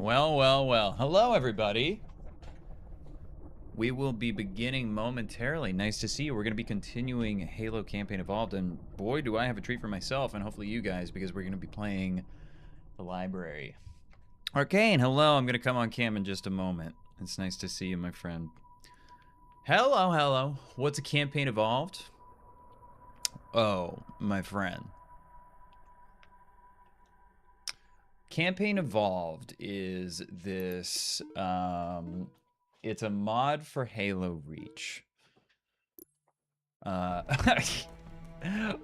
Well, well, well. Hello, everybody. We will be beginning momentarily. Nice to see you. We're going to be continuing Halo Campaign Evolved, and boy, do I have a treat for myself, and hopefully you guys, because we're going to be playing the library. Arcane, hello. I'm going to come on cam in just a moment. It's nice to see you, my friend. Hello, hello. What's a Campaign Evolved? Oh, my friend. Campaign Evolved is this, it's a mod for Halo Reach.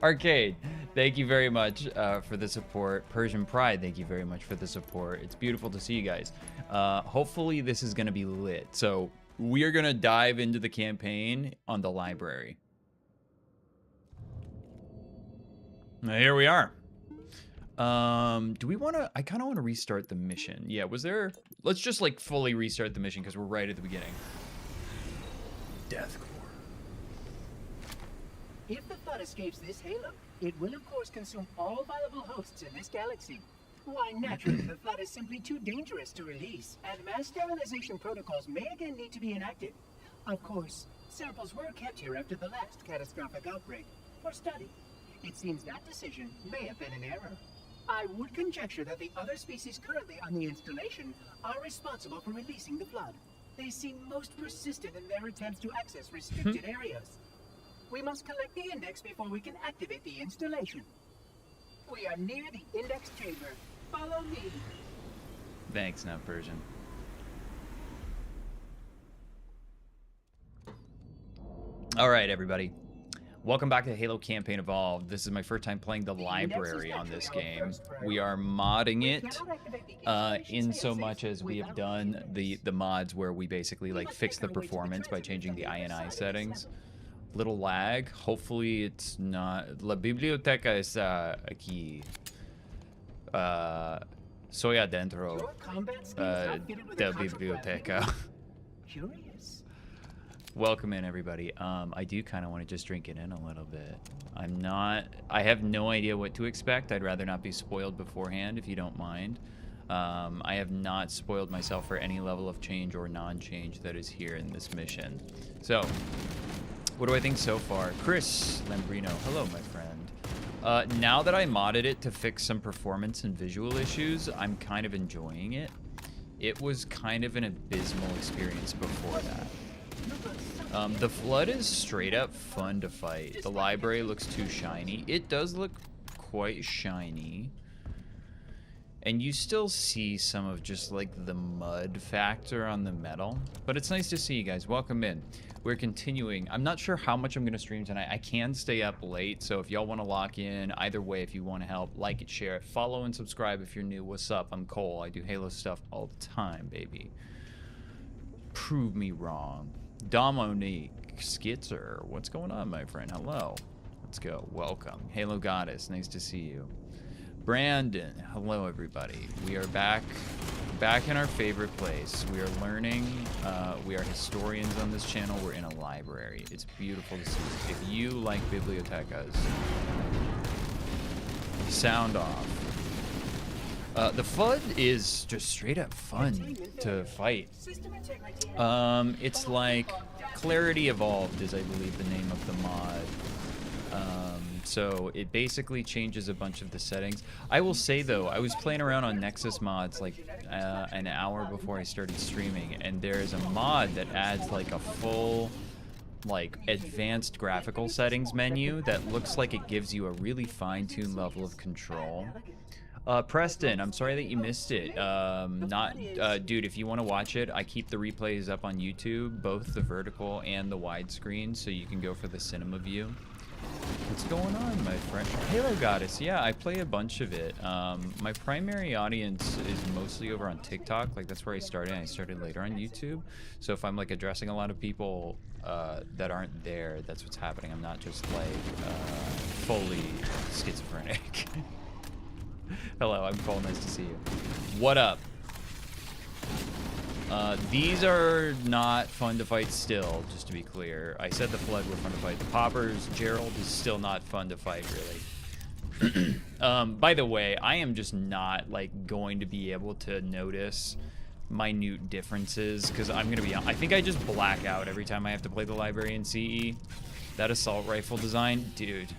Arcade, thank you very much for the support. Persian Pride, thank you very much for the support. It's beautiful to see you guys. Hopefully this is going to be lit. So we are going to dive into the campaign on the library. Now, here we are. Do we want to, I kind of want to restart the mission. Yeah, was there, let's just like fully restart the mission because we're right at the beginning. Deathcore. If the Flood escapes this Halo, it will of course consume all viable hosts in this galaxy. Why, naturally, the Flood is simply too dangerous to release, and mass sterilization protocols may again need to be enacted. Of course, samples were kept here after the last catastrophic outbreak, for study. It seems that decision may have been an error. I would conjecture that the other species currently on the installation are responsible for releasing the Flood. They seem most persistent in their attempts to access restricted areas. We must collect the index before we can activate the installation. We are near the index chamber. Follow me. Thanks, not Persian. All right, everybody. Welcome back to Halo Campaign Evolved. This is my first time playing the library on this game. We are modding it in so much as we have done the mods where we basically like fix the performance by changing the INI settings. Little lag. Hopefully it's not. La biblioteca está aquí. Soy adentro de biblioteca. Curious. Welcome in, everybody. I do kind of want to just drink it in a little bit. I have no idea what to expect. I'd rather not be spoiled beforehand, if you don't mind. I have not spoiled myself for any level of change or non-change that is here in this mission. So, what do I think so far? Chris Lambrino, hello, my friend. Now that I modded it to fix some performance and visual issues, I'm kind of enjoying it. It was kind of an abysmal experience before that. The Flood is straight up fun to fight. The library looks too shiny. It does look quite shiny. And you still see some of just like the mud factor on the metal. But it's nice to see you guys. Welcome in. We're continuing. I'm not sure how much I'm going to stream tonight. I can stay up late, so if y'all want to lock in, either way, if you want to help, like it, share it, follow and subscribe if you're new. What's up? I'm Cole. I do Halo stuff all the time, baby. Prove me wrong. Dominique Skitzer, what's going on, my friend? Hello. Let's go. Welcome. Halo Goddess, nice to see you. Brandon, hello, everybody. We are back in our favorite place. We are learning. We are historians on this channel. We're in a library. It's beautiful to see. If you like bibliotecas, sound off. The Flood is just straight up fun to fight. It's like Clarity Evolved is, I believe, the name of the mod. So it basically changes a bunch of the settings. I will say, though, I was playing around on Nexus mods like an hour before I started streaming, and there's a mod that adds like a full like advanced graphical settings menu that looks like it gives you a really fine-tuned level of control. Preston, I'm sorry that you missed it. Dude, if you want to watch it, I keep the replays up on YouTube, both the vertical and the widescreen, so you can go for the cinema view. What's going on, my friend? Halo Goddess, yeah, I play a bunch of it. My primary audience is mostly over on TikTok, like that's where I started, and I started later on YouTube. So if I'm like addressing a lot of people that aren't there, that's what's happening. I'm not just like fully schizophrenic. Hello, I'm Cole, nice to see you. What up? These are not fun to fight still, just to be clear. I said the Flood were fun to fight. The Poppers, Gerald is still not fun to fight, really. By the way, I am just not like going to be able to notice minute differences because I'm gonna be. I think I just black out every time I have to play the library in CE. That assault rifle design, dude.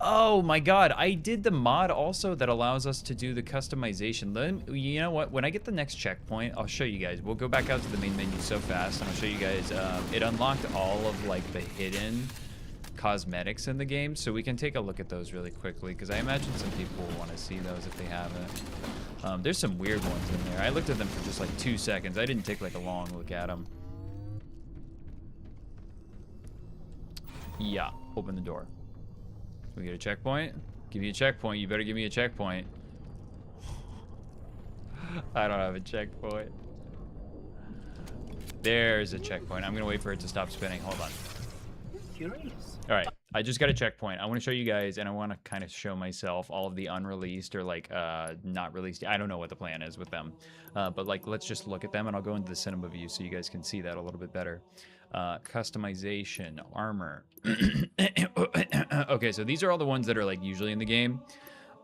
Oh my god, I did the mod also that allows us to do the customization. You know what? When I get the next checkpoint, I'll show you guys. We'll go back out to the main menu so fast, and I'll show you guys. It unlocked all of like the hidden cosmetics in the game, so we can take a look at those really quickly because I imagine some people will want to see those if they haven't. There's some weird ones in there. I looked at them for just like 2 seconds. I didn't take like a long look at them. Yeah, open the door. We get a checkpoint? Give me a checkpoint. You better give me a checkpoint. I don't have a checkpoint. There's a checkpoint. I'm gonna wait for it to stop spinning. Hold on. Curious. All right, I just got a checkpoint. I want to show you guys, and I want to kind of show myself all of the unreleased or like not released. I don't know what the plan is with them, but like let's just look at them, and I'll go into the cinema view so you guys can see that a little bit better. Customization, armor. Okay, so these are all the ones that are like usually in the game,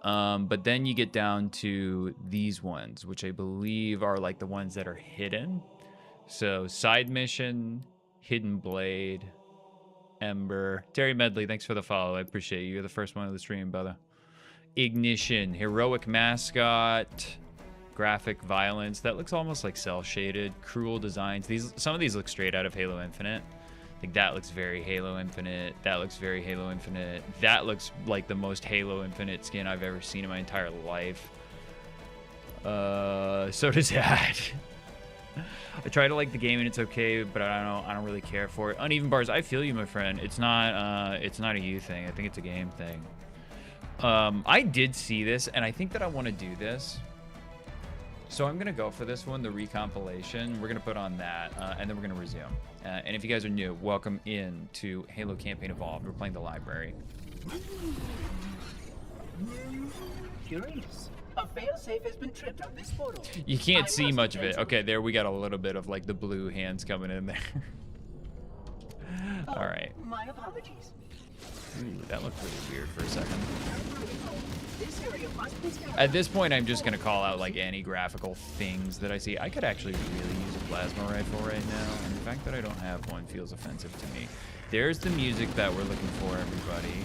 but then you get down to these ones, which I believe are like the ones that are hidden. So side mission, hidden blade. Ember. Terry Medley, thanks for the follow. I appreciate you. You're the first one of the stream, brother. Ignition. Heroic mascot. Graphic violence. That looks almost like cel-shaded. Cruel designs. Some of these look straight out of Halo Infinite. Like that looks very Halo Infinite. That looks very Halo Infinite. That looks like the most Halo Infinite skin I've ever seen in my entire life. So does that. I try to like the game and it's okay, but I don't really care for it. Uneven bars, I feel you, my friend. It's not a you thing. I think it's a game thing. I did see this, and I think that I want to do this. So I'm gonna go for this one, the recompilation. We're gonna put on that, and then we're gonna resume. And if you guys are new, welcome in to Halo Campaign Evolved. We're playing the library. Curious. A failsafe has been tripped on this portal. You can't see much of it. Okay, there we got a little bit of like the blue hands coming in there. All right. My apologies. Ooh, that looked really weird for a second. This area must be scouted. At this point, I'm just gonna call out like any graphical things that I see. I could actually really use a plasma rifle right now, and the fact that I don't have one feels offensive to me. There's the music that we're looking for, everybody.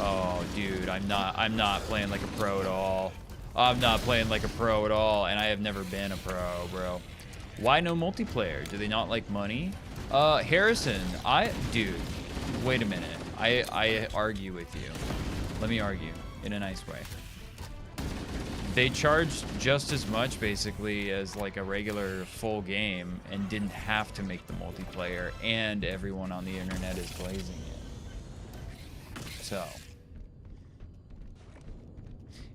Oh, dude, I'm not playing like a pro at all. I'm not playing like a pro at all, and I have never been a pro, bro. Why no multiplayer? Do they not like money? Harrison, dude, wait a minute. I argue with you. Let me argue in a nice way. They charged just as much, basically, as like a regular full game, and didn't have to make the multiplayer, and everyone on the internet is blazing it. So...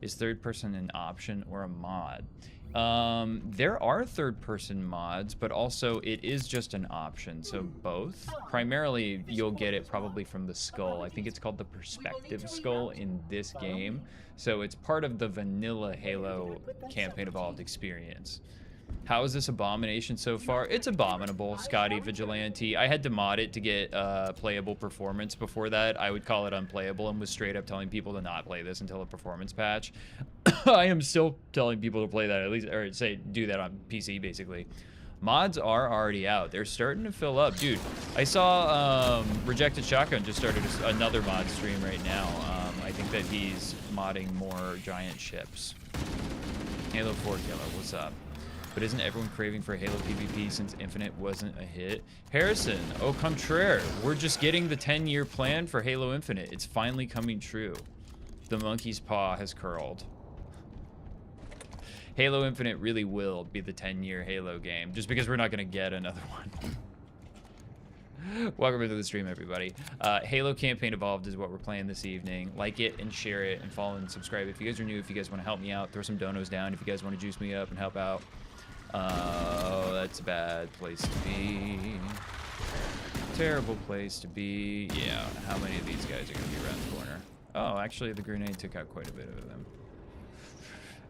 is third person an option or a mod? There are third person mods, but also it is just an option, so both. Primarily, you'll get it probably from the skull. I think it's called the perspective skull in this game. So it's part of the vanilla Halo Campaign Evolved experience. How is this abomination so far? It's abominable, Scotty Vigilante. I had to mod it to get playable performance. Before that, I would call it unplayable and was straight up telling people to not play this until a performance patch. I am still telling people to play that, at least, or say do that on PC, basically. Mods are already out. They're starting to fill up. Dude, I saw Rejected Shotgun just started another mod stream right now. I think that he's modding more giant ships. Halo 4 Killer, what's up? But isn't everyone craving for Halo PvP since Infinite wasn't a hit? Harrison, au contraire. We're just getting the 10-year plan for Halo Infinite. It's finally coming true. The monkey's paw has curled. Halo Infinite really will be the 10-year Halo game, just because we're not going to get another one. Welcome into the stream, everybody. Halo Campaign Evolved is what we're playing this evening. Like it and share it and follow and subscribe. If you guys are new, if you guys want to help me out, throw some donos down. If you guys want to juice me up and help out. Oh, that's a bad place to be. Terrible place to be. Yeah, how many of these guys are going to be around the corner? Oh, actually, the grenade took out quite a bit of them.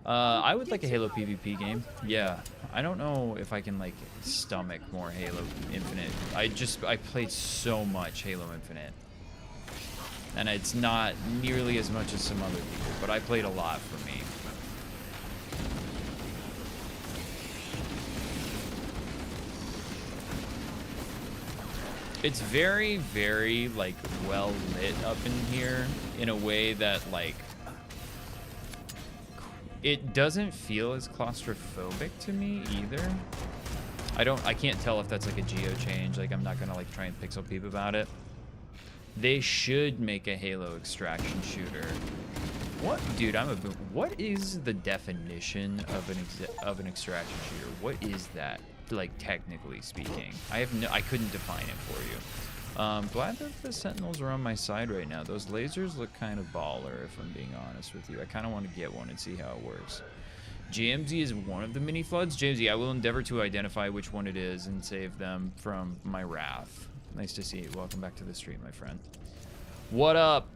I would like a Halo PvP game. Yeah. I don't know if I can, like, stomach more Halo Infinite. I played so much Halo Infinite. And it's not nearly as much as some other people, but I played a lot for me. It's very, very, like, well lit up in here in a way that, like, it doesn't feel as claustrophobic to me either. I can't tell if that's like a geo change. Like, I'm not gonna like try and pixel peep about it. They should make a Halo extraction shooter. What, dude? What is the definition of an extraction shooter? What is that, like, technically speaking? I couldn't define it for you. Glad that the Sentinels are on my side right now. Those lasers look kind of baller, if I'm being honest with you. I kind of want to get one and see how it works. JMZ is one of the mini floods. JMZ, I will endeavor to identify which one it is and save them from my wrath. Nice to see you. Welcome back to the stream, my friend. What up?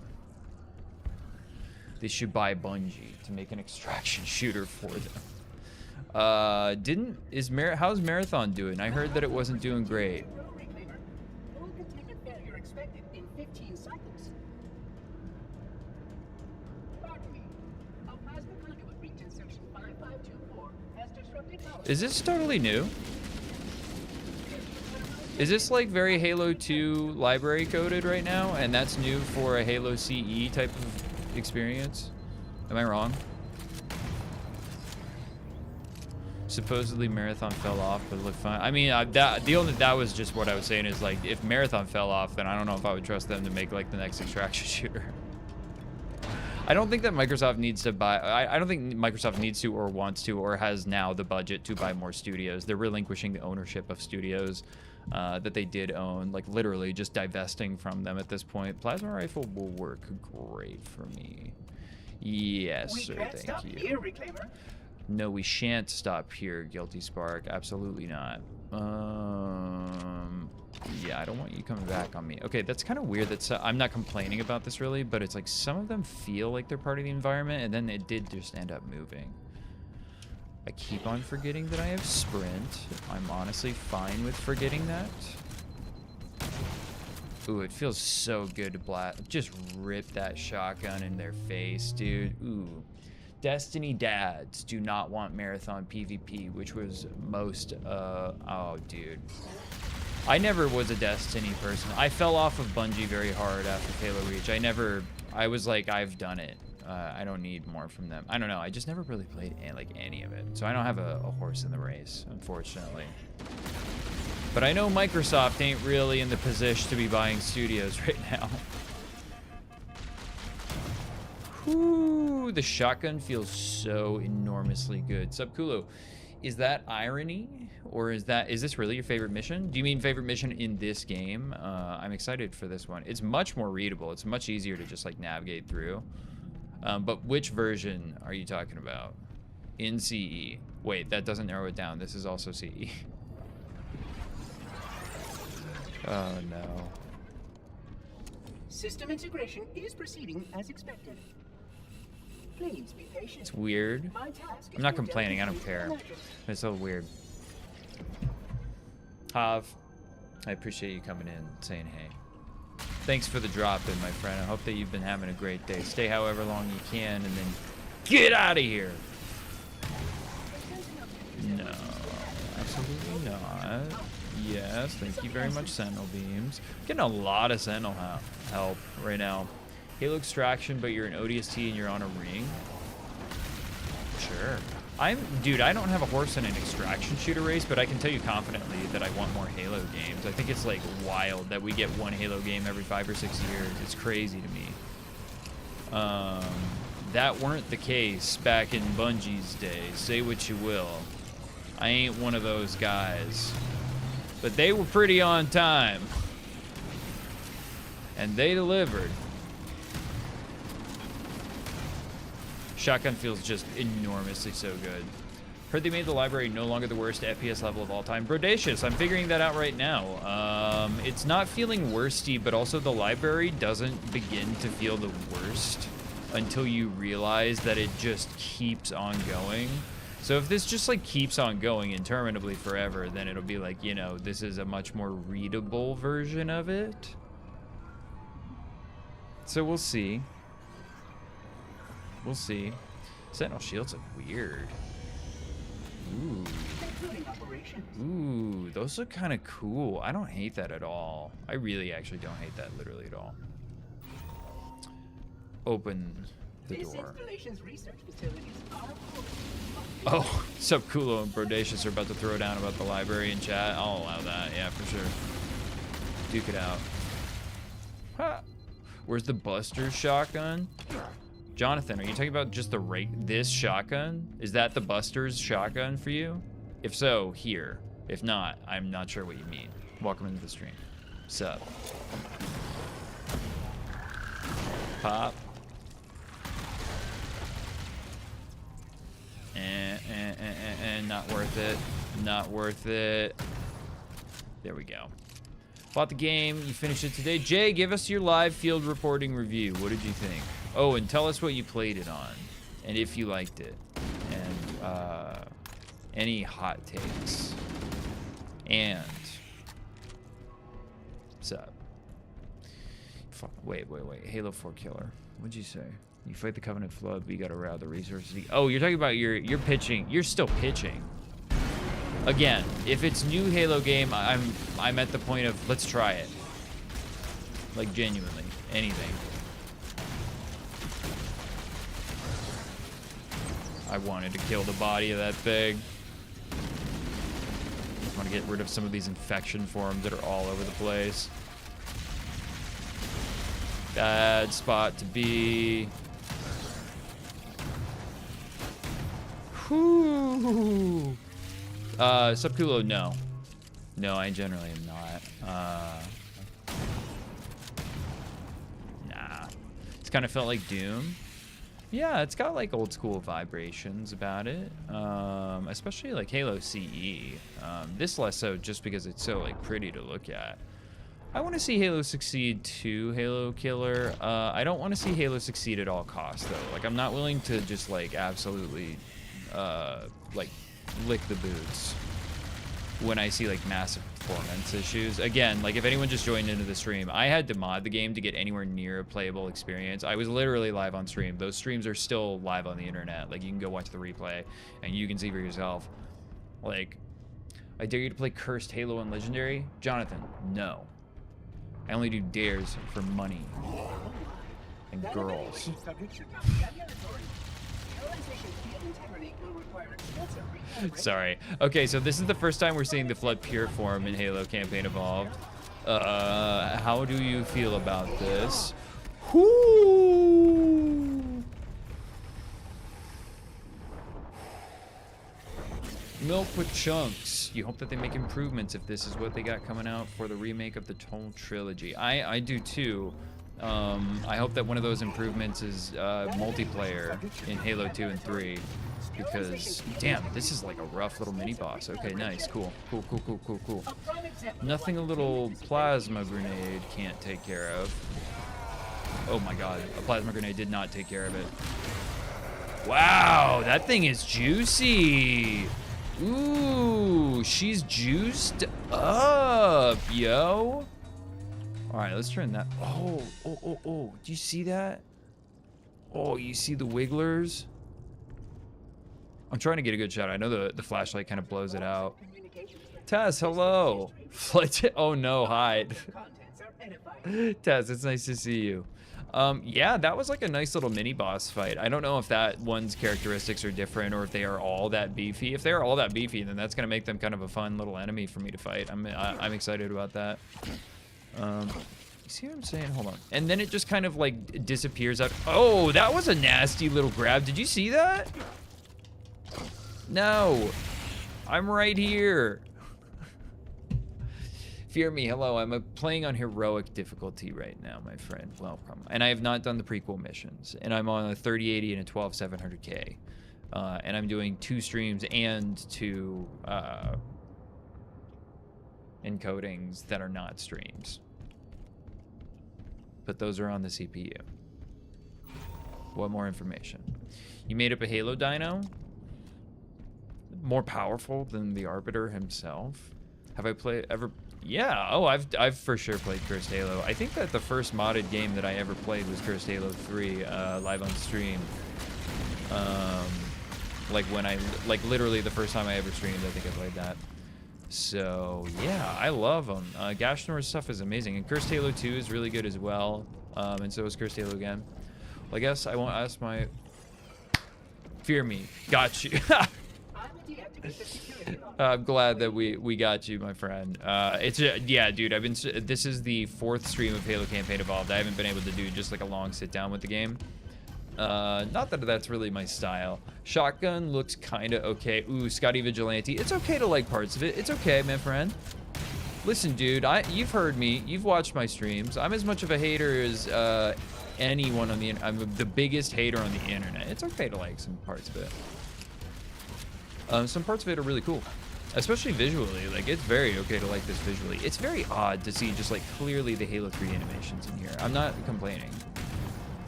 They should buy Bungie to make an extraction shooter for them. How's Marathon doing? I heard that it wasn't doing great. Is this totally new? Is this like very Halo 2 library coded right now, and that's new for a Halo CE type of experience? Am I wrong? Supposedly Marathon fell off, but it looked fine. I mean, that was just what I was saying is, like, if Marathon fell off, then I don't know if I would trust them to make like the next extraction shooter. I don't think that Microsoft needs to buy. I don't think Microsoft needs to or wants to or has now the budget to buy more studios. They're relinquishing the ownership of studios that they did own, like literally just divesting from them at this point. Plasma rifle will work great for me. Yes, sir. Thank you. Here, Reclaimer. No, we shan't stop here, Guilty Spark. Absolutely not. Yeah, I don't want you coming back on me. Okay, that's kind of weird. I'm not complaining about this really, but it's like some of them feel like they're part of the environment, and then it did just end up moving. I keep on forgetting that I have sprint. I'm honestly fine with forgetting that. Ooh, it feels so good to just rip that shotgun in their face, dude. Ooh. Destiny dads do not want Marathon PvP, which was most, oh, dude. I never was a Destiny person. I fell off of Bungie very hard after Halo Reach. I was like, I've done it. I don't need more from them. I don't know. I just never really played like any of it. So I don't have a horse in the race, unfortunately. But I know Microsoft ain't really in the position to be buying studios right now. Whew, the shotgun feels so enormously good. Subkulo, is that irony? Or is this really your favorite mission? Do you mean favorite mission in this game? I'm excited for this one. It's much more readable. It's much easier to just like navigate through. But which version are you talking about? In CE. Wait, that doesn't narrow it down. This is also CE. Oh no. System integration is proceeding as expected. Please be patient. It's weird. I'm not complaining. I don't care. It's so weird. Hav, I appreciate you coming in and saying hey. Thanks for the drop in, my friend. I hope that you've been having a great day. Stay however long you can and then get out of here. No, absolutely not. Yes, thank you very much, Sentinel Beams. Getting a lot of Sentinel help right now. Halo Extraction, but you're an ODST and you're on a ring? Sure. Dude, I don't have a horse in an extraction shooter race, but I can tell you confidently that I want more Halo games. I think it's like wild that we get one Halo game every 5 or 6 years. It's crazy to me. That weren't the case back in Bungie's day. Say what you will. I ain't one of those guys. But they were pretty on time. And they delivered. Shotgun feels just enormously so good. Heard they made the library no longer the worst FPS level of all time. Brodacious, I'm figuring that out right now. It's not feeling worsty, but also the library doesn't begin to feel the worst. until you realize that it just keeps on going. So if this just like keeps on going interminably forever, then it'll be like, you know, this is a much more readable version of it. So we'll see. We'll see. Sentinel shields look weird. Ooh. Ooh, those look kind of cool. I don't hate that at all. I really actually don't hate that literally at all. Open the door. Oh, Subculo and Brodacious are about to throw down about the library in chat. I'll allow that, yeah, for sure. Duke it out. Ha! Where's the Buster's shotgun? Jonathan, are you talking about just this shotgun? Is that the Buster's shotgun for you? If so, here. If not, I'm not sure what you mean. Welcome into the stream. Sup? Pop. Not worth it. Not worth it. There we go. Bought the game. You finished it today. Jay, give us your live field reporting review. What did you think? Oh, and tell us what you played it on, and if you liked it, and any hot takes. And what's up? Wait. Halo 4 killer. What'd you say? You fight the Covenant flood, but you gotta route the resources. Oh, you're talking about you're pitching. You're still pitching. Again, if it's new Halo game, I'm at the point of let's try it. Like genuinely, anything. I wanted to kill the body of that thing. I want to get rid of some of these infection forms that are all over the place. Bad spot to be. Whew. Subculo, no. No, I generally am not. Nah. It's kind of felt like Doom. Yeah, it's got like old school vibrations about it, especially like Halo CE. This less so just because it's so like pretty to look at. I want to see Halo succeed too, Halo Killer. I don't want to see Halo succeed at all costs though. Like I'm not willing to just like absolutely like lick the boots when I see like massive performance issues. Again, like if anyone just joined into the stream, I had to mod the game to get anywhere near a playable experience. I was literally live on stream. Those streams are still live on the internet. Like you can go watch the replay and you can see for yourself. Like, I dare you to play Cursed, Halo, and Legendary? Jonathan, no. I only do dares for money and girls. Sorry. Okay, so this is the first time we're seeing the Flood Pure form in Halo Campaign Evolved. How do you feel about this? Whoo! Milk with chunks. You hope that they make improvements if this is what they got coming out for the remake of the Toll Trilogy. I do too. I hope that one of those improvements is multiplayer in Halo 2 and 3. Because, damn, this is like a rough little mini-boss. Okay, nice, cool. Cool. Nothing a little plasma grenade can't take care of. Oh my god, a plasma grenade did not take care of it. Wow, that thing is juicy. Ooh, she's juiced up, yo. All right, let's turn that. Oh. Do you see that? Oh, you see the wigglers? I'm trying to get a good shot. I know the flashlight kind of blows it out. Taz, hello. Oh no, hide. Taz, it's nice to see you. Yeah, that was like a nice little mini boss fight. I don't know if that one's characteristics are different or if they are all that beefy. If they're all that beefy, then that's gonna make them kind of a fun little enemy for me to fight. I'm excited about that. You see what I'm saying? Hold on. And then it just kind of like disappears out. Oh, that was a nasty little grab. Did you see that? No, I'm right here. Fear me, hello. I'm playing on heroic difficulty right now, my friend. Welcome. And I have not done the prequel missions. And I'm on a 3080 and a 12700K. And I'm doing 2 streams and 2 encodings that are not streams. But those are on the CPU. What more information? You made up a Halo dino? More powerful than the Arbiter himself? Have I played ever? Yeah, oh, I've for sure played Cursed Halo. I think that the first modded game that I ever played was Cursed Halo 3, live on stream. Like when like literally the first time I ever streamed, I think I played that. So yeah, I love them. Gashnor's stuff is amazing, and Cursed Halo 2 is really good as well. And so is Cursed Halo again. Well, I guess I won't ask my... Fear me. Got you. I'm glad that we got you, my friend. Yeah, dude. This is the 4th stream of Halo Campaign Evolved. I haven't been able to do just like a long sit down with the game. Not that that's really my style. Shotgun looks kind of okay. Ooh, Scotty Vigilante. It's okay to like parts of it. It's okay, my friend. Listen, dude. You've heard me. You've watched my streams. I'm as much of a hater as anyone on the internet. I'm the biggest hater on the internet. It's okay to like some parts of it. Some parts of it are really cool, especially visually. Like, it's very okay to like this visually. It's very odd to see just like clearly the Halo 3 animations in here. I'm not complaining.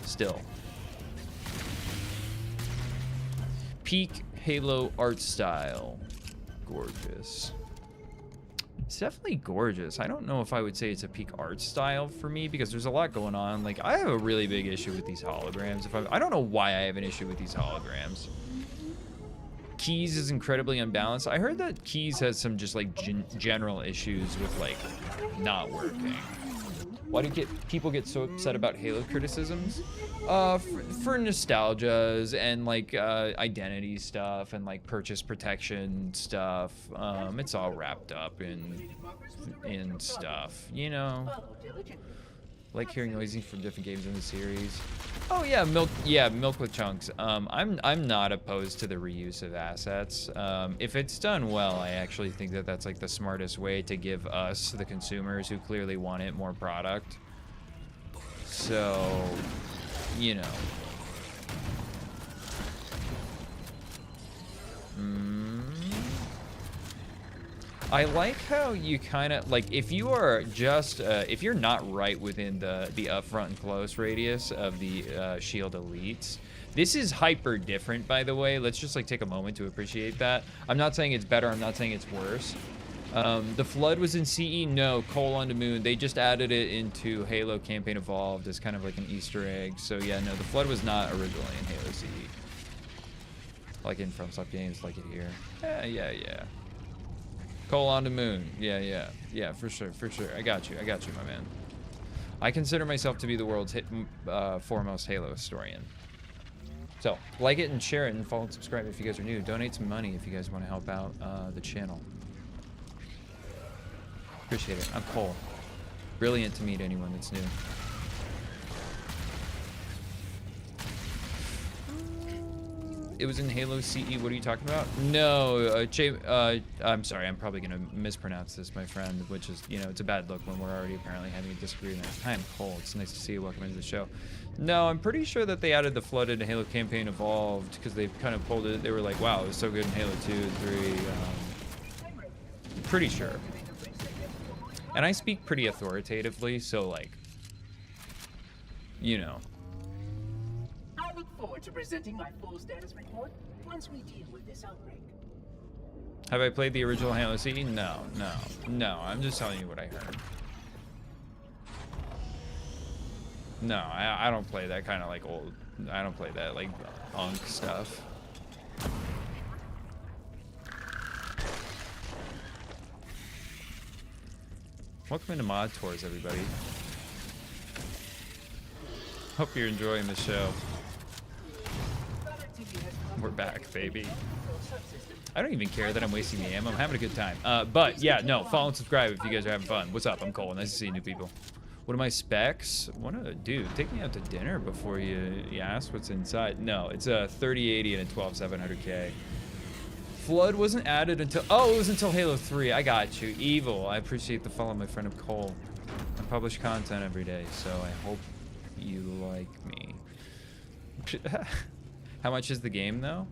Still. Peak Halo art style. Gorgeous. It's definitely gorgeous. I don't know if I would say it's a peak art style for me because there's a lot going on. Like, I have a really big issue with these holograms. I don't know why I have an issue with these holograms. Keys is incredibly unbalanced. I heard that Keys has some just like general issues with like not working. Why do people get so upset about Halo criticisms? For nostalgias and like identity stuff and like purchase protection stuff. It's all wrapped up in stuff, you know. Like hearing noises from different games in the series. Oh yeah, milk with chunks. I'm not opposed to the reuse of assets. If it's done well, I actually think that that's like the smartest way to give us, the consumers who clearly want it, more product. So, you know. I like how you kind of like if you are just if you're not right within the up front and close radius of the shield elites. This is hyper different, by the way. Let's just like take a moment to appreciate that. I'm not saying it's better. I'm not saying it's worse. The flood was in CE. No, Coal on the Moon. They just added it into Halo Campaign Evolved as kind of like an Easter egg. So yeah, no, the flood was not originally in Halo CE. Like in FromSoft games, like it here. Yeah. Coal on the Moon. Yeah, for sure. I got you, my man. I consider myself to be the world's foremost Halo historian. So, like it and share it and follow and subscribe if you guys are new. Donate some money if you guys want to help out the channel. Appreciate it. I'm Cole. Brilliant to meet anyone that's new. It was in Halo CE. What are you talking about? No, I'm sorry. I'm probably going to mispronounce this, my friend, which is, you know, it's a bad look when we're already apparently having a disagreement. Hi, I'm Cole. It's nice to see you. Welcome into the show. No, I'm pretty sure that they added the flood into Halo Campaign Evolved because they kind of pulled it. They were like, wow, it was so good in Halo 2 and 3. Pretty sure. And I speak pretty authoritatively, so, like, you know. I look forward to presenting my full status report once we deal with this outbreak. Have I played the original Halo CE? No. I'm just telling you what I heard. No, I don't play that kind of like old. I don't play that like unk stuff. Welcome into Mod Tours, everybody. Hope you're enjoying the show. We're back, baby. I don't even care that I'm wasting the ammo. I'm having a good time. But yeah, no, follow and subscribe if you guys are having fun. What's up? I'm Cole. Nice to see new people. What are my specs? Dude, take me out to dinner before you ask what's inside. No, it's a 3080 and a 12700K. Flood wasn't added until... Oh, it was until Halo 3. I got you. Evil. I appreciate the follow, my friend of Cole. I publish content every day, so I hope you like me. How much is the game, though?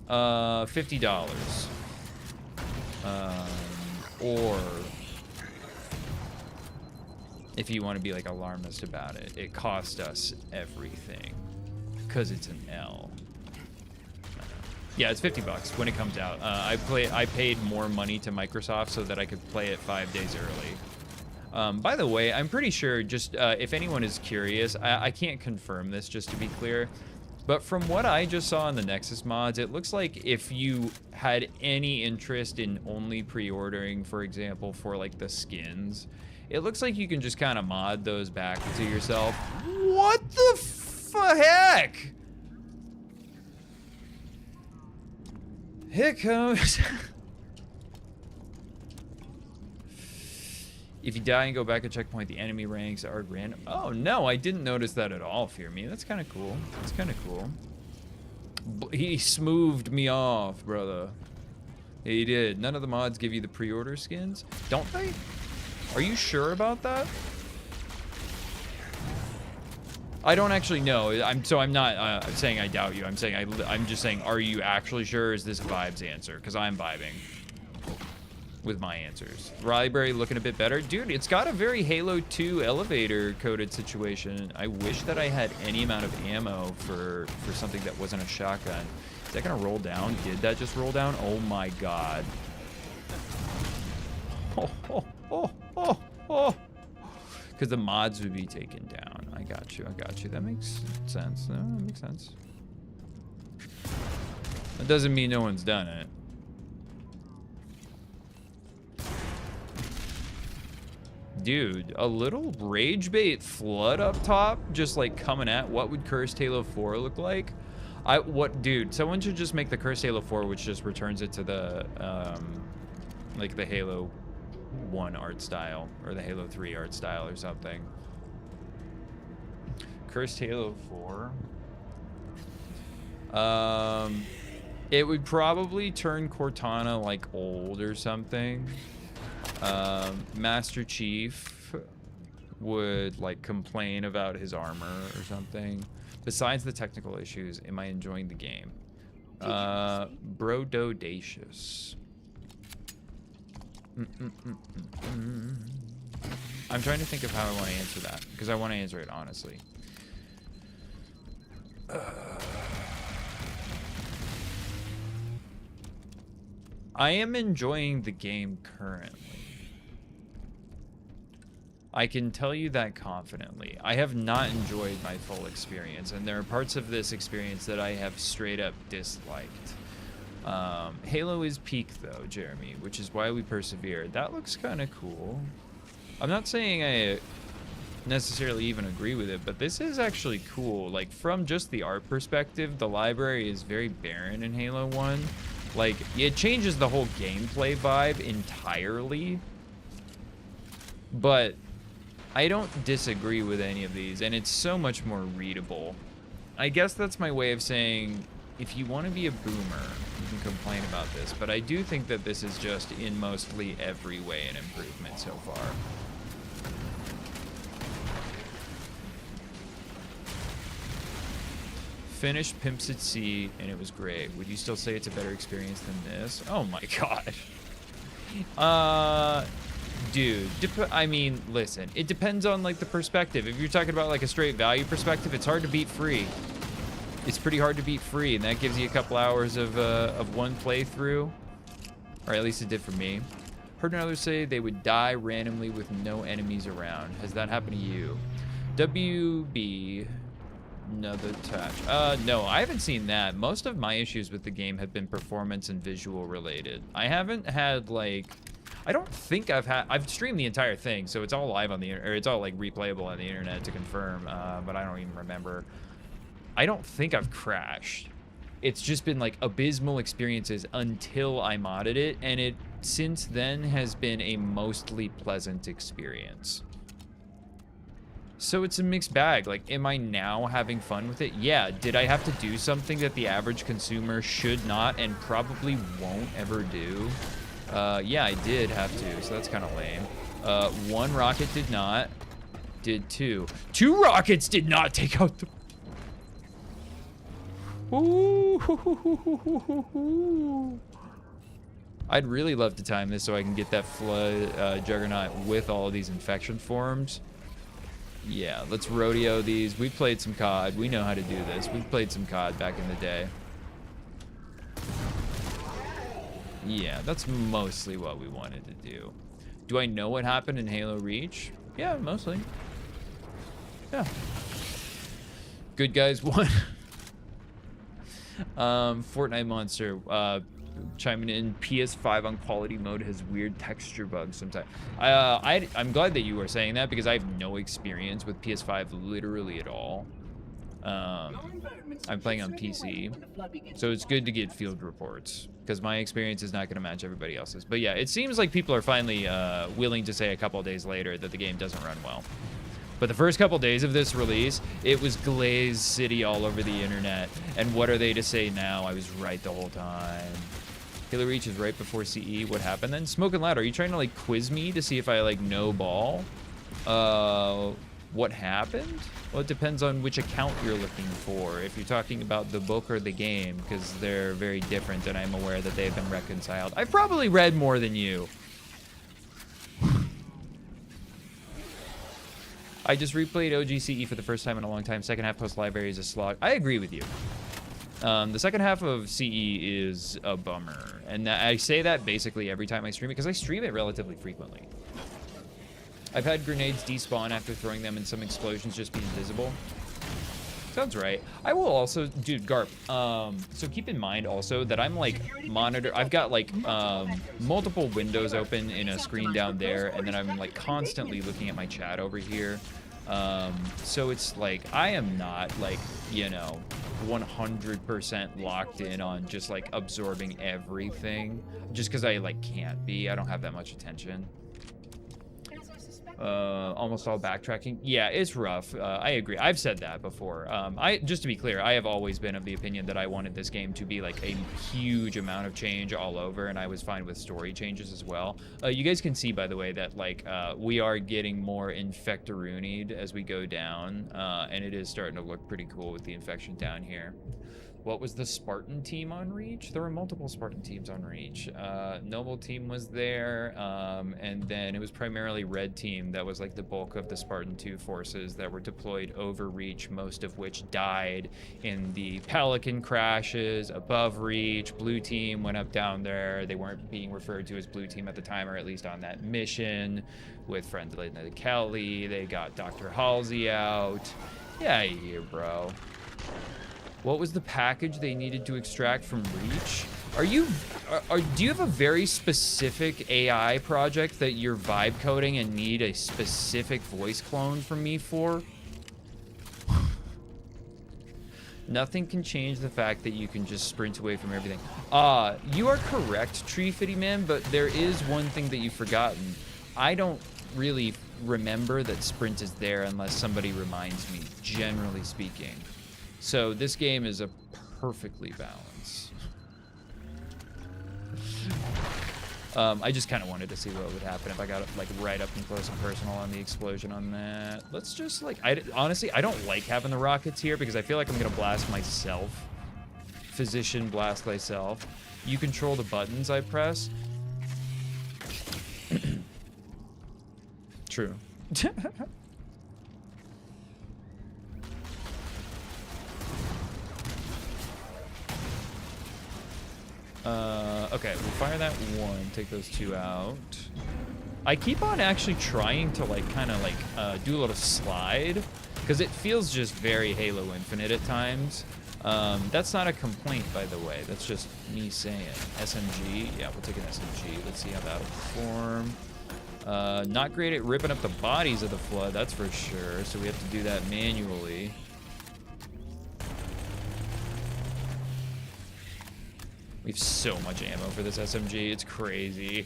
$50. Or... if you want to be like alarmist about it, it cost us everything. because it's an L. Yeah, it's $50 when it comes out. I paid more money to Microsoft so that I could play it 5 days early. By the way, I'm pretty sure, just if anyone is curious, I can't confirm this, just to be clear, but from what I just saw in the Nexus mods, it looks like if you had any interest in only pre-ordering, for example, for like the skins, it looks like you can just kind of mod those back to yourself. What the heck? Here comes. If you die and go back a checkpoint, the enemy ranks are random. Oh no, I didn't notice that at all, Fear Me. That's kind of cool. That's kind of cool. He smoothed me off, brother. He did. None of the mods give you the pre-order skins, don't they? Are you sure about that? I don't actually know. I'm not saying I doubt you. I'm just saying, are you actually sure? Is this Vibes answer? Because I'm vibing with my answers. Library looking a bit better. Dude, it's got a very Halo 2 elevator coded situation. I wish that I had any amount of ammo for something that wasn't a shotgun. Is that gonna roll down? Did that just roll down? Oh my god. Because the mods would be taken down. I got you. That makes sense. No, that makes sense. That doesn't mean no one's done it. Dude, a little rage bait flood up top, just like coming at what would Cursed Halo 4 look like? Dude, someone should just make the Cursed Halo 4, which just returns it to the, like the Halo 1 art style, or the Halo 3 art style or something. Cursed Halo 4. It would probably turn Cortana like old or something. Master Chief would like complain about his armor or something. Besides the technical issues, am I enjoying the game? Brododacious. I'm trying to think of how I want to answer that, because I want to answer it honestly. I am enjoying the game currently. I can tell you that confidently. I have not enjoyed my full experience, and there are parts of this experience that I have straight up disliked. Halo is peak though, Jeremy, which is why we persevere. That looks kind of cool. I'm not saying I necessarily even agree with it, but this is actually cool. Like, from just the art perspective, the library is very barren in Halo 1. Like, it changes the whole gameplay vibe entirely, but I don't disagree with any of these, and it's so much more readable. I guess that's my way of saying, if you want to be a boomer, you can complain about this, but I do think that this is just in mostly every way an improvement so far. Finished Pimps at Sea, and it was great. Would you still say it's a better experience than this? Oh my god. Dude, I mean, listen, it depends on like the perspective. If you're talking about like a straight value perspective, it's hard to beat free. It's pretty hard to beat free, and that gives you a couple hours of one playthrough, or at least it did for me. Heard others say they would die randomly with no enemies around. Has that happened to you? WB. Another touch. No, I haven't seen that. Most of my issues with the game have been performance and visual related. I haven't had like, I don't think I've streamed the entire thing, so it's all live on the or it's all like replayable on the internet to confirm, but I don't even remember. I don't think I've crashed. It's just been like abysmal experiences until I modded it, and it since then has been a mostly pleasant experience. So it's a mixed bag. Like, am I now having fun with it? Yeah. Did I have to do something that the average consumer should not and probably won't ever do? Yeah, I did have to, so that's kind of lame. One rocket did not. Did two. Two rockets did not take out the... Ooh. I'd really love to time this so I can get that flood juggernaut with all of these infection forms. Yeah, let's rodeo these. We played some COD. We know how to do this. We've played some COD back in the day. Yeah, that's mostly what we wanted to do. Do I know what happened in Halo Reach? Yeah, mostly. Yeah. Good guys won. Fortnite Monster chiming in. PS5 on quality mode has weird texture bugs sometimes. I'm glad that you were saying that because I have no experience with PS5 literally at all. I'm playing on PC, so it's good to get field reports because my experience is not going to match everybody else's. But yeah, it seems like people are finally willing to say a couple days later that the game doesn't run well. But the first couple days of this release, it was Glaze City all over the internet. And what are they to say now? I was right the whole time. Halo Reach is right before CE. What happened then? Smoking Loud, are you trying to like quiz me to see if I like know ball? What happened? Well, it depends on which account you're looking for. If you're talking about the book or the game, because they're very different and I'm aware that they've been reconciled. I've probably read more than you. I just replayed OGCE for the first time in a long time. Second half post-library is a slog. I agree with you. The second half of CE is a bummer. And I say that basically every time I stream it, because I stream it relatively frequently. I've had grenades despawn after throwing them and some explosions just be invisible. Sounds right. I will also, dude, Garp, so keep in mind also that I'm like I've got like multiple windows open in a screen down there, and then I'm like constantly looking at my chat over here. So it's like, I am not like, you know, 100% locked in on just like absorbing everything just because I like can't be. I don't have that much attention. Almost all backtracking. Yeah, it's rough. I agree. I've said that before. Just to be clear, I have always been of the opinion that I wanted this game to be like a huge amount of change all over, and I was fine with story changes as well. You guys can see, by the way, that like we are getting more infectaroonied as we go down, and it is starting to look pretty cool with the infection down here. What was the Spartan team on Reach? There were multiple Spartan teams on Reach. Noble team was there, and then it was primarily Red team that was like the bulk of the Spartan 2 forces that were deployed over Reach, most of which died in the Pelican crashes above Reach. Blue team went up down there. They weren't being referred to as Blue team at the time, or at least on that mission with friend Linda Kelly. They got Dr. Halsey out. Yeah, here, bro. What was the package they needed to extract from Reach? Do you have a very specific AI project that you're vibe coding and need a specific voice clone from me for? Nothing can change the fact that you can just sprint away from everything. You are correct, Tree Fitty Man, but there is one thing that you've forgotten. I don't really remember that sprint is there unless somebody reminds me, generally speaking. So this game is a perfectly balanced. I just kind of wanted to see what would happen if I got like right up and close and personal on the explosion on that. Let's just like, honestly, I don't like having the rockets here because I feel like I'm gonna blast myself. Physician, blast thyself. You control the buttons I press. True. Okay, we'll fire that one, take those two out. I keep on actually trying to like kind of like do a little slide because it feels just very Halo Infinite at times. That's not a complaint, by the way. That's just me saying. SMG, yeah, we'll take an SMG. Let's see how that'll perform. Not great at ripping up the bodies of the Flood, that's for sure. So we have to do that manually. We have so much ammo for this SMG. It's crazy.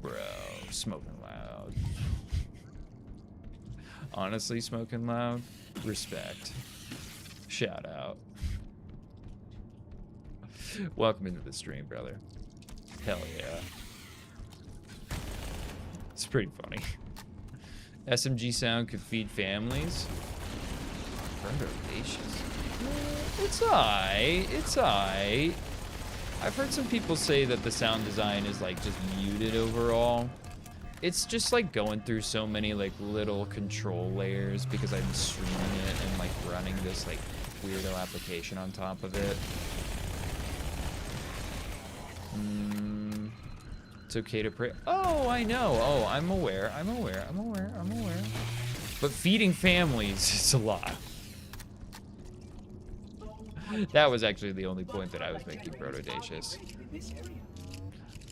Bro, smoking loud. Honestly, smoking loud. Respect. Shout out. Welcome into the stream, brother. Hell yeah. It's pretty funny. SMG sound could feed families. Herbaceous. It's alright. It's alright. I've heard some people say that the sound design is like just muted overall. It's just like going through so many like little control layers because I'm streaming it and like running this like weirdo application on top of it. It's okay to pray. Oh, I know. Oh, I'm aware. I'm aware. I'm aware. I'm aware. But feeding families, it's a lot. That was actually the only point that I was making, Protodacious.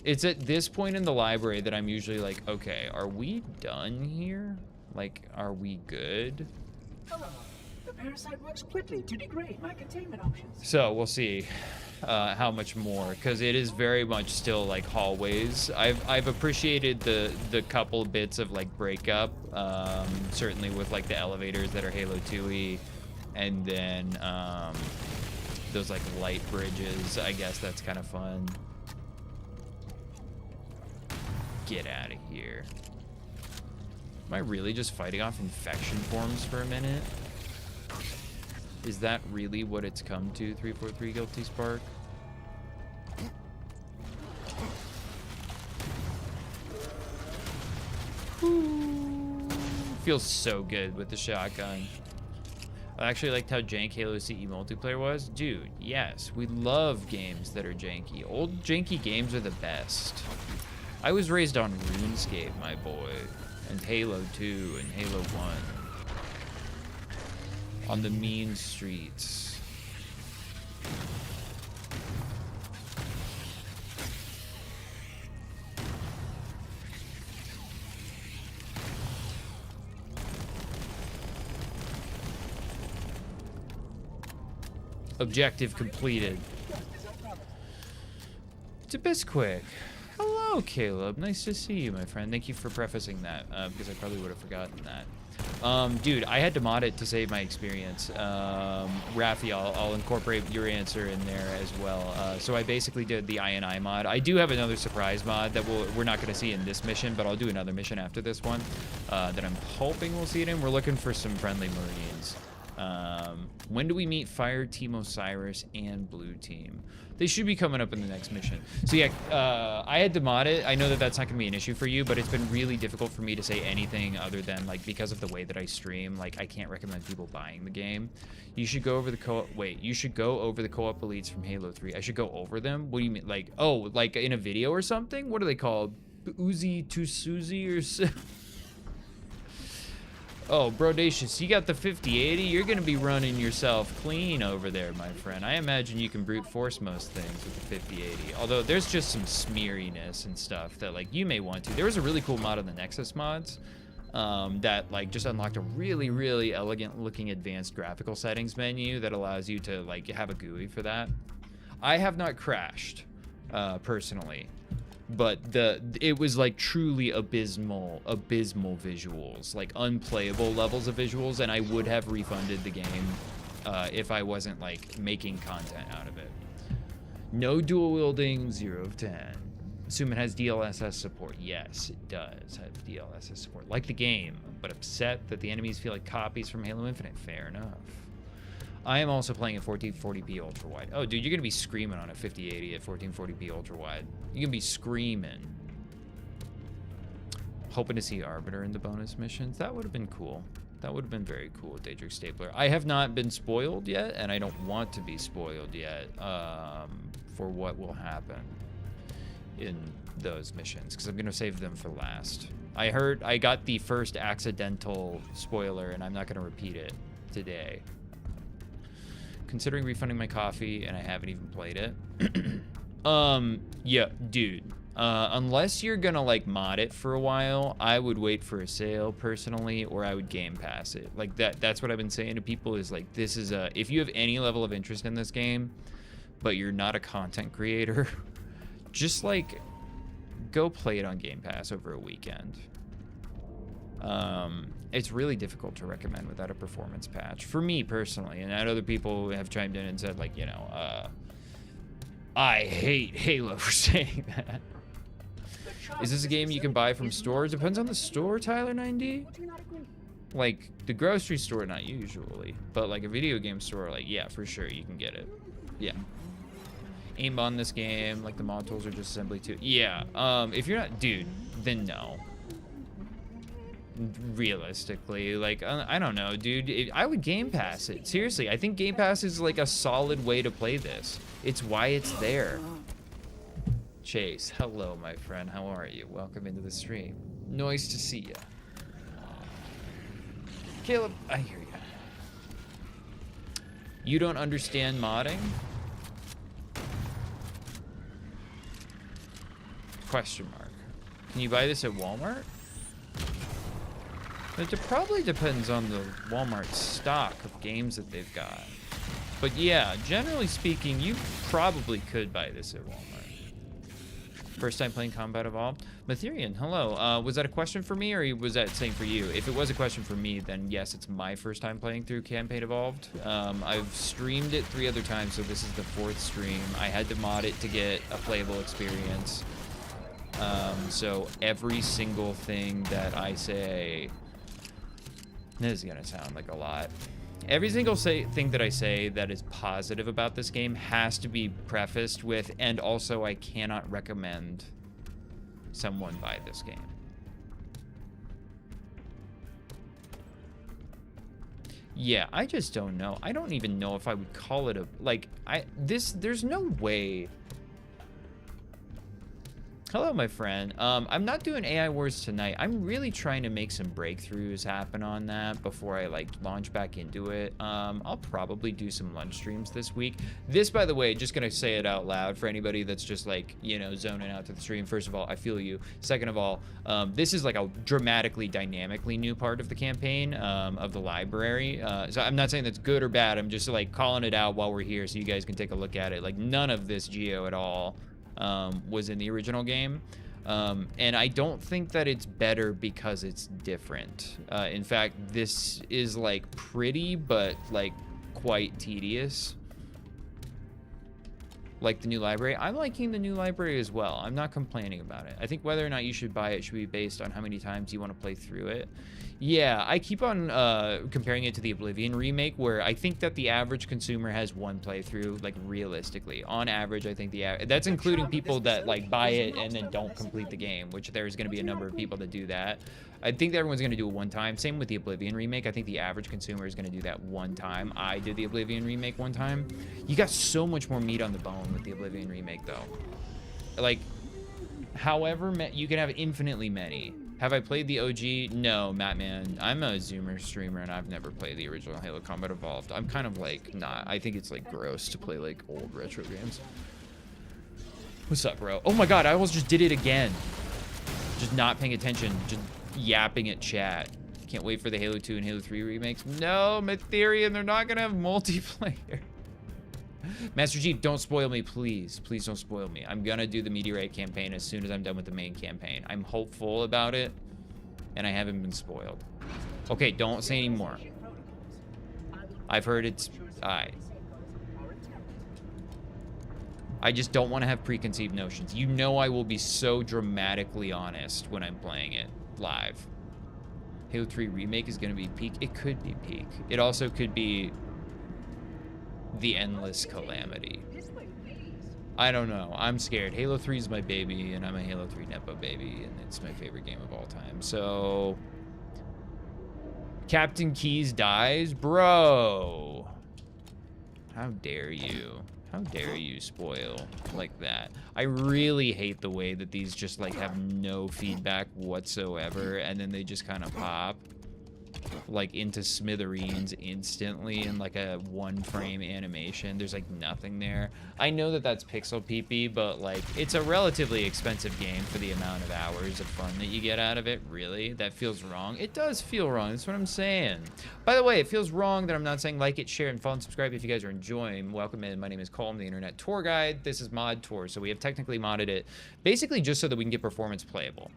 It's at this point in the library that I'm usually like, okay, are we done here? Like, are we good? The parasite works quickly to degrade my containment options. So we'll see how much more, because it is very much still like hallways. I've appreciated the couple bits of like breakup, certainly with like the elevators that are Halo 2-y, and then those like light bridges. I guess that's kind of fun. Get out of here. Am I really just fighting off infection forms for a minute? Is that really what it's come to, 343 Guilty Spark? Feels so good with the shotgun. I actually liked how jank Halo CE multiplayer was. Dude, yes, we love games that are janky. Old janky games are the best. I was raised on RuneScape, my boy, and Halo 2 and Halo 1. On the mean streets. Objective completed. It's a bit quick. Hello, Caleb. Nice to see you, my friend. Thank you for prefacing that, because I probably would have forgotten that. Dude, I had to mod it to save my experience. Rafi, I'll incorporate your answer in there as well. So I basically did the INI mod. I do have another surprise mod that we're not going to see in this mission, but I'll do another mission after this one that I'm hoping we'll see it in. We're looking for some friendly Marines. When do we meet Fire Team Osiris and Blue Team? They should be coming up in the next mission. So yeah, I had to mod it. I know that that's not gonna be an issue for you, but it's been really difficult for me to say anything other than like, because of the way that I stream, like I can't recommend people buying the game. You should go over the co-op, wait, you should go over the co-op elites from Halo 3. I should go over them? What do you mean? Like, oh, like in a video or something? What are they called? Uzi to Susie or so? Oh, Brodacious, you got the 5080? You're going to be running yourself clean over there, my friend. I imagine you can brute force most things with the 5080. Although there's just some smeariness and stuff that, like, you may want to. There was a really cool mod on the Nexus mods that, like, just unlocked a really, really elegant-looking advanced graphical settings menu that allows you to, like, have a GUI for that. I have not crashed, personally. But it was like truly abysmal visuals, like unplayable levels of visuals, and I would have refunded the game if I wasn't like making content out of it. No dual wielding, 0 of 10. Assume it has DLSS support. Yes, it does have DLSS support. Like the game, but upset that the enemies feel like copies from Halo Infinite. Fair enough. I am also playing at 1440p ultra wide. Oh, dude, you're gonna be screaming on a 5080 at 1440p ultra wide. You're gonna be screaming. Hoping to see Arbiter in the bonus missions. That would have been cool. That would have been very cool with Daedric Stapler. I have not been spoiled yet, and I don't want to be spoiled yet for what will happen in those missions, because I'm gonna save them for last. I heard I got the first accidental spoiler, and I'm not gonna repeat it today. Considering refunding my coffee, and I haven't even played it. Yeah, dude. Unless you're gonna like mod it for a while, I would wait for a sale personally, or I would Game Pass it. Like that's what I've been saying to people is like, this is if you have any level of interest in this game, but you're not a content creator, just like go play it on Game Pass over a weekend. It's really difficult to recommend without a performance patch for me personally, and I know other people have chimed in and said like, you know, I hate Halo for saying that. Is this a game you can buy from stores? Depends on the store, Tyler 90. Like the grocery store, not usually, but like a video game store, like yeah, for sure you can get it. Yeah. Aim on this game, like the mod tools are just assembly too. Yeah. If you're not, dude, then no. realistically. Like, I don't know, dude. I would Game Pass it. Seriously, I think Game Pass is like a solid way to play this. It's why it's there. Chase, hello, my friend. How are you? Welcome into the stream. Nice to see you. Caleb, I hear you. You don't understand modding? Question mark. Can you buy this at Walmart? It probably depends on the Walmart stock of games that they've got. But yeah, generally speaking, you probably could buy this at Walmart. First time playing Combat Evolved? Matherian, hello. Was that a question for me, or was that saying for you? If it was a question for me, then yes, it's my first time playing through Campaign Evolved. I've streamed it 3 other times, so this is the 4th stream. I had to mod it to get a playable experience. So every single thing that I say... This is gonna sound like a lot. Every single thing that I say that is positive about this game has to be prefaced with, and also I cannot recommend someone buy this game. Yeah, I just don't know. I don't even know if I would call it a, like, there's no way. Hello, my friend. I'm not doing AI Wars tonight. I'm really trying to make some breakthroughs happen on that before I, like, launch back into it. I'll probably do some lunch streams this week. This, by the way, just gonna say it out loud for anybody that's just, like, you know, zoning out to the stream. First of all, I feel you. Second of all, this is, like, a dramatically, dynamically new part of the campaign, of the library. So I'm not saying that's good or bad. I'm just, like, calling it out while we're here so you guys can take a look at it. Like, none of this geo at all was in the original game, and I don't think that it's better because it's different. In fact, this is like pretty but like quite tedious, like the new library. I'm liking the new library as well. I'm not complaining about it. I think whether or not you should buy it should be based on how many times you want to play through it. Yeah, I keep on comparing it to the Oblivion remake, where I think that the average consumer has 1 playthrough, like, realistically. On average, I think that's including people that, like, buy it and then don't complete the game, which there's going to be a number of people that do that. I think that everyone's going to do it 1 time. Same with the Oblivion remake. I think the average consumer is going to do that 1 time. I did the Oblivion remake 1 time. You got so much more meat on the bone with the Oblivion remake, though. Like, however, you can have infinitely many. Have I played the OG? No, Mattman. I'm a Zoomer streamer, and I've never played the original Halo Combat Evolved. I'm kind of like, not. I think it's like gross to play like old retro games. What's up, bro? Oh my god, I almost just did it again. Just not paying attention, just yapping at chat. Can't wait for the Halo 2 and Halo 3 remakes. No, Matherian, they're not gonna have multiplayer. Master Chief, don't spoil me, please. Please don't spoil me. I'm gonna do the Meteorite campaign as soon as I'm done with the main campaign. I'm hopeful about it, and I haven't been spoiled. Okay, don't say any more. I've heard it's... I just don't want to have preconceived notions. You know I will be so dramatically honest when I'm playing it live. Halo 3 Remake is gonna be peak. It could be peak. It also could be... the endless calamity. I don't know. I'm scared. Halo 3 is my baby, and I'm a Halo 3 Nepo baby, and it's my favorite game of all time. So, Captain Keys dies? Bro! How dare you? How dare you spoil like that? I really hate the way that these just, like, have no feedback whatsoever, and then they just kind of pop. Like into smithereens instantly in like a 1-frame animation. There's like nothing there. I know that that's pixel peepee, but like it's a relatively expensive game for the amount of hours of fun that you get out of it. Really, that feels wrong. It does feel wrong. That's what I'm saying. By the way, it feels wrong that I'm not saying like it, share, and follow and subscribe if you guys are enjoying. Welcome in. My name is Cole. I'm the Internet Tour Guide. This is Mod Tour, so we have technically modded it basically just so that we can get performance playable.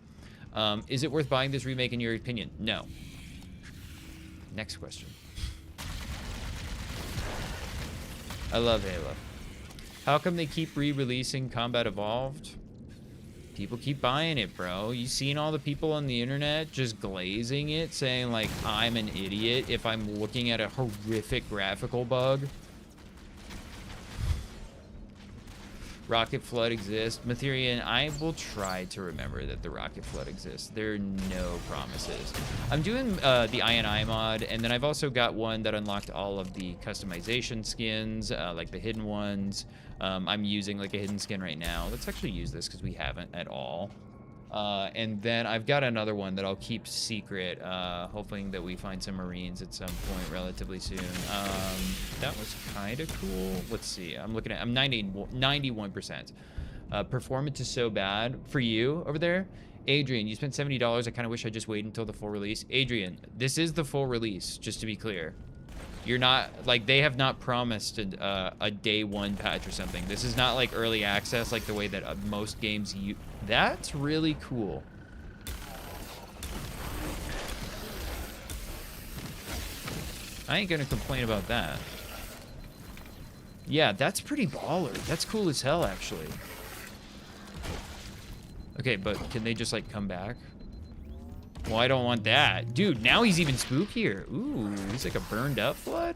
Is it worth buying this remake in your opinion? No. Next question. I love Halo. How come they keep re-releasing Combat Evolved? People keep buying it, bro. You seen all the people on the internet just glazing it, saying like, I'm an idiot if I'm looking at a horrific graphical bug? Rocket Flood exists. Matherian, I will try to remember that the Rocket Flood exists. There are no promises. I'm doing the INI mod, and then I've also got one that unlocked all of the customization skins, like the hidden ones. I'm using like a hidden skin right now. Let's actually use this because we haven't at all. And then I've got another one that I'll keep secret, hoping that we find some Marines at some point relatively soon. That was kind of cool. Let's see. I'm looking at, I'm 91%. Performance is so bad for you over there. Adrian, you spent $70. I kind of wish I just waited until the full release. Adrian, this is the full release, just to be clear. You're not, like, they have not promised a day one patch or something. This is not like early access like the way that most games that's really cool. I ain't gonna complain about that. Yeah, that's pretty baller. That's cool as hell, actually. Okay, but can they just, like, come back? Well, I don't want that. Dude, now he's even spookier. Ooh, he's like a burned up flood.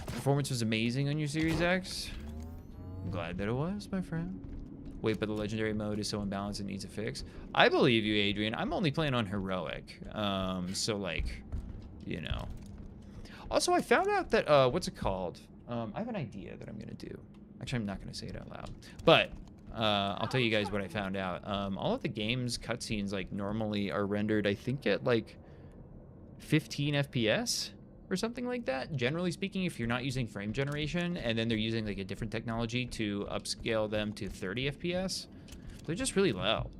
Performance was amazing on your Series X. I'm glad that it was, my friend. Wait, but the legendary mode is so imbalanced it needs a fix. I believe you, Adrian. I'm only playing on heroic. So, like, you know. Also, I found out that, what's it called? I have an idea that I'm going to do. Actually, I'm not going to say it out loud. But I'll tell you guys what I found out. All of the game's cutscenes, like, normally are rendered, I think, at, like, 15 FPS or something like that. Generally speaking, if you're not using frame generation, and then they're using, like, a different technology to upscale them to 30 FPS, they're just really low.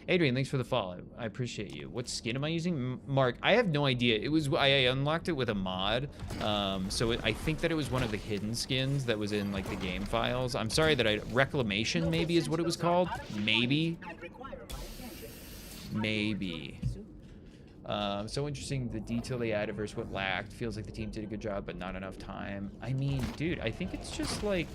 Adrian, thanks for the follow. I appreciate you. What skin am I using? Mark, I have no idea. It was, I unlocked it with a mod. So I think that it was one of the hidden skins that was in like the game files. I'm sorry that Reclamation maybe is what it was called. Maybe. Maybe. So interesting, the detail they added versus what lacked. Feels like the team did a good job, but not enough time. I mean, dude, I think it's just like,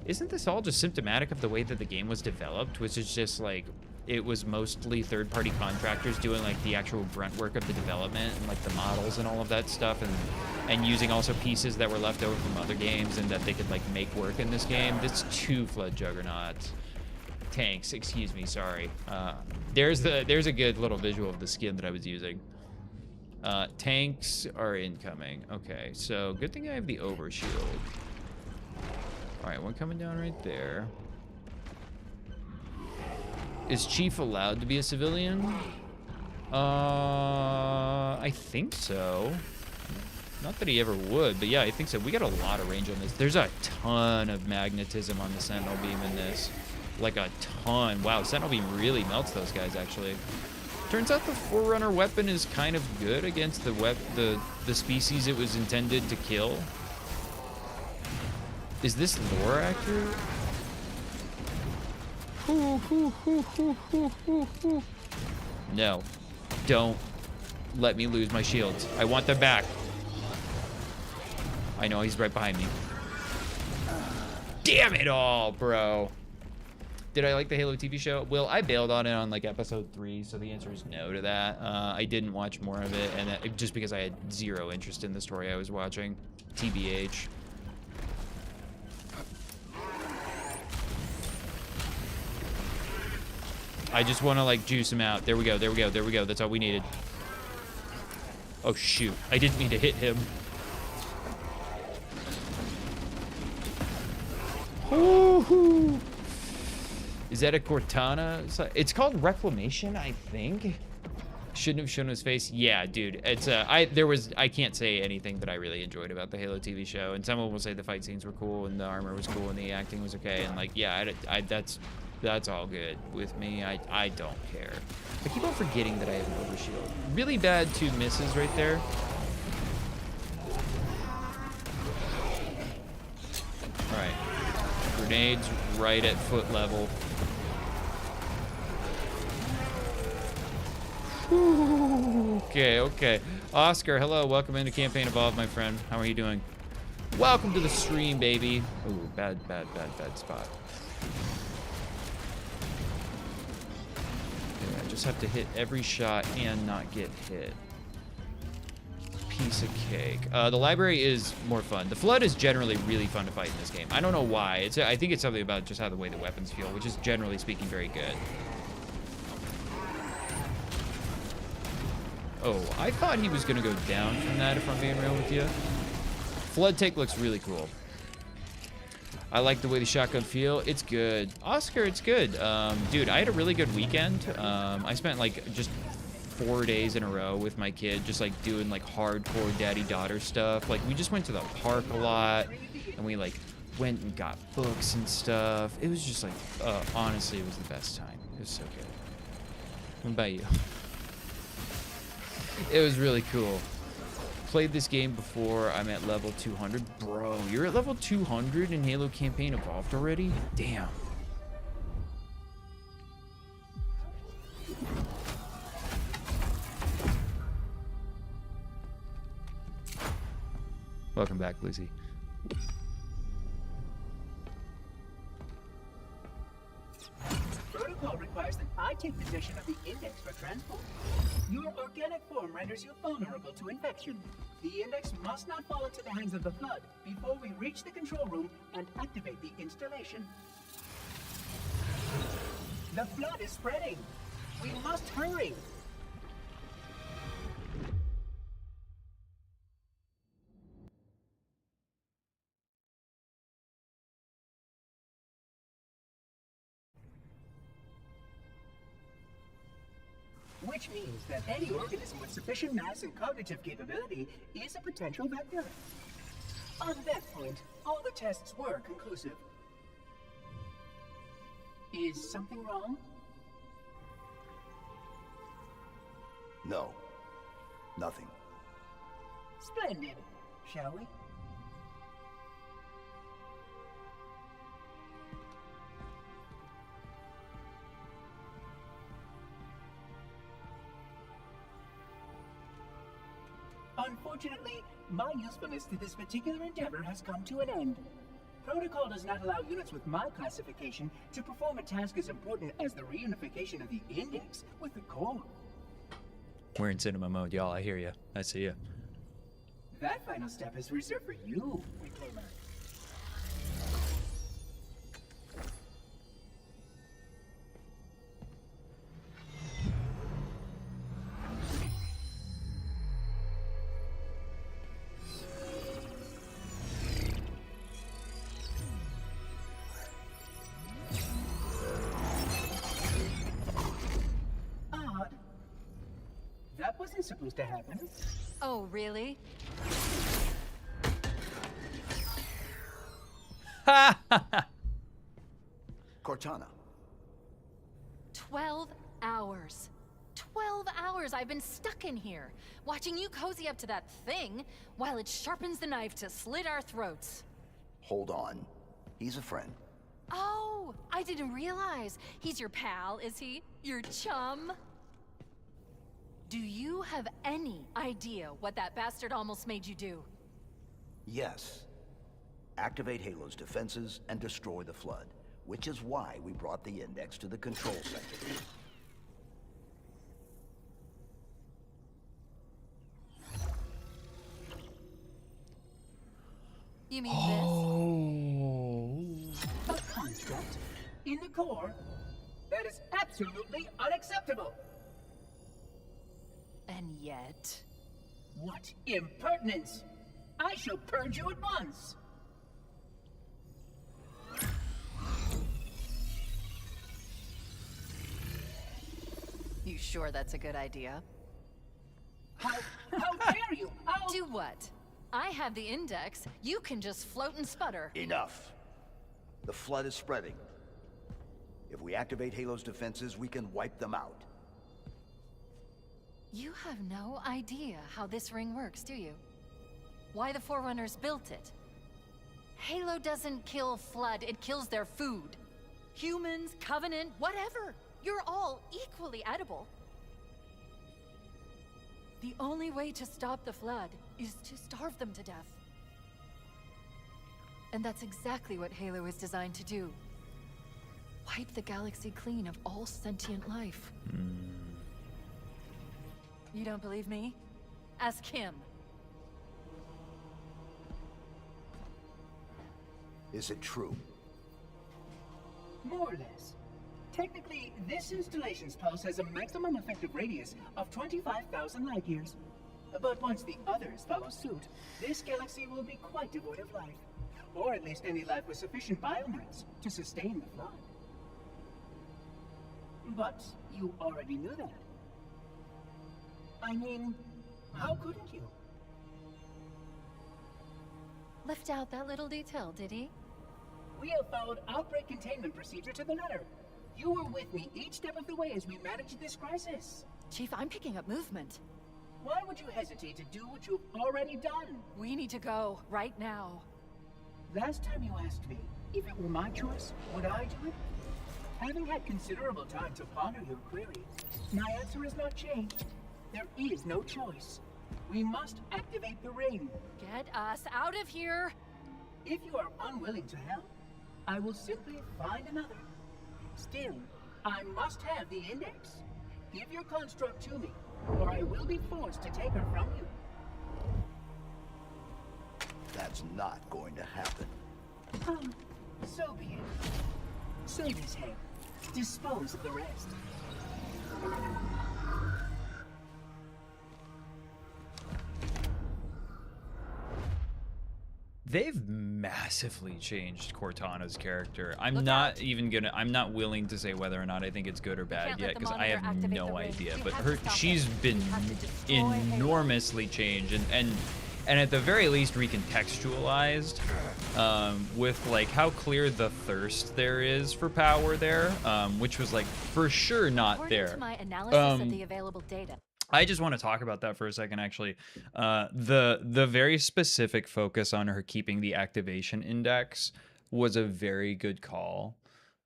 isn't this all just symptomatic of the way that the game was developed, which is just like, it was mostly third-party contractors doing like the actual grunt work of the development and like the models and all of that stuff, and using also pieces that were left over from other games and that they could like make work in this game. This 2 Flood Juggernauts. Tanks, excuse me, sorry. There's a good little visual of the skin that I was using. Tanks are incoming. Okay, so good thing I have the overshield. All right, one coming down right there. Is Chief allowed to be a civilian? I think so. Not that he ever would, but yeah, I think so. We got a lot of range on this. There's a ton of magnetism on the Sentinel Beam in this. Like a ton. Wow, Sentinel Beam really melts those guys, actually. Turns out the Forerunner weapon is kind of good against the species it was intended to kill. Is this lore accurate? No. Don't let me lose my shields. I want them back. I know he's right behind me. Damn it all, bro. Did I like the Halo TV show? Well, I bailed on it on like episode 3, so the answer is no to that. I didn't watch more of it, and just because I had zero interest in the story I was watching. TBH. I just want to like juice him out. There we go, there we go, there we go. That's all we needed. Oh shoot, I didn't mean to hit him. Woohoo! Is that a Cortana? It's called Reclamation, I think. Shouldn't have shown his face. Yeah, dude. It's I can't say anything that I really enjoyed about the Halo TV show. And someone will say the fight scenes were cool and the armor was cool and the acting was okay. And like, yeah, that's all good with me. I don't care. I keep on forgetting that I have an overshield. Really bad 2 misses right there. All right. Grenades right at foot level. Okay, okay. Oscar, hello. Welcome into Campaign Evolved, my friend. How are you doing? Welcome to the stream, baby. Ooh, bad spot. Okay, I just have to hit every shot and not get hit. piece of cake. The library is more fun. The flood is generally really fun to fight in this game. I don't know why. I think it's something about just how the way the weapons feel, which is generally speaking very good. Oh, I thought he was gonna go down from that, if I'm being real with you. Flood take looks really cool. I like the way the shotgun feel. It's good. Oscar, it's good. Dude, I had a really good weekend. I spent like just 4 days in a row with my kid, just like doing like hardcore daddy-daughter stuff. Like we just went to the park a lot, and we like went and got books and stuff. It was just like, honestly, it was the best time. It was so good. What about you? It was really cool. Played this game before. I'm at level 200. Bro, you're at level 200 in Halo Campaign Evolved already? Damn. Welcome back, Lucy. Protocol requires that I take possession of the index for transport. Your organic form renders you vulnerable to infection. The index must not fall into the hands of the flood before we reach the control room and activate the installation. The flood is spreading. We must hurry. Which means that any organism with sufficient mass and cognitive capability is a potential vector. On that point, all the tests were conclusive. Is something wrong? No. Nothing. Splendid. Shall we? Unfortunately, my usefulness to this particular endeavor has come to an end. Protocol does not allow units with my classification to perform a task as important as the reunification of the index with the core. We're in cinema mode, y'all. I hear you. I see you. That final step is reserved for you, Reclaimer. That wasn't supposed to happen. Oh, really? Cortana. 12 hours. 12 hours I've been stuck in here, watching you cozy up to that thing while it sharpens the knife to slit our throats. Hold on. He's a friend. Oh, I didn't realize. He's your pal, is he? Your chum? Do you have any idea what that bastard almost made you do? Yes. Activate Halo's defenses and destroy the flood, which is why we brought the index to the control center. You mean Oh. A construct in the core that is absolutely unacceptable. And yet... What impertinence! I shall purge you at once! You sure that's a good idea? How dare you! I'll... Do what? I have the index. You can just float and sputter. Enough. The flood is spreading. If we activate Halo's defenses, we can wipe them out. You have no idea how this ring works, do you? Why the Forerunners built it? Halo doesn't kill Flood, it kills their food. Humans, Covenant, whatever. You're all equally edible. The only way to stop the Flood is to starve them to death. And that's exactly what Halo is designed to do. Wipe the galaxy clean of all sentient life. You don't believe me? Ask him. Is it true? More or less. Technically, this installation's pulse has a maximum effective radius of 25,000 light years. But once the others follow suit, this galaxy will be quite devoid of life. Or at least any life with sufficient biomass to sustain the flood. But you already knew that. I mean, how couldn't you? Left out that little detail, did he? We have followed outbreak containment procedure to the letter. You were with me each step of the way as we managed this crisis. Chief, I'm picking up movement. Why would you hesitate to do what you've already done? We need to go, right now. Last time you asked me, if it were my choice, would I do it? Having had considerable time to ponder your query, my answer has not changed. There is no choice. We must activate the ring. Get us out of here! If you are unwilling to help, I will simply find another. Still, I must have the index. Give your construct to me, or I will be forced to take her from you. That's not going to happen. So be it. Save his head. Dispose of the rest. They've massively changed Cortana's character. I'm Look not out. even gonna. I'm not willing to say whether or not I think it's good or bad can't yet let the because I monitor have activate the no ring. idea. We But have her, to stop she's it. been We have to destroy Halo. enormously changed and at the very least recontextualized with like how clear the thirst there is for power there, which was like for sure not According there. to my analysis of the available data, I just want to talk about that for a second, actually. The very specific focus on her keeping the activation index was a very good call.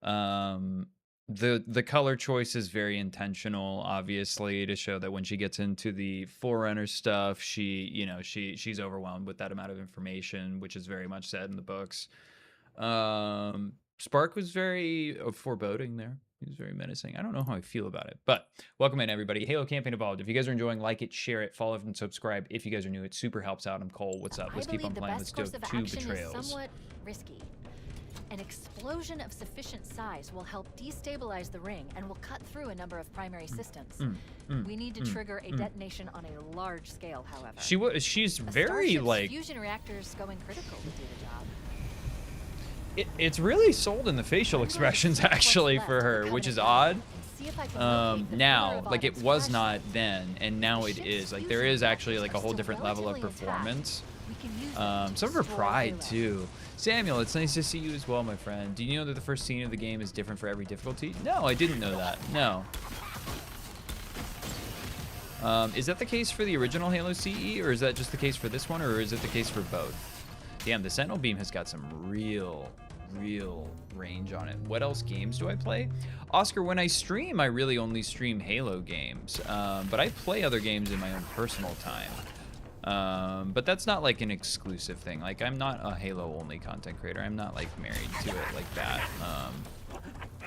The color choice is very intentional, obviously, to show that when she gets into the Forerunner stuff, she's overwhelmed with that amount of information, which is very much said in the books. Spark was very foreboding there. He was very menacing. I don't know how I feel about it, but welcome in, everybody. Halo Campaign Evolved. If you guys are enjoying, like it, share it, follow it, and subscribe. If you guys are new, it super helps out. I'm Cole. What's up? Let's I keep on believe the playing. best Let's course do of 2 action is betrayals. somewhat risky. An explosion of sufficient size will help destabilize the ring and will cut through a number of primary systems. We need to trigger a detonation on a large scale, however. She's A very Starship's like fusion reactors going critical to do the job. it's really sold in the facial expressions actually for her, which is odd. Now, like it was not then, and now it is. Like there is actually like a whole different level of performance. Some of her pride too. Samuel, it's nice to see you as well, my friend. Do you know that the first scene of the game is different for every difficulty? No, I didn't know that. No. Is that the case for the original Halo CE, or is that just the case for this one, or is it the case for both? Damn, the Sentinel Beam has got some real range on it. What else games do I play? Oscar, when I stream, I really only stream Halo games, but I play other games in my own personal time. But that's not like an exclusive thing. Like I'm not a Halo only content creator. I'm not like married to it like that.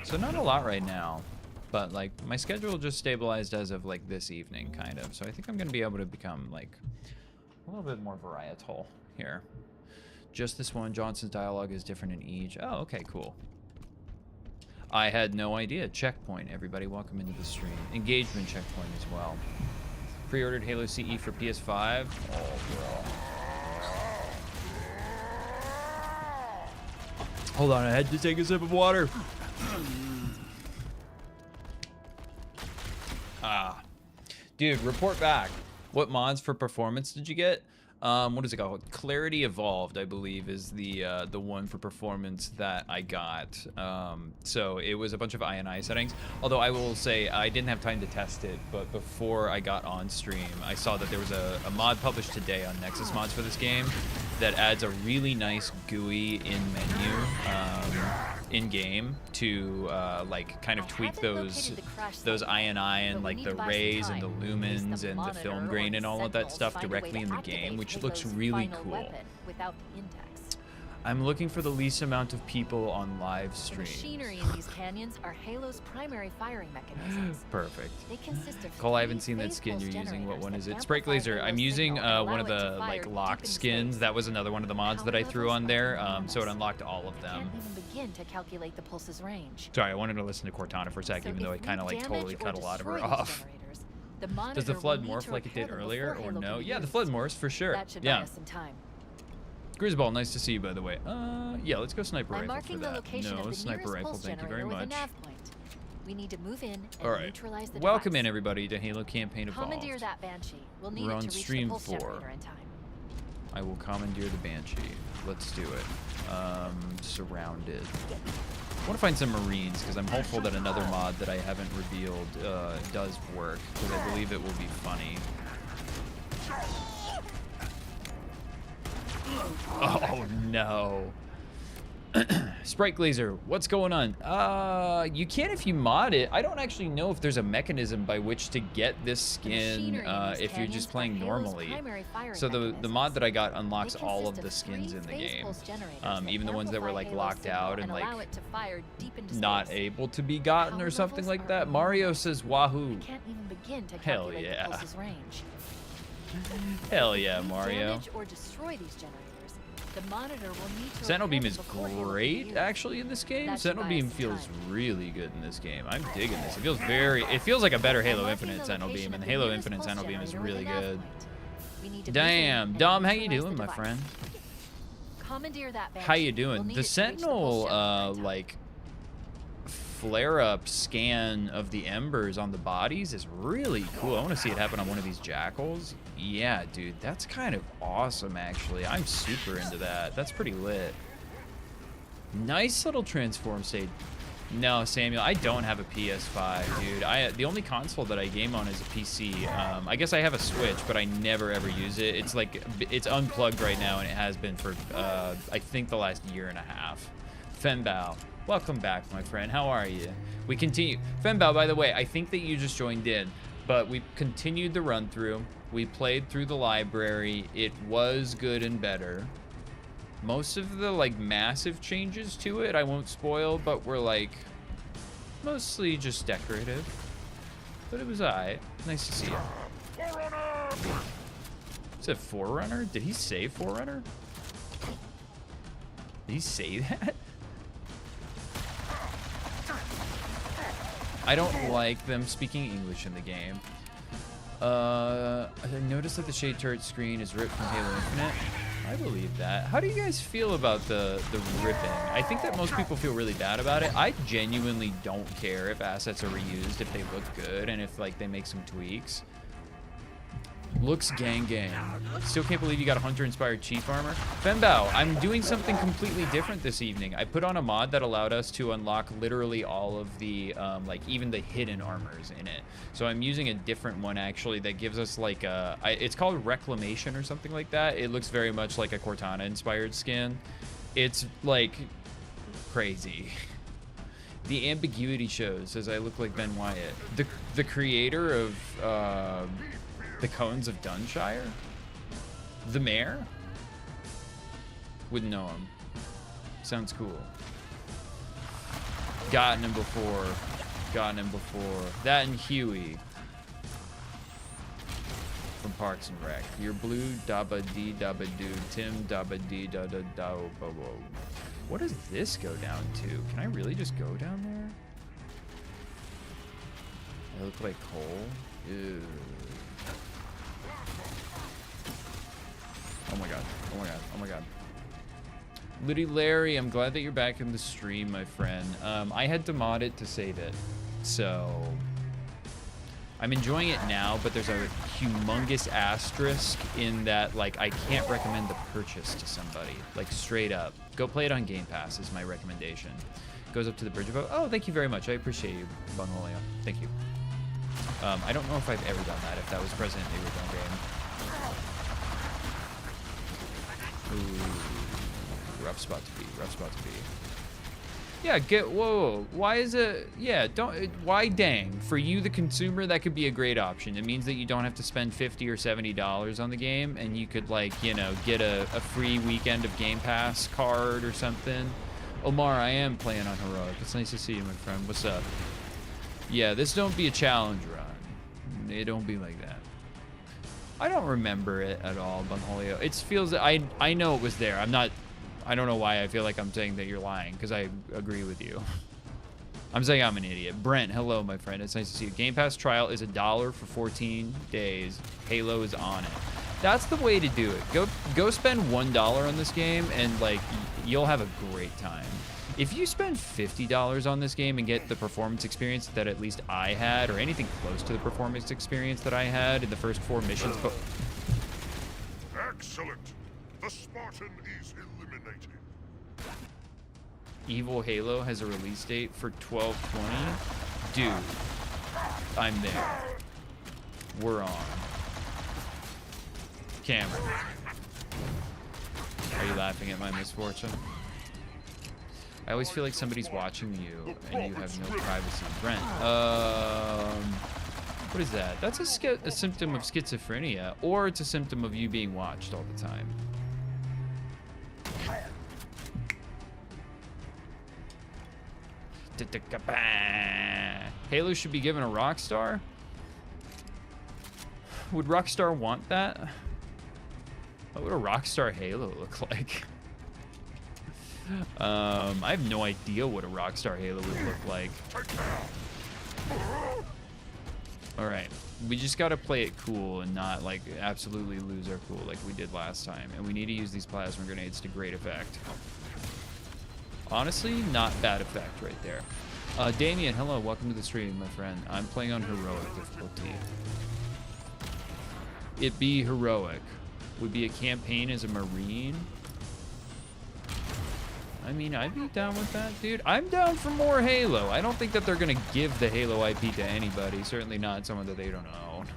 So not a lot right now, but like my schedule just stabilized as of like this evening kind of. So I think I'm gonna be able to become like a little bit more varietal here. Just this one. Johnson's dialogue is different in each. Oh, okay, cool. I had no idea. Checkpoint, everybody. Welcome into the stream. Engagement checkpoint as well. Pre-ordered Halo CE for PS5. Oh, bro. Hold on, I had to take a sip of water. Dude, report back. What mods for performance did you get? What is it called? Clarity Evolved, I believe, is the one for performance that I got. So it was a bunch of INI settings. Although I will say I didn't have time to test it, but before I got on stream, I saw that there was a mod published today on Nexus Mods for this game that adds a really nice GUI in menu in game to like kind of tweak those INI and like the rays and the lumens and the film grain and all of that stuff directly in the game, which looks really cool. I'm looking for the least amount of people on live The streams. machinery in these canyons are Halo's primary firing mechanisms. Perfect. They consist of Cole, I haven't three seen that phase skin pulse you're using. What generators one that is it? amplify Sprite Glazer. Halo's I'm using signal and one of allow it to the fire like deep locked into skins. space. That was another one of the mods Power that I threw levels on are there, enormous. so it unlocked all of We them. can't even begin to calculate the pulse's range. Sorry, I wanted to listen to Cortana for a sec, So even though I if we kind of like damage totally or cut a lot of destroy her these off. generators, Does the the monitor flood will need morph to like it did repair them earlier, before or Halo no? can be Yeah, the used. flood morphs for sure. That should buy Yeah. us some time. Grisball, nice to see you, by the way. Yeah, let's go sniper I'm rifle for marking the that. location No, of the sniper nearest rifle, pulse thank you very generator with a much. nav point. We need to move in and All right. neutralize the Welcome in, device. everybody, to Halo Campaign Evolved. Commandeer that Banshee. We'll need We're it on to reach stream the pulse 4. generator in time. I will commandeer the Banshee. Let's do it. Surrounded. I want to find some Marines, because I'm hopeful that another mod that I haven't revealed does work, because I believe it will be funny. Oh, no. Sprite Glazer, what's going on? You can if you mod it. I don't actually know if there's a mechanism by which to get this skin if you're just playing normally. So the mod that I got unlocks all of the skins in the game, even the ones that were like locked out and like not able to be gotten or something like that. Mario says wahoo. Can't even begin to Hell calculate yeah. the pulse's range. Hell yeah, If we Mario. damage or destroy these generators, the monitor will need to Sentinel repair Beam them is before Halo can be great, used. actually, in this game. That should Sentinel buy Beam us some feels time. really good in this game. I'm digging this. It feels like a better Halo Infinite Sentinel Beam, and the Halo Infinite Sentinel Beam is really good. Damn, Dom, how you doing, my friend? Commandeer that How you Banshee. We'll doing? need The it to reach pulse Sentinel, generator in time. like, flare-up scan of the embers on the bodies is really cool. I want to see it happen on one of these jackals. Yeah, dude, that's kind of awesome, actually. I'm super into that. That's pretty lit. Nice little transform state. No, Samuel, I don't have a PS5, dude. The only console that I game on is a PC. I guess I have a Switch, but I never ever use it. It's like, it's unplugged right now, and it has been for, I think, the last year and a half. Fembao, welcome back, my friend. How are you? We continue. Fembao, by the way, I think that you just joined in, but we continued the run through. We played through the library. It was good and better. Most of the like massive changes to it I won't spoil, but were like mostly just decorative. But it was alright. Nice to see you. Is it Forerunner? Did he say Forerunner? Did he say that? I don't like them speaking English in the game. I noticed that the shade turret screen is ripped from Halo Infinite. I believe that. How do you guys feel about the ripping? I think that most people feel really bad about it. I genuinely don't care if assets are reused, if they look good, and if like they make some tweaks. Looks gang gang. Still can't believe you got a hunter-inspired chief armor. Fembao, I'm doing something completely different this evening. I put on a mod that allowed us to unlock literally all of the, like even the hidden armors in it. So I'm using a different one actually that gives us like a, it's called Reclamation or something like that. It looks very much like a Cortana-inspired skin. It's like crazy. The ambiguity shows as I look like Ben Wyatt. The creator of, the Cones of Dunshire? The mayor? Wouldn't know him. Sounds cool. Gotten him before. Gotten him before. That and Huey. From Parks and Rec. You're blue, dabba dee dabba doo. Tim dabba dee da da da bo bo. What does this go down to? Can I really just go down there? I look like Cole? Ew. Oh my god, oh my god, oh my god. Liddy Larry, I'm glad that you're back in the stream, my friend. I had to mod it to save it, so I'm enjoying it now, but there's a humongous asterisk in that, like, I can't recommend the purchase to somebody, like, straight up. Go play it on Game Pass is my recommendation. Goes up to the Bridge of Hope. Oh, thank you very much. I appreciate you, Bungoleo. Thank you. I don't know if I've ever done that, if that was present in the original game. Ooh, rough spot to be, rough spot to be. Yeah, whoa, why is it, yeah, why dang? For you, the consumer, that could be a great option. It means that you don't have to spend $50 or $70 on the game, and you could, like, you know, get a free weekend of Game Pass card or something. Omar, I am playing on Heroic. It's nice to see you, my friend. What's up? Yeah, this don't be a challenge run. It don't be like that. I don't remember it at all, Bunholio. It feels, I know it was there. I don't know why I feel like I'm saying that you're lying, because I agree with you. I'm saying I'm an idiot. Brent, hello, my friend. It's nice to see you. Game Pass trial is $1 for 14 days. Halo is on it. That's the way to do it. Go spend $1 on this game, and like you'll have a great time. If you spend $50 on this game and get the performance experience that at least I had, or anything close to the performance experience that I had in the first 4 missions. Excellent. The Spartan is eliminated. Evil Halo has a release date for 12/20. Dude, I'm there. We're on. Cameron, are you laughing at my misfortune? I always feel like somebody's watching you and you have no privacy. Brent, what is that? That's a symptom of schizophrenia, or it's a symptom of you being watched all the time. Halo should be given a Rockstar? Would Rockstar want that? What would a Rockstar Halo look like? I have no idea what a Rockstar Halo would look like. Alright, we just gotta play it cool and not like absolutely lose our cool like we did last time. And we need to use these plasma grenades to great effect. Honestly, not bad effect right there. Damien, hello, welcome to the stream, my friend. I'm playing on Heroic difficulty. It be Heroic. Would be a campaign as a Marine. I mean, I'd be down with that, dude. I'm down for more Halo. I don't think that they're gonna give the Halo IP to anybody. Certainly not someone that they don't own.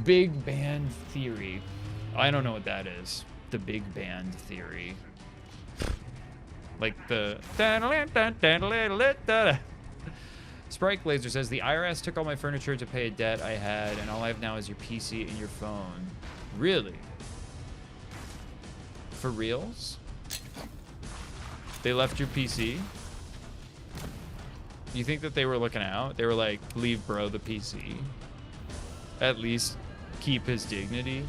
Big Band Theory. I don't know what that is. The Big Band Theory. Like the... Sprite Glazer says, the IRS took all my furniture to pay a debt I had, and all I have now is your PC and your phone. Really? For reals? They left your PC? You think that they were looking out? They were like, leave bro the PC. At least keep his dignity.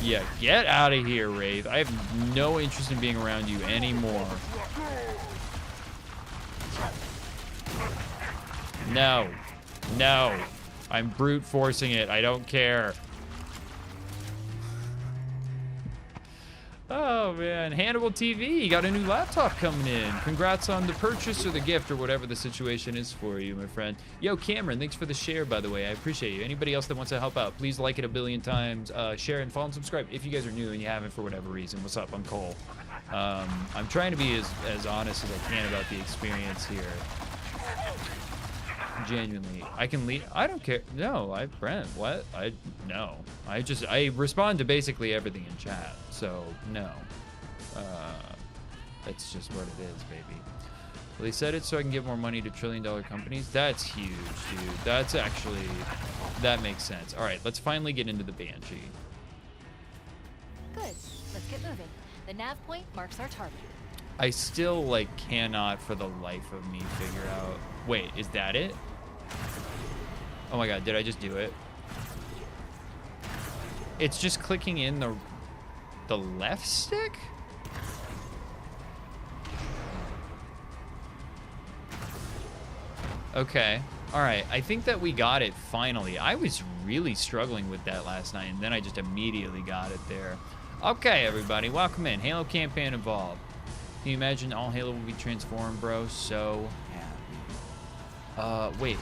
Yeah, get out of here, Wraith. I have no interest in being around you anymore. No. No. I'm brute forcing it. I don't care. Oh, man. Hannibal TV, you got a new laptop coming in. Congrats on the purchase or the gift or whatever the situation is for you, my friend. Yo, Cameron, thanks for the share, by the way. I appreciate you. Anybody else that wants to help out, please like it a billion times. Share and follow and subscribe if you guys are new and you haven't for whatever reason. What's up? I'm Cole. I'm trying to be as honest as I can about the experience here. Genuinely. I can lead. I don't care. No, Brent, what? No. I respond to basically everything in chat. So, no. That's just what it is, baby. Well, they said it so I can give more money to trillion-dollar companies. That's huge, dude. That's actually, that makes sense. All right, let's finally get into the Banshee. Good. Let's get moving. The nav point marks our target. I still, like, cannot for the life of me figure out. Wait, is that it? Oh my god, did I just do it? It's just clicking in the left stick? Okay. Alright, I think that we got it finally. I was really struggling with that last night, and then I just immediately got it there. Okay, everybody, welcome in. Halo campaign involved. Can you imagine all Halo will be transformed, bro? So happy. Wait.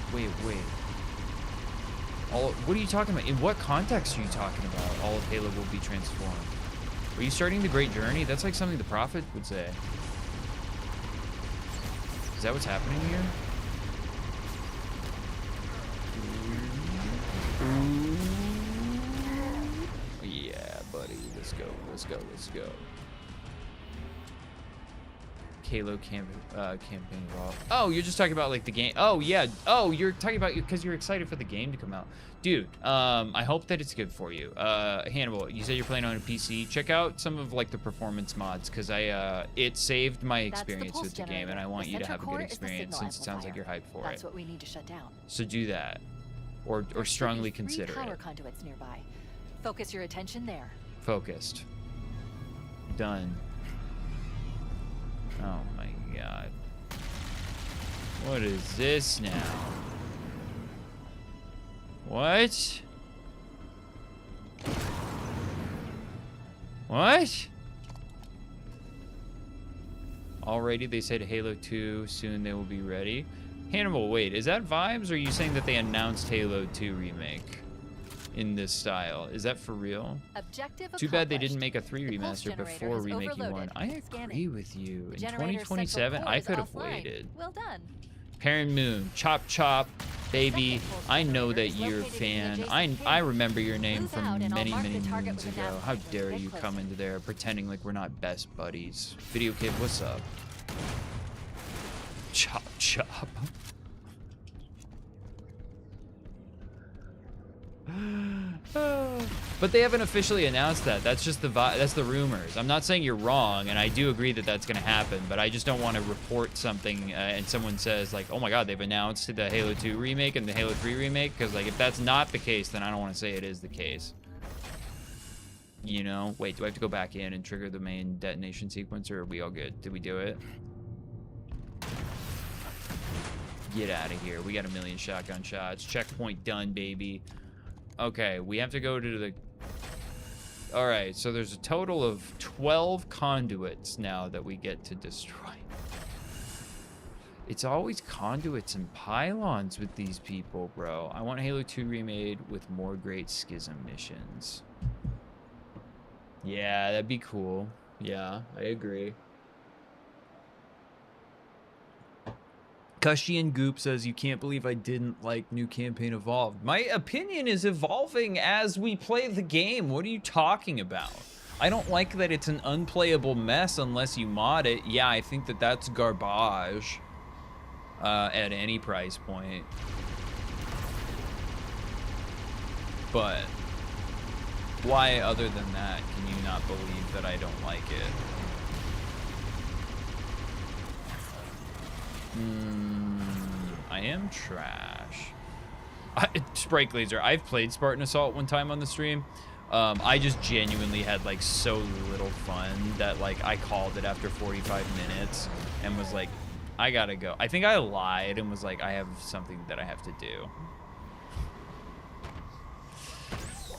What are you talking about? In what context are you talking about? All of Halo will be transformed. Are you starting the Great Journey? That's like something the Prophet would say. Is that what's happening here? Yeah, buddy. Let's go. Halo campaign evolved? Oh, you're just talking about like the game. Oh yeah. Oh, you're talking about because you're excited for the game to come out, dude. I hope that it's good for you. Hannibal, you said you're playing on a PC. Check out some of like the performance mods because it saved my experience with the game, and I want you to have a good experience since it sounds like you're hyped for it. That's what we need to shut down. So do that, or strongly consider it. Power conduits nearby. Focus your attention there. Focused. Done. Oh my god. What is this now? What? What? Already they said Halo 2, soon they will be ready. Hannibal, wait, is that vibes, or are you saying that they announced Halo 2 remake in this style? Is that for real? Objective Too bad they didn't accomplished. make a 3 The pulse remaster generator before is remaking 1. overloaded. I agree Scanning. with you. In Generator's central 2027, core I is could have offline. waited. Well done. Parent Moon, Chop Chop, baby. Second pulse I know generator that is you're a located in the fan. adjacent I pin. remember your name Move from out and I'll many, mark the many target moons with a ago. nav How point when dare you get you come closer. into there pretending like we're not best buddies. Video Kid, what's up? Chop Chop. But they haven't officially announced that. That's just that's the rumors. I'm not saying you're wrong, and I do agree that that's going to happen, but I just don't want to report something and someone says like, oh my god, they've announced the Halo 2 remake and the Halo 3 remake, because like if that's not the case, then I don't want to say it is the case. You know? Wait, do I have to go back in and trigger the main detonation sequence, or are we all good? Did we do it? Get out of here. We got a million shotgun shots. Checkpoint done, baby. Okay, we have to go to the... Alright, so there's a total of 12 conduits now that we get to destroy. It's always conduits and pylons with these people, bro. I want Halo 2 remade with more Great Schism missions. Yeah, that'd be cool. Yeah, I agree. Kushian Goop says, you can't believe I didn't like New Campaign Evolved. My opinion is evolving as we play the game. What are you talking about? I don't like that it's an unplayable mess unless you mod it. Yeah, I think that that's garbage at any price point. But why, other than that, can you not believe that I don't like it? I am trash. Sprite Glazer, I've played Spartan Assault one time on the stream. I just genuinely had like so little fun that like I called it after 45 minutes and was like, I gotta go. I think I lied and was like, I have something that I have to do.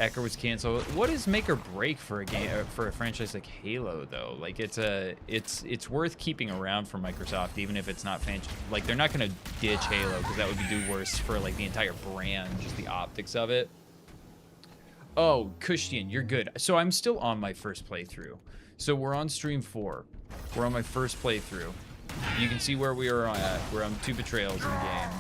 Ecker was canceled. What is make or break for a game, for a franchise like Halo though? Like it's worth keeping around for Microsoft, even if it's not like they're not gonna ditch Halo, because that would do worse for like the entire brand, just the optics of it. Oh, Kushian, you're good. So I'm still on my first playthrough. So we're on stream 4. We're on my first playthrough. You can see where we are at. We're on 2 betrayals in the game.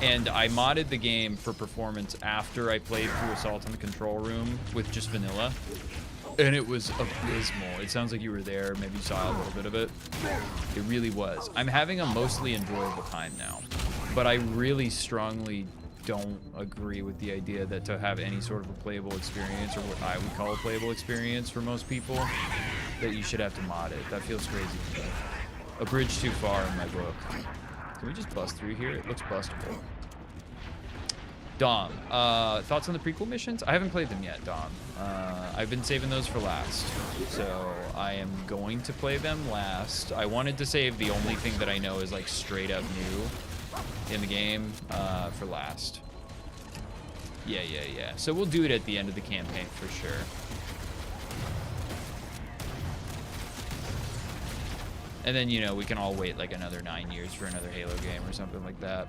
And I modded the game for performance after I played through Assault on the Control Room with just vanilla. And it was abysmal. It sounds like you were there. Maybe you saw a little bit of it. It really was. I'm having a mostly enjoyable time now. But I really strongly don't agree with the idea that to have any sort of a playable experience, or what I would call a playable experience for most people, that you should have to mod it. That feels crazy to me. A bridge too far in my book. Can we just bust through here? It looks bustable. Dom, thoughts on the prequel missions? I haven't played them yet, Dom. I've been saving those for last. So I am going to play them last. I wanted to save the only thing that I know is like straight up new in the game for last. Yeah. So we'll do it at the end of the campaign for sure. And then, you know, we can all wait like another 9 years for another Halo game or something like that.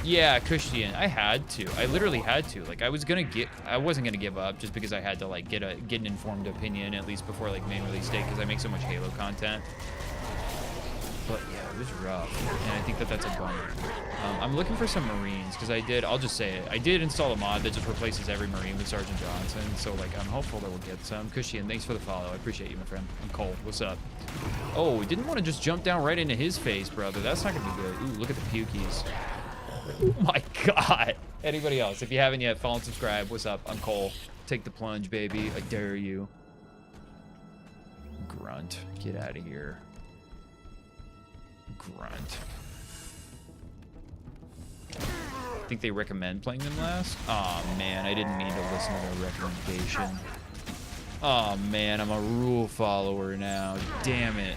Yeah, Kushian, I had to. I literally had to. Like, I wasn't gonna give up just because I had to like get an informed opinion at least before like main release date, because I make so much Halo content. But yeah, it was rough, and I think that that's a bummer. I'm looking for some Marines, because I'll just say it, I did install a mod that just replaces every Marine with Sergeant Johnson, so like I'm hopeful that we'll get some. Cushion, thanks for the follow, I appreciate you, my friend. I'm Cole, what's up? Oh, didn't want to just jump down right into his face, brother. That's not gonna be good. Ooh, look at the pukies. Oh my god. Anybody else, if you haven't yet, follow and subscribe. What's up? I'm Cole. Take the plunge, baby. I dare you. Grunt, get out of here. Grunt. I think they recommend playing them last. Oh man, I didn't mean to listen to their recommendation. Oh man, I'm a rule follower now. Damn it.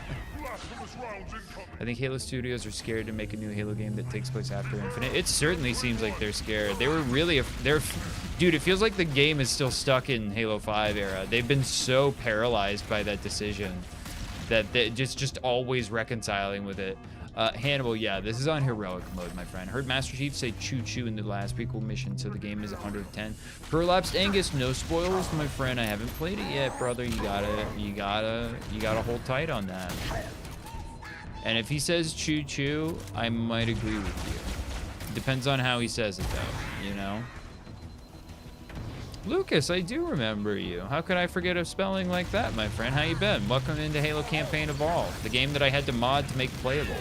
I think Halo Studios are scared to make a new Halo game that takes place after Infinite. It certainly seems like they're scared. They were really, dude, it feels like the game is still stuck in Halo 5 era. They've been so paralyzed by that decision that they're just always reconciling with it. Hannibal, yeah, this is on heroic mode, my friend. Heard Master Chief say choo-choo in the last prequel mission, so the game is 110. Prolapsed Angus, no spoilers, my friend. I haven't played it yet, brother. You gotta hold tight on that. And if he says choo-choo, I might agree with you. Depends on how he says it, though, you know? Lucas, I do remember you. How could I forget a spelling like that, my friend? How you been? Welcome into Halo Campaign Evolved, the game that I had to mod to make playable.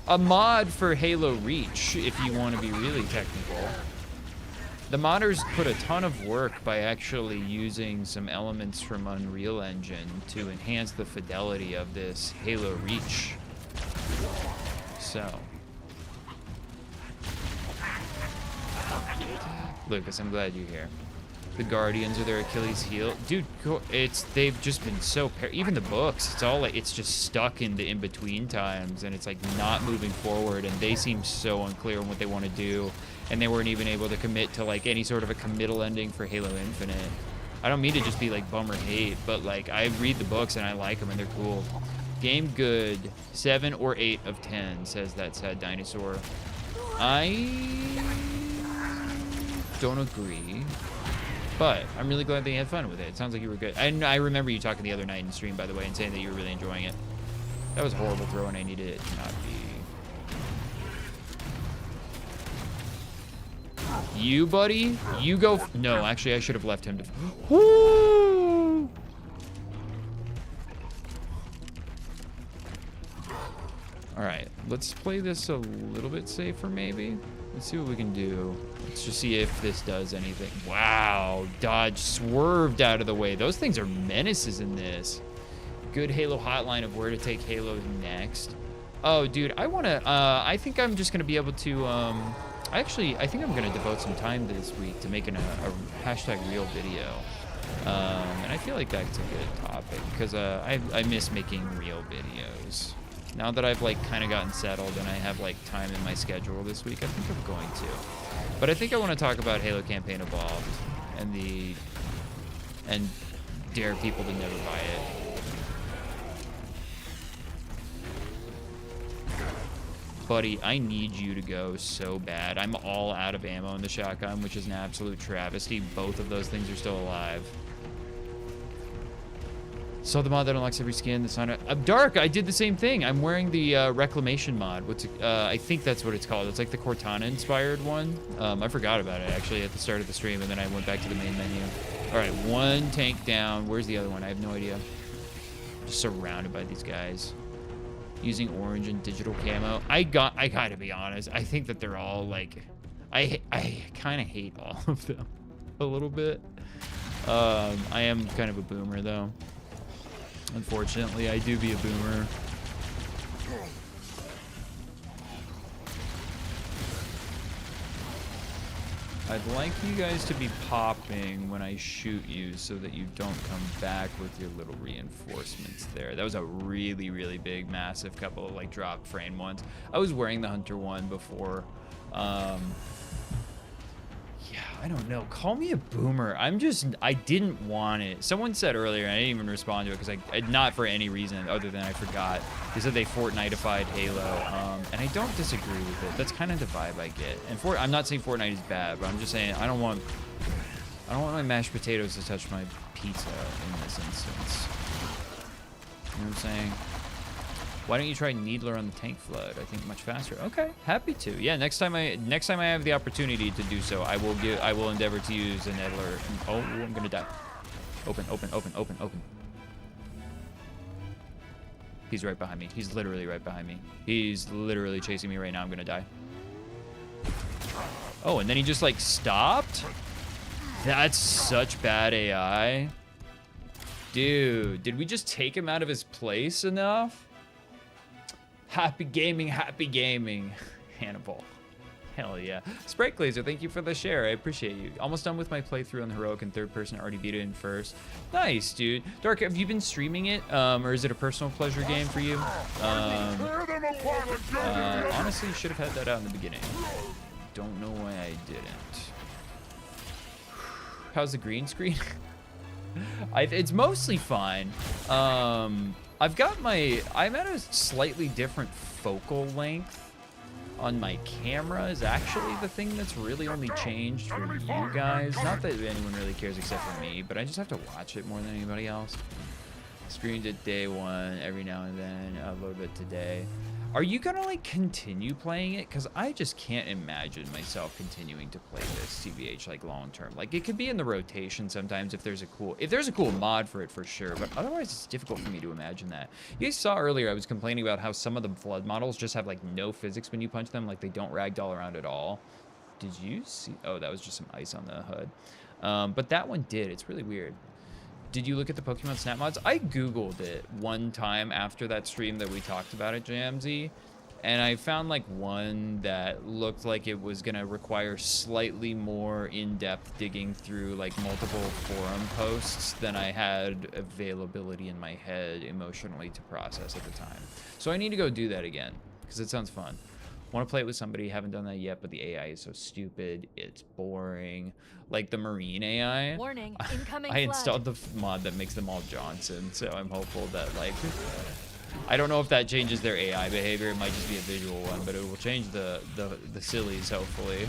A mod for Halo Reach, if you want to be really technical. The modders put a ton of work by actually using some elements from Unreal Engine to enhance the fidelity of this Halo Reach. So. Lucas, I'm glad you're here. The Guardians are their Achilles heel. Dude, they've just been so, even the books, it's all like, it's just stuck in the in-between times, and it's like not moving forward, and they seem so unclear on what they want to do, and they weren't even able to commit to like any sort of a committal ending for Halo Infinite. I don't mean to just be like bummer hate, but like I read the books and I like them and they're cool. Game good, 7 or 8 of 10, says that sad dinosaur. I don't agree. But I'm really glad they had fun with it. It sounds like you were good. And I remember you talking the other night in stream, by the way, and saying that you were really enjoying it. That was a horrible throw, and I needed it to not be. You, buddy? You go. No, actually, I should have left him to. Woo! All right, let's play this a little bit safer, maybe. Let's see what we can do. Let's just see if this does anything. Wow, dodge swerved out of the way. Those things are menaces in this. Good Halo hotline of where to take Halo next. Oh, dude, I think I'm just gonna be able to, I think I'm gonna devote some time this week to making a hashtag real video. And I feel like that's a good topic because I miss making real videos. Now that I've like kind of gotten settled and I have like time in my schedule this week, I think I'm going to. But I think I want to talk about Halo Campaign Evolved and dare people to never buy it. Buddy, I need you to go so bad. I'm all out of ammo in the shotgun, which is an absolute travesty. Both of those things are still alive. So the mod that unlocks every skin, the sign Dark, I did the same thing. I'm wearing the Reclamation mod. I think that's what it's called. It's like the Cortana inspired one. I forgot about it actually at the start of the stream, and then I went back to the main menu. All right, one tank down. Where's the other one? I have no idea. Just surrounded by these guys. Using orange and digital camo. I gotta be honest. I think that they're all like, I kind of hate all of them a little bit. I am kind of a boomer though. Unfortunately, I do be a boomer. I'd like you guys to be popping when I shoot you so that you don't come back with your little reinforcements there. That was a really, really big, massive couple of like drop frame ones. I was wearing the Hunter one before. Yeah, I don't know. Call me a boomer. I didn't want it. Someone said earlier, and I didn't even respond to it because not for any reason other than I forgot. They said they Fortnite-ified Halo, and I don't disagree with it. That's kind of the vibe I get. And I'm not saying Fortnite is bad, but I'm just saying I don't want my mashed potatoes to touch my pizza in this instance. You know what I'm saying? Why don't you try Needler on the tank flood? I think much faster. Okay, happy to. Yeah, next time I have the opportunity to do so, I will endeavor to use a Needler. Oh, I'm gonna die. Open, open, open, open, open. He's right behind me. He's literally right behind me. He's literally chasing me right now. I'm gonna die. Oh, and then he just like stopped? That's such bad AI. Dude, did we just take him out of his place enough? Happy gaming, Hannibal. Hell yeah. Sprite Glazer, thank you for the share. I appreciate you. Almost done with my playthrough on Heroic in third person. Already beat it in first. Nice, dude. Dark, have you been streaming it? Or is it a personal pleasure game for you? Honestly, should have had that out in the beginning. Don't know why I didn't. How's the green screen? It's mostly fine. I've got I'm at a slightly different focal length on my camera is actually the thing that's really only changed for you guys. Not that anyone really cares except for me, but I just have to watch it more than anybody else. Streamed it day one, every now and then, a little bit today. Are you gonna like continue playing it? Because I just can't imagine myself continuing to play this TBH like long term. Like it could be in the rotation sometimes if there's a cool mod for it for sure, but otherwise it's difficult for me to imagine that. You guys saw earlier I was complaining about how some of the flood models just have like no physics when you punch them, like they don't ragdoll around at all. Did you see? Oh, that was just some ice on the hood. But that one did. It's really weird. Did you look at the Pokemon Snap mods? I Googled it one time after that stream that we talked about at JMZ, and I found like one that looked like it was gonna require slightly more in-depth digging through like multiple forum posts than I had availability in my head emotionally to process at the time. So I need to go do that again, because it sounds fun. Want to play it with somebody, haven't done that yet, but the AI is so stupid, it's boring. Like the marine AI. Warning, incoming I installed the mod that makes them all Johnson, so I'm hopeful that like, I don't know if that changes their AI behavior, it might just be a visual one, but it will change the sillies, hopefully.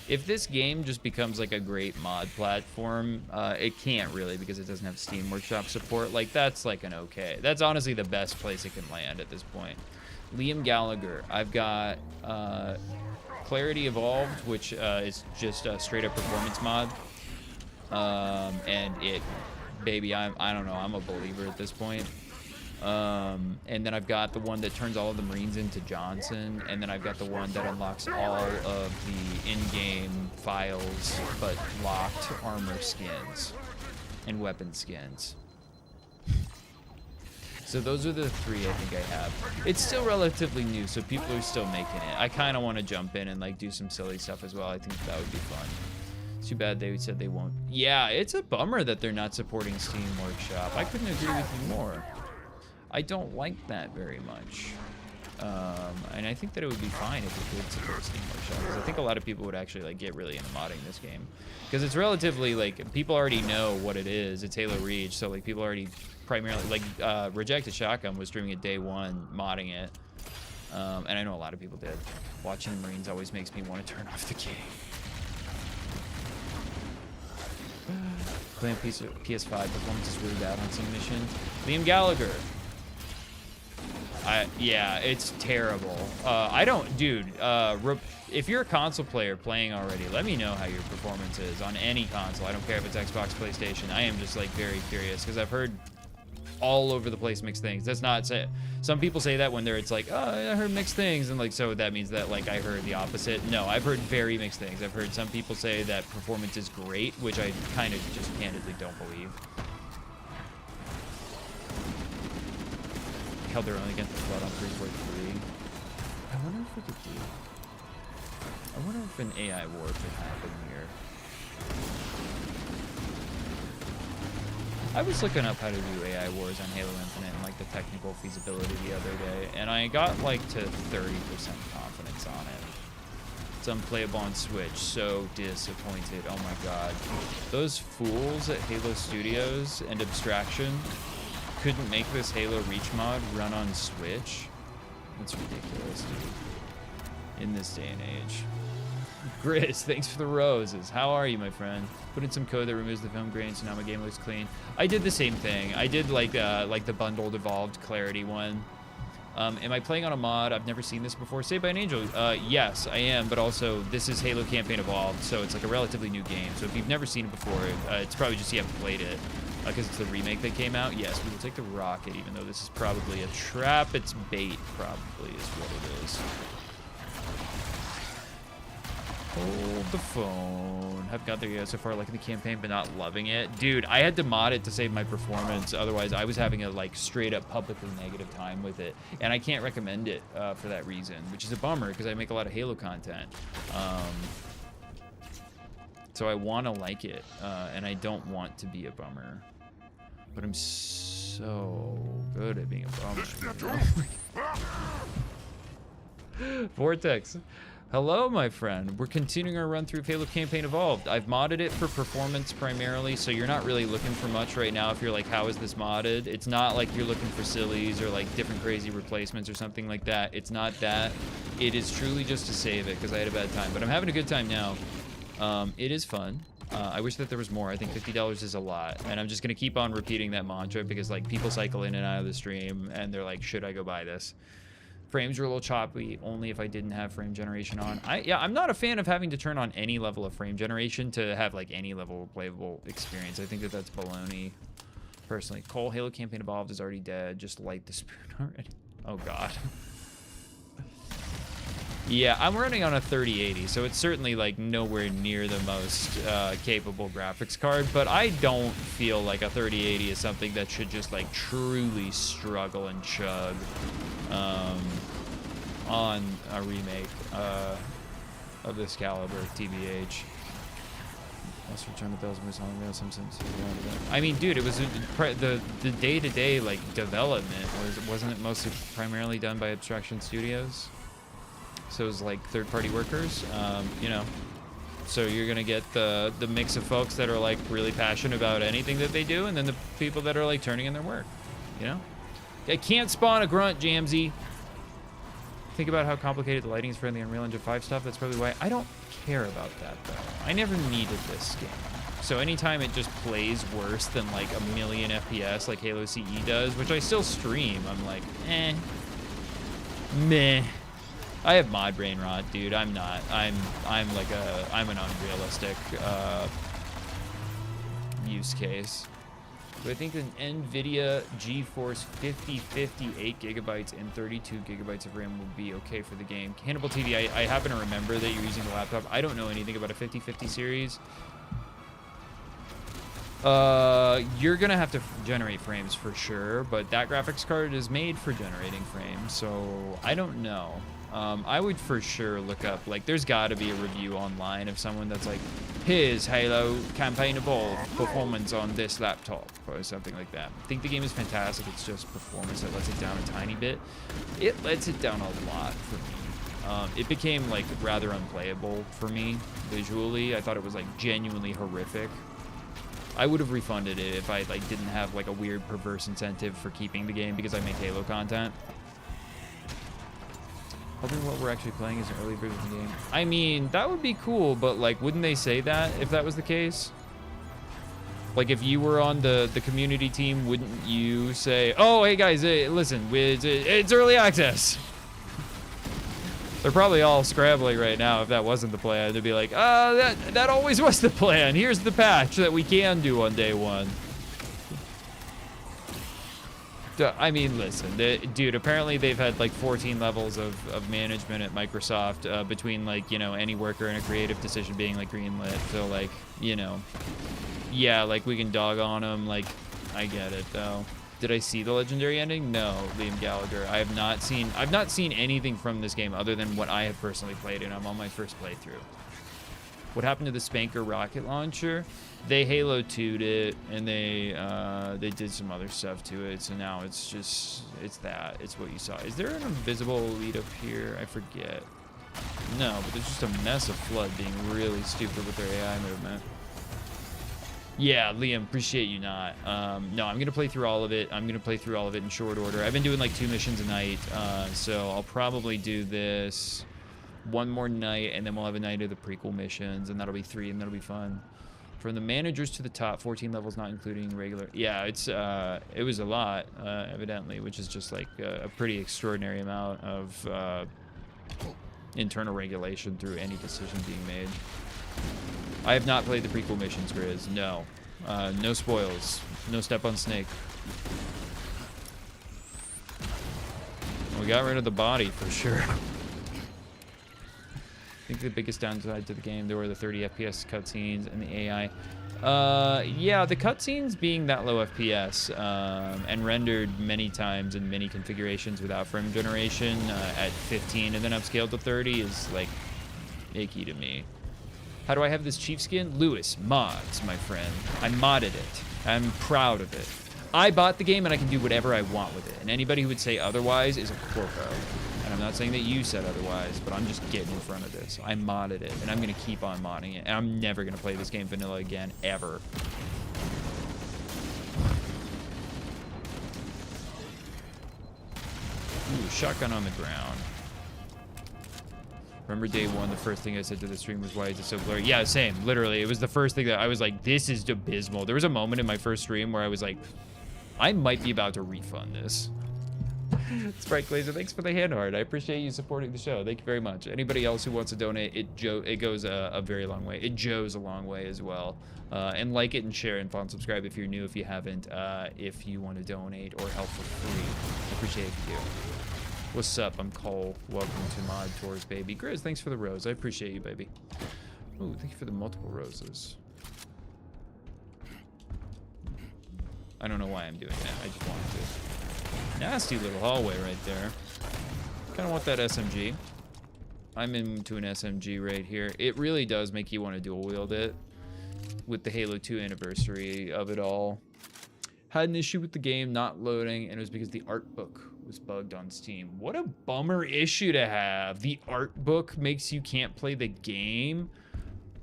If this game just becomes like a great mod platform, it can't really because it doesn't have Steam Workshop support. Like that's like an okay. That's honestly the best place it can land at this point. Liam Gallagher. I've got Clarity Evolved, which is just a straight up performance mod. And it, baby, I don't know. I'm a believer at this point. And then I've got the one that turns all of the Marines into Johnson, and then I've got the one that unlocks all of the in-game files, but locked armor skins and weapon skins. So those are the three I think I have. It's still relatively new, so people are still making it. I kind of want to jump in and like do some silly stuff as well. I think that would be fun. It's too bad they said they won't. Yeah, it's a bummer that they're not supporting Steam Workshop. I couldn't agree with you more. I don't like that very much. And I think that it would be fine if it did support Steam Workshop, because I think a lot of people would actually like get really into modding this game, because it's relatively like people already know what it is. It's Halo Reach, so like people already primarily like Rejected Shotgun was streaming it day one, modding it, and I know a lot of people did. Watching the Marines always makes me want to turn off the game. Playing PS5 performance is really bad on some missions. Liam Gallagher. Yeah, it's terrible. Dude, if you're a console player playing already, let me know how your performance is on any console. I don't care if it's Xbox, PlayStation. I am just like very curious, because I've heard all over the place mixed things. That's not say. Some people say that when it's like, oh, I heard mixed things, and like so that means that like I heard the opposite. No, I've heard very mixed things. I've heard some people say that performance is great, which I kind of just candidly don't believe. Held their own against the flood on 343. I wonder if we could do. I wonder if an AI war could happen here. I was looking up how to do AI wars on Halo Infinite and like the technical feasibility the other day, and I got like to 30% confidence on it. It's unplayable on Switch. So disappointed. Oh my god. Those fools at Halo Studios and Abstraction couldn't make this Halo Reach mod run on Switch. That's ridiculous, dude. In this day and age. Grizz, thanks for the roses. How are you, my friend? Put in some code that removes the film grain, so now my game looks clean. I did the same thing. I did like the bundled evolved clarity one. Am I playing on a mod? I've never seen this before. Saved by an Angel. Yes, I am, but also this is Halo Campaign Evolved, so it's like a relatively new game. So if you've never seen it before, it's probably just you haven't played it because it's the remake that came out. Yes, we will take the rocket, even though this is probably a trap. It's bait, probably, is what it is. Hold the phone. Have got there yet so far, liking the campaign, but not loving it. Dude, I had to mod it to save my performance. Otherwise, I was having a like straight up publicly negative time with it. And I can't recommend it for that reason, which is a bummer because I make a lot of Halo content. So I want to like it, and I don't want to be a bummer. But I'm so good at being a bummer. Vortex. Hello, my friend. We're continuing our run through Halo Campaign Evolved. I've modded it for performance primarily, so you're not really looking for much right now if you're like, how is this modded? It's not like you're looking for sillies or like different crazy replacements or something like that. It's not that. It is truly just to save it because I had a bad time, but I'm having a good time now. It is fun. I wish that there was more. I think $50 is a lot, and I'm just gonna keep on repeating that mantra because like people cycle in and out of the stream and they're like, should I go buy this? Frames are a little choppy, only if I didn't have frame generation on. I'm not a fan of having to turn on any level of frame generation to have like any level of playable experience. I think that that's baloney, personally. Cole, Halo Campaign Evolved is already dead. Just light the spoon already. Oh God. Yeah, I'm running on a 3080, so it's certainly like nowhere near the most capable graphics card, but I don't feel like a 3080 is something that should just like truly struggle and chug on a remake of this caliber, TBH. Let's return to Bell's Moose on some sense. I mean, dude, it was the day-to-day like development wasn't it mostly primarily done by Abstraction Studios? So it was like third-party workers, you know. So you're gonna get the mix of folks that are like really passionate about anything that they do, and then the people that are like turning in their work, you know. I can't spawn a grunt, Jamsy. Think about how complicated the lighting is for the Unreal Engine 5 stuff. That's probably why I don't care about that though. I never needed this game. So anytime it just plays worse than like a million FPS like Halo CE does, which I still stream, I'm like, meh. I have mod brain rot, dude. I'm not. I'm an unrealistic use case. But I think an NVIDIA GeForce 5050 8 gigabytes and 32 gigabytes of RAM will be okay for the game. Hannibal TV, I happen to remember that you're using the laptop. I don't know anything about a 5050 series. You're gonna have to generate frames for sure, but that graphics card is made for generating frames, so I don't know. I would for sure look up, like, there's gotta be a review online of someone that's like, here's Halo Campaign Evolved performance on this laptop, or something like that. I think the game is fantastic, it's just performance that lets it down a tiny bit. It lets it down a lot for me. It became, like, rather unplayable for me, visually. I thought it was, like, genuinely horrific. I would have refunded it if I, like, didn't have, like, a weird perverse incentive for keeping the game because I make Halo content. Hoping what we're actually playing is an early version of the game. I mean, that would be cool, but like, wouldn't they say that if that was the case? Like, if you were on the community team, wouldn't you say, oh, hey guys, listen, it's early access? They're probably all scrambling right now if that wasn't the plan. They'd be like, that always was the plan. Here's the patch that we can do on day one. I mean, listen, dude, apparently they've had like 14 levels of management at Microsoft between like, you know, any worker and a creative decision being like greenlit. So like, you know, yeah, like we can dog on them. Like, I get it though. Did I see the legendary ending? No, Liam Gallagher. I've not seen anything from this game other than what I have personally played, and I'm on my first playthrough. What happened to the Spanker rocket launcher? They Halo 2'd it, and they did some other stuff to it, so now it's what you saw. Is there an invisible elite up here? I forget. No, but there's just a mess of Flood being really stupid with their AI movement. Yeah, Liam, appreciate you not. No, I'm gonna play through all of it. I'm gonna play through all of it in short order. I've been doing like 2 missions a night, so I'll probably do this one more night, and then we'll have a night of the prequel missions, and that'll be 3, and that'll be fun. From the managers to the top, 14 levels, not including regular. Yeah, it was a lot, evidently, which is just like a pretty extraordinary amount of internal regulation through any decision being made. I have not played the prequel missions, Grizz. No. No spoils. No step on snake. We got rid of the body for sure. I think the biggest downside to the game, there were the 30 FPS cutscenes and the AI. Yeah, the cutscenes being that low FPS and rendered many times in many configurations without frame generation at 15 and then upscaled to 30 is like icky to me. How do I have this chief skin? Lewis, mods, my friend. I modded it. I'm proud of it. I bought the game and I can do whatever I want with it. And anybody who would say otherwise is a corpo. And I'm not saying that you said otherwise, but I'm just getting in front of this. I modded it, and I'm going to keep on modding it. And I'm never going to play this game vanilla again, ever. Ooh, shotgun on the ground. Remember day one, the first thing I said to the stream was, why is it so blurry? Yeah, same. Literally, it was the first thing that I was like, this is abysmal. There was a moment in my first stream where I was like, I might be about to refund this. Sprite Glazer, thanks for the hand art. I appreciate you supporting the show. Thank you very much. Anybody else who wants to donate, it goes a very long way. It joes a long way as well. And like it and share and follow and subscribe if you're new, if you haven't, if you want to donate or help for free. I appreciate it if you do. What's up? I'm Cole. Welcome to Mod Tours, baby. Grizz, thanks for the rose. I appreciate you, baby. Ooh, thank you for the multiple roses. I don't know why I'm doing that. I just wanted to. Nasty little hallway right there. Kind of want that SMG. I'm into an SMG right here. It really does make you want to dual wield it with the Halo 2 anniversary of it all. Had an issue with the game not loading, and it was because the art book was bugged on Steam. What a bummer issue to have. The art book makes you can't play the game.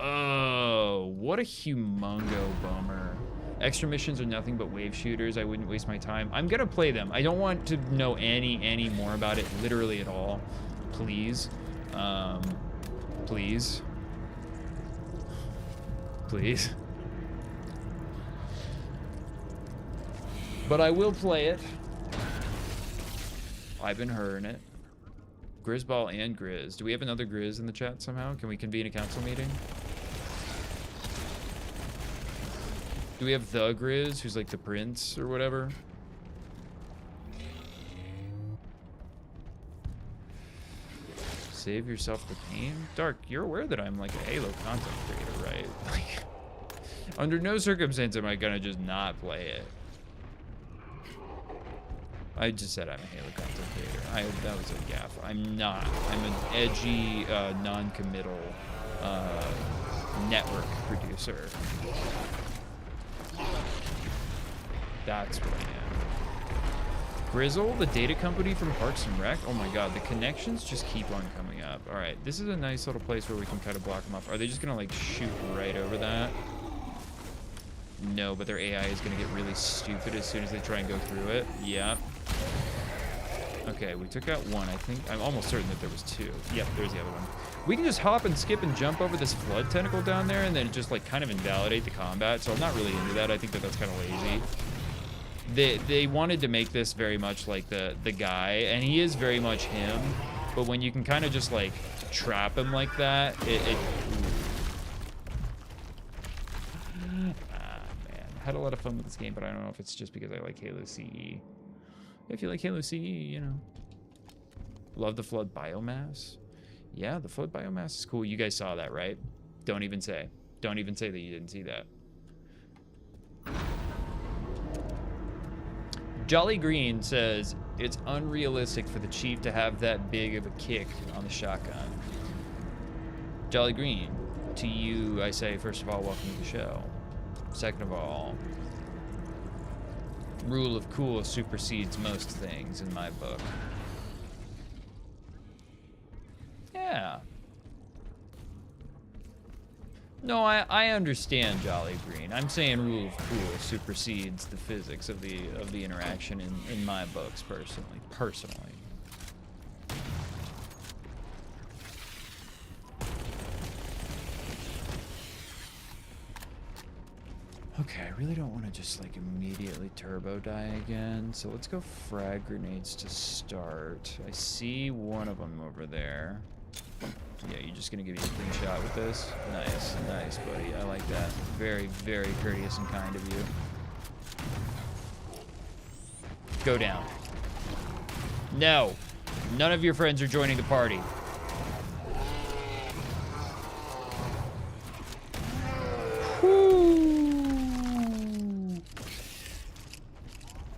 Oh, what a humongo bummer. Extra missions are nothing but wave shooters. I wouldn't waste my time. I'm gonna play them. I don't want to know any more about it literally at all. Please. Please. Please. But I will play it. I've been hearing it. Grizzball and Grizz. Do we have another Grizz in the chat somehow? Can we convene a council meeting? Do we have the Grizz, who's like the prince or whatever? Save yourself the pain? Dark, you're aware that I'm like a Halo content creator, right? Like, under no circumstance am I gonna just not play it. I just said I'm a Halo content creator. That was a gaffe. I'm not. I'm an edgy, non-committal network producer. That's what I am. Grizzle, the data company from Parks and Rec. Oh my god, the connections just keep on coming up. All right, this is a nice little place where we can kind of block them off. Are they just gonna like shoot right over that? No, but their AI is gonna get really stupid as soon as they try and go through it. Yeah. Okay, we took out one. I think I'm almost certain that there was two. Yep, there's the other one. We can just hop and skip and jump over this flood tentacle down there and then just like kind of invalidate the combat. So I'm not really into that. I think that that's kind of lazy. They wanted to make this very much like the guy, and he is very much him. But when you can kind of just like trap him like that, man, had a lot of fun with this game, but I don't know if it's just because I like Halo CE. If you like Halo CE, you know. Love the flood biomass. Yeah, the flood biomass is cool. You guys saw that, right? Don't even say. Don't even say that you didn't see that. Jolly Green says, it's unrealistic for the Chief to have that big of a kick on the shotgun. Jolly Green, to you, I say, first of all, welcome to the show. Second of all, rule of cool supersedes most things in my book. Yeah. No, I understand, Jolly Green. I'm saying rule of cool supersedes the physics of the interaction in my books, personally. Okay, I really don't want to just like immediately turbo die again. So let's go frag grenades to start. I see one of them over there. Yeah, you're just gonna give you a clean shot with this? Nice, nice, buddy. I like that. Very, very courteous and kind of you. Go down. No! None of your friends are joining the party. Whew.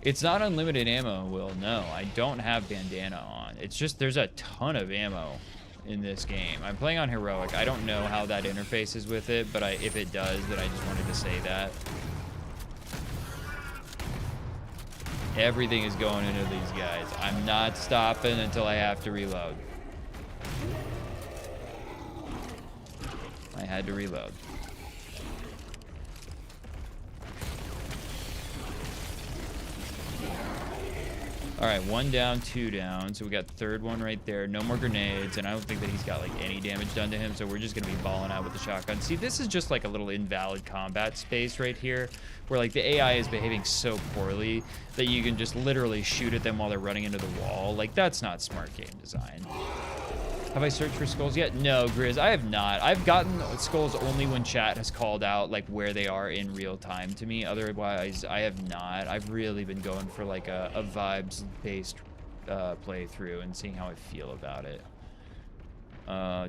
It's not unlimited ammo, Will. No, I don't have bandana on. It's just there's a ton of ammo in this game. I'm playing on heroic. I don't know how that interfaces with it, but if it does, then I just wanted to say that. Everything is going into these guys. I'm not stopping until I have to reload. I had to reload. All right, 1 down, 2 down. So we got the third one right there. No more grenades, and I don't think that he's got like any damage done to him. So we're just gonna be balling out with the shotgun. See, this is just like a little invalid combat space right here, where like the AI is behaving so poorly that you can just literally shoot at them while they're running into the wall. Like that's not smart game design. Have I searched for skulls yet? No, Grizz, I have not. I've gotten skulls only when chat has called out like where they are in real time to me. Otherwise, I have not. I've really been going for like a vibes-based playthrough and seeing how I feel about it.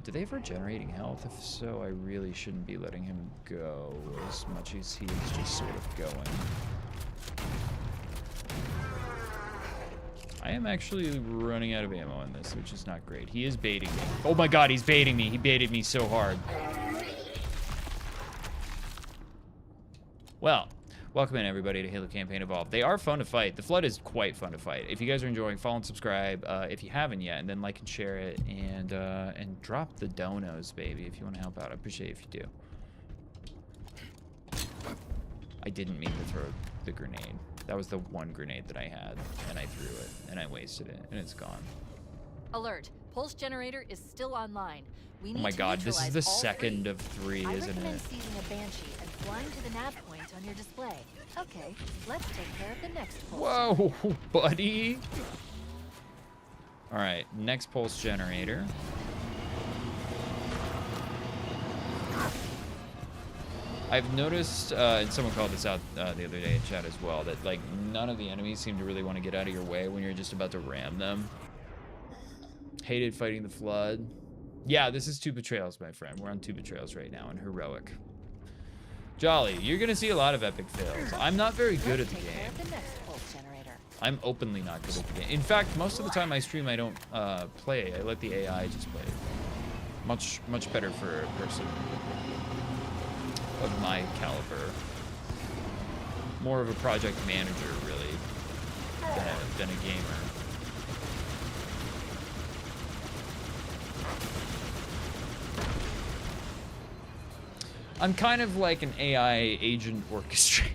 Do they have regenerating health? If so, I really shouldn't be letting him go as much as he is just sort of going. I am actually running out of ammo in this, which is not great. He is baiting me. Oh my god, he's baiting me. He baited me so hard. Well, welcome in everybody to Halo Campaign Evolved. They are fun to fight. The Flood is quite fun to fight. If you guys are enjoying, follow and subscribe if you haven't yet, and then like and share it, and drop the donos, baby, if you want to help out. I appreciate it if you do. I didn't mean to throw the grenade. That was the one grenade that I had, and I threw it, and I wasted it, and it's gone. Alert. Pulse generator is still online. We need Oh my to god, this is the neutralize all second three. of 3, I isn't recommend it? seizing a Banshee and flying to the nav point on your display. Okay, let's take care of the next pulse. Whoa, buddy. All right, next pulse generator. I've noticed, and someone called this out the other day in chat as well, that like none of the enemies seem to really want to get out of your way when you're just about to ram them. Hated fighting the Flood. Yeah, this is 2 betrayals, my friend. We're on 2 betrayals right now in heroic. Jolly, you're gonna see a lot of epic fails. I'm not very good at the game. I'm openly not good at the game. In fact, most of the time I stream, I don't play. I let the AI just play. Much better for a person of my caliber. More of a project manager, really, than a gamer. I'm kind of like an AI agent orchestrator.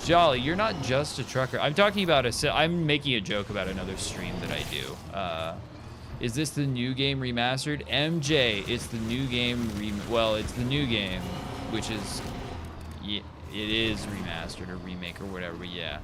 Jolly, you're not just a trucker. I'm talking about I'm making a joke about another stream that I do. Is this the new game remastered? MJ, it's the new game well, it's the new game, which is, it is remastered or remake or whatever, but yeah.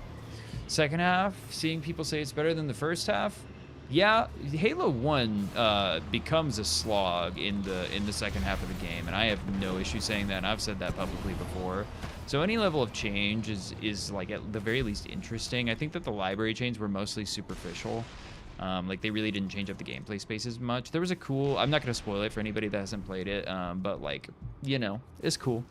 Second half, seeing people say it's better than the first half. Yeah, Halo 1 becomes a slog in the second half of the game, and I have no issue saying that, and I've said that publicly before. So any level of change is like at the very least interesting. I think that the library changes were mostly superficial. Like they really didn't change up the gameplay spaces much. There was a cool, I'm not going to spoil it for anybody that hasn't played it, but like, you know, it's cool.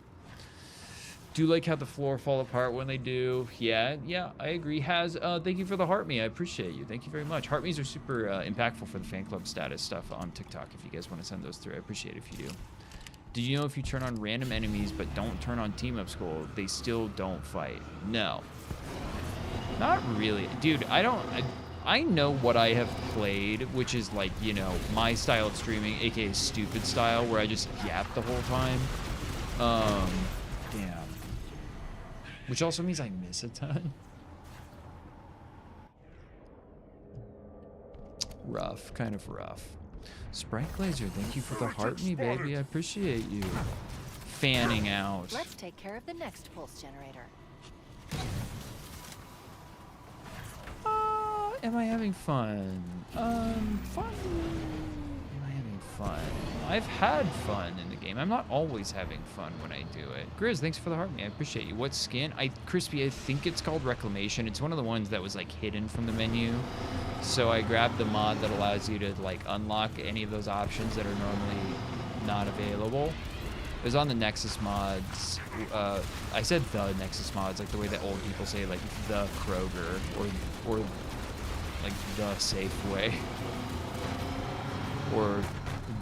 Do like how the floor fall apart when they do. Yeah, I agree. Thank you for the heart me. I appreciate you. Thank you very much. Heart me's are super impactful for the fan club status stuff on TikTok. If you guys want to send those through, I appreciate it if you do. Did you know if you turn on random enemies but don't turn on team up skull, they still don't fight? No. Not really. Dude, I know what I have played, which is like, you know, my style of streaming, aka stupid style, where I just yap the whole time. Damn. Which also means I miss a ton. Rough, kind of rough. Sprite Glazer, thank you for the heart me, baby. I appreciate you. Fanning out. Let's take care of the next pulse generator. Am I having fun? Fun. Am I having fun? I've had fun in the game. I'm not always having fun when I do it. Grizz, thanks for the heart me. I appreciate you. What skin? Crispy, I think it's called Reclamation. It's one of the ones that was like hidden from the menu. So I grabbed the mod that allows you to like unlock any of those options that are normally not available. It was on the Nexus mods. I said the Nexus mods, like the way that old people say like the Kroger or like the Safeway or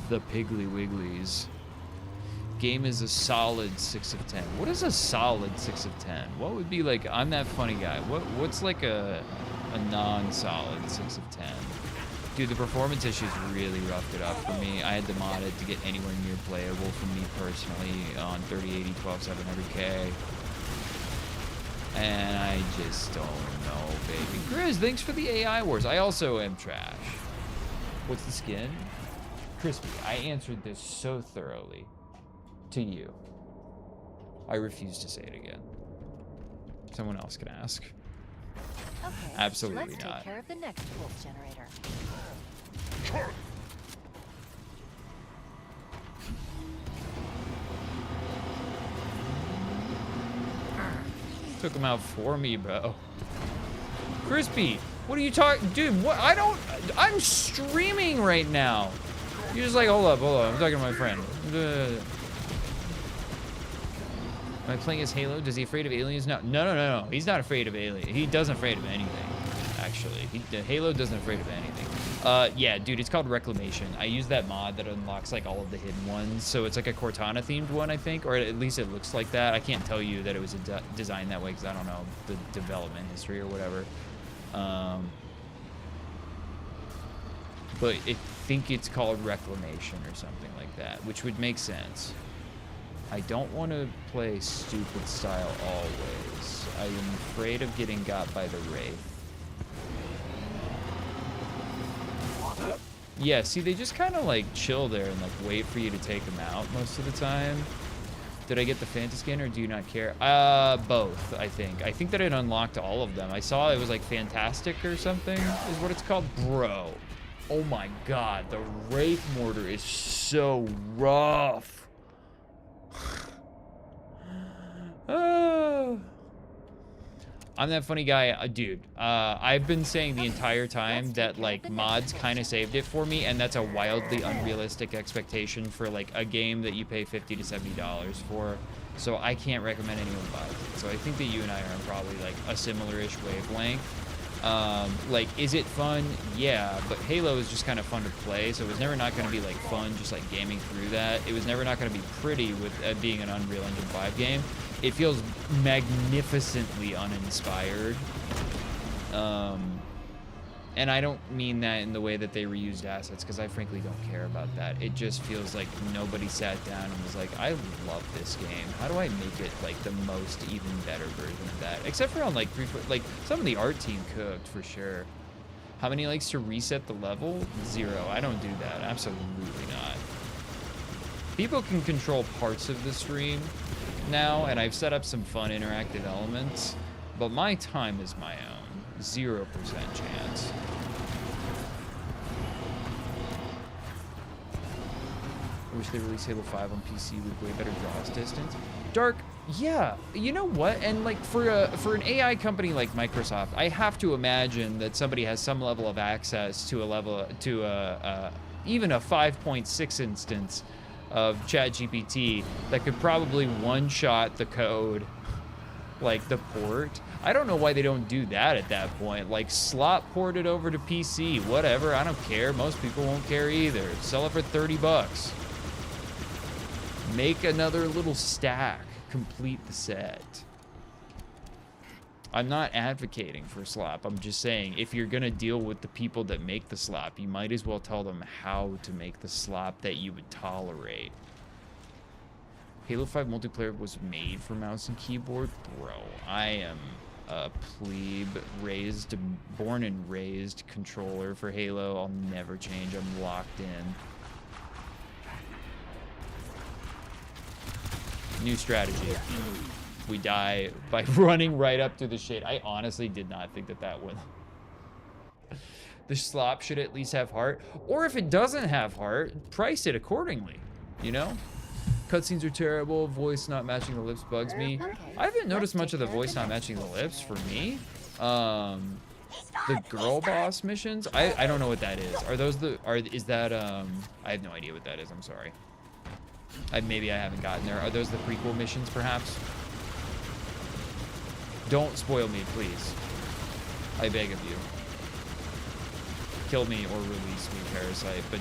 the Piggly Wigglies. Game is a solid 6 of 10. What is a solid 6 of 10? What would be like, I'm that funny guy. What's like a non-solid 6 of 10? Dude, the performance issues really roughed it up for me. I had to mod it to get anywhere near playable for me personally on 3080 12700K. And I just don't know, baby. Grizz, thanks for the AI wars. I also am trash. What's the skin? Crispy, I answered this so thoroughly to you. I refuse to say it again. Someone else can ask. Okay, Absolutely let's not. take care of the next pulse generator. Took him out for me, bro. Crispy, what are you talking? Dude, what? I'm streaming right now. You're just like, hold up. I'm talking to my friend. Am I playing as Halo? Does he afraid of aliens? No. He's not afraid of aliens. He doesn't afraid of anything, actually. Halo doesn't afraid of anything. Yeah, dude, it's called Reclamation. I use that mod that unlocks like all of the hidden ones. So it's like a Cortana themed one, I think, or at least it looks like that. I can't tell you that it was designed that way because I don't know the development history or whatever. But I think it's called Reclamation or something like that, which would make sense. I don't want to play stupid style always. I am afraid of getting got by the Wraith. Yeah, see, they just kind of like chill there and like wait for you to take them out most of the time. Did I get the Fanta skin or do you not care? Both, I think. I think that it unlocked all of them. I saw it was like Fantastic or something is what it's called. Bro, oh my God, the Wraith Mortar is so rough. I'm that funny guy, dude. I've been saying the entire time that like mods kind of saved it for me, and that's a wildly unrealistic expectation for like a game that you pay $50 to $70 for. So I can't recommend anyone buys it. So I think that you and I are on probably like a similar-ish wavelength. Like, is it fun? Yeah, but Halo is just kind of fun to play, so it was never not going to be like fun just like gaming through that. It was never not going to be pretty with being an Unreal Engine 5 game. It feels magnificently uninspired. And I don't mean that in the way that they reused assets, because I frankly don't care about that. It just feels like nobody sat down and was like, I love this game. How do I make it like the most even better version of that? Except for on like some of the art team cooked for sure. How many likes to reset the level? 0. I don't do that. Absolutely not. People can control parts of the stream now, and I've set up some fun interactive elements, but my time is my own. 0% chance. I wish they released Halo 5 on PC with way better draws distance. Dark, yeah, you know what? And like for an AI company like Microsoft, I have to imagine that somebody has some level of access to even a 5.6 instance of ChatGPT that could probably one-shot the code, like the port. I don't know why they don't do that at that point. Like, slot port it over to PC, whatever, I don't care. Most people won't care either. Sell it for 30 bucks. Make another little stack. Complete the set. I'm not advocating for slop. I'm just saying, if you're gonna deal with the people that make the slop, you might as well tell them how to make the slop that you would tolerate. Halo 5 multiplayer was made for mouse and keyboard? Bro, I am a plebe, born and raised controller for Halo. I'll never change. I'm locked in. New strategy. We die by running right up to the shade. I honestly did not think that would. The slop should at least have heart. Or if it doesn't have heart, price it accordingly, you know? Cutscenes are terrible. Voice not matching the lips bugs me. I haven't noticed much of the voice not matching the lips for me. The girl boss missions, I don't know what that is. Are those is that, I have no idea what that is, I'm sorry. Maybe I haven't gotten there. Are those the prequel missions, perhaps? Don't spoil me, please. I beg of you. Kill me or release me, Parasite, but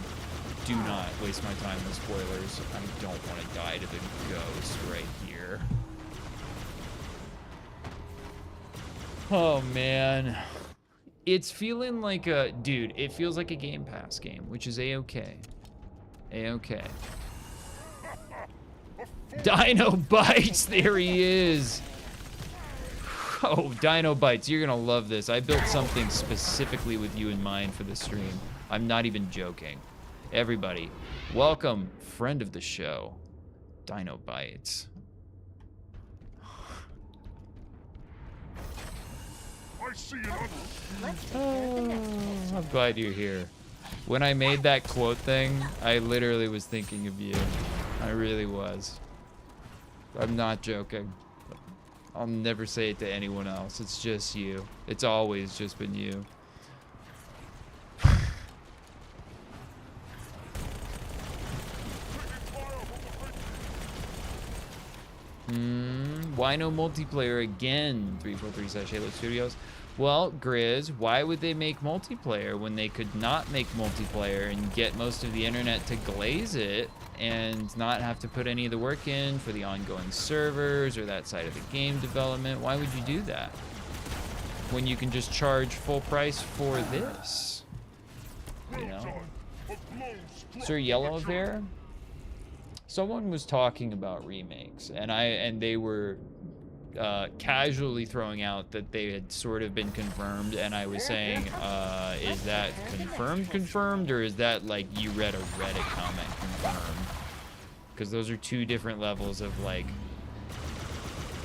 do not waste my time with spoilers. I don't want to die to the ghost right here. Oh, man. It's feeling like a... Dude, it feels like a Game Pass game, which is A-okay. A-okay. Dino Bites! There he is! Oh, Dino Bites, you're gonna love this. I built something specifically with you in mind for the stream. I'm not even joking. Everybody, welcome, friend of the show, Dino Bites. I see it. I'm glad you're here. When I made that quote thing, I literally was thinking of you. I really was. I'm not joking. I'll never say it to anyone else. It's just you. It's always just been you. Why no multiplayer again? 343/Halo Studios. Well, Grizz, why would they make multiplayer when they could not make multiplayer and get most of the internet to glaze it and not have to put any of the work in for the ongoing servers or that side of the game development? Why would you do that when you can just charge full price for this? You know? Sir Yellow there? Someone was talking about remakes, and they were casually throwing out that they had sort of been confirmed, and I was saying, is that confirmed, or is that like you read a Reddit comment confirmed? Because those are two different levels of like,